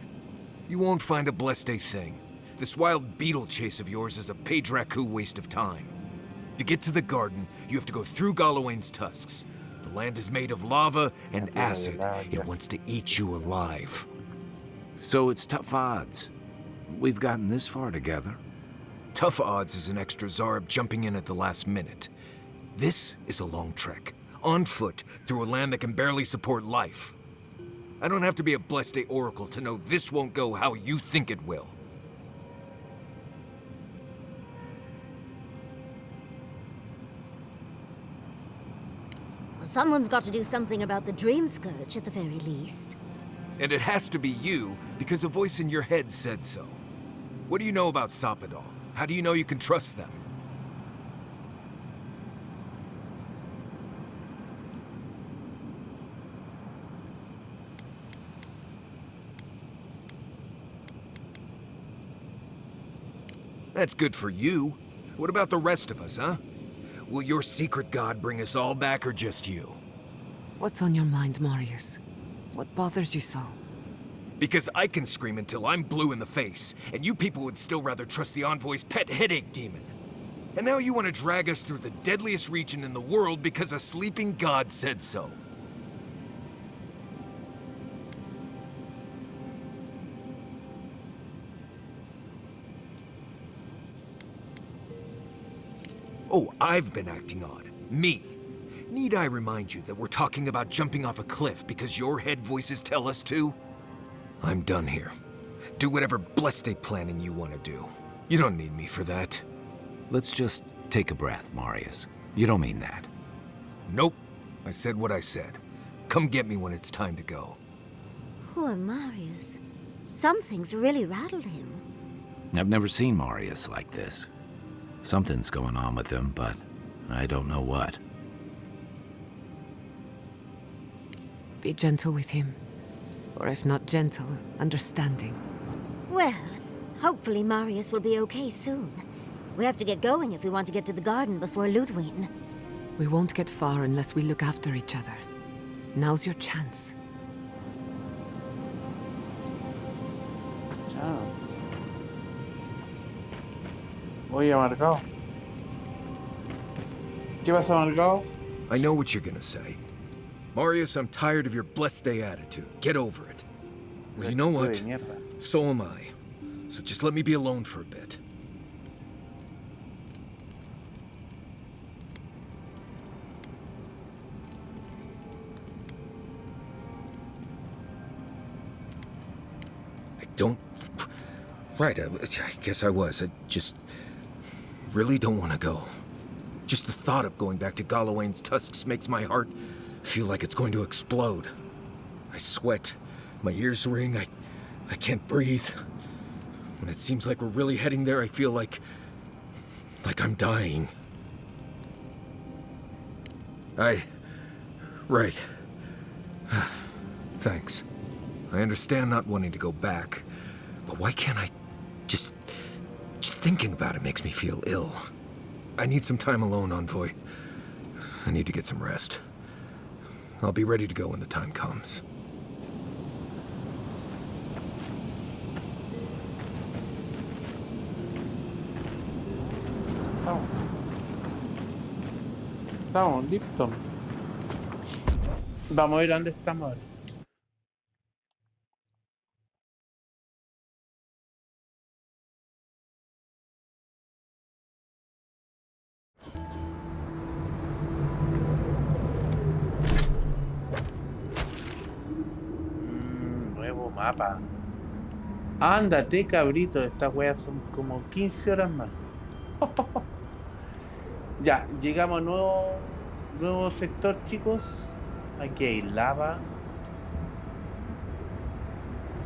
You won't find a blessed a thing. This wild beetle chase of yours is a Padraku waste of time. To get to the garden, you have to go through Galawain's tusks. The land is made of lava and acid. It wants to eat you alive. So it's tough odds. We've gotten this far together. Tough odds is an extra Zarb jumping in at the last minute. This is a long trek, on foot, through a land that can barely support life. I don't have to be a Blessed Oracle to know this won't go how you think it will. Well, someone's got to do something about the Dream Scourge at the very least. And it has to be you, because a voice in your head said so. What do you know about Soppadal? How do you know you can trust them? That's good for you. What about the rest of us, huh? Will your secret god bring us all back, or just you? What's on your mind, Marius? What bothers you so? Because I can scream until I'm blue in the face, and you people would still rather trust the Envoy's pet headache demon. And now you want to drag us through the deadliest region in the world because a sleeping god said so. Oh, I've been acting odd. Me. Need I remind you that we're talking about jumping off a cliff because your head voices tell us to? I'm done here. Do whatever blessed planning you want to do. You don't need me for that. Let's just take a breath, Marius. You don't mean that. Nope. I said what I said. Come get me when it's time to go. Poor Marius. Something's really rattled him. I've never seen Marius like this. Something's going on with him, but I don't know what. Be gentle with him. Or if not gentle, understanding. Well, hopefully Marius will be okay soon. We have to get going if we want to get to the garden before Ludwig. We won't get far unless we look after each other. Now's your chance. Chance. Oye, Amargado. ¿Qué pasa, Amargado? I know what you're gonna say. Marius, I'm tired of your blessed day attitude. Get over it. Well, you know what? So am I. So just let me be alone for a bit. Don't... Right, I guess I was. I just really don't want to go. Just the thought of going back to Galawain's tusks makes my heart feel like it's going to explode. I sweat. My ears ring. I can't breathe. When it seems like we're really heading there, I feel like I'm dying. Right. Thanks. I understand not wanting to go back, but why can't I just thinking about it makes me feel ill. I need some time alone, Envoy. I need to get some rest. I'll be ready to go when the time comes. Estamos listos. Vamos a ver dónde estamos ahora. Nuevo mapa. Ándate, cabrito. Estas weas son como 15 horas más. Ya, llegamos a nuevo sector, chicos. Aquí hay lava.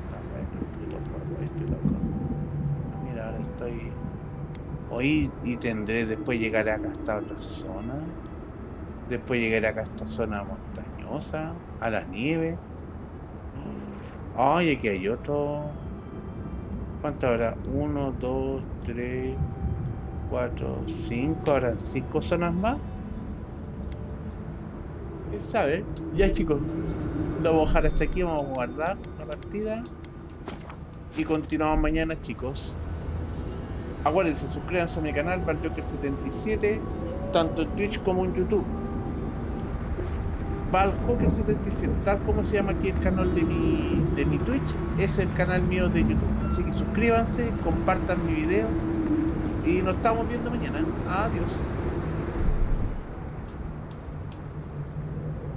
Está bueno, este loco. Mira, ahora estoy... Hoy y tendré, después llegaré acá hasta otra zona. Después llegaré acá a esta zona montañosa, a la nieve. Ay, aquí hay otro. ¿Cuántas horas? 1, 2, 3, 4, 5. Ahora 5 zonas más. ¿Quién sabe? Ya, chicos, lo voy a dejar hasta aquí. Vamos a guardar la partida y continuamos mañana, chicos. Acuérdense, suscríbanse a mi canal Valjoker77, tanto en Twitch como en YouTube. Valjoker77, tal como se llama aquí el canal de mi Twitch, es el canal mío de YouTube. Así que suscríbanse, compartan mi video y nos estamos viendo mañana. Adiós.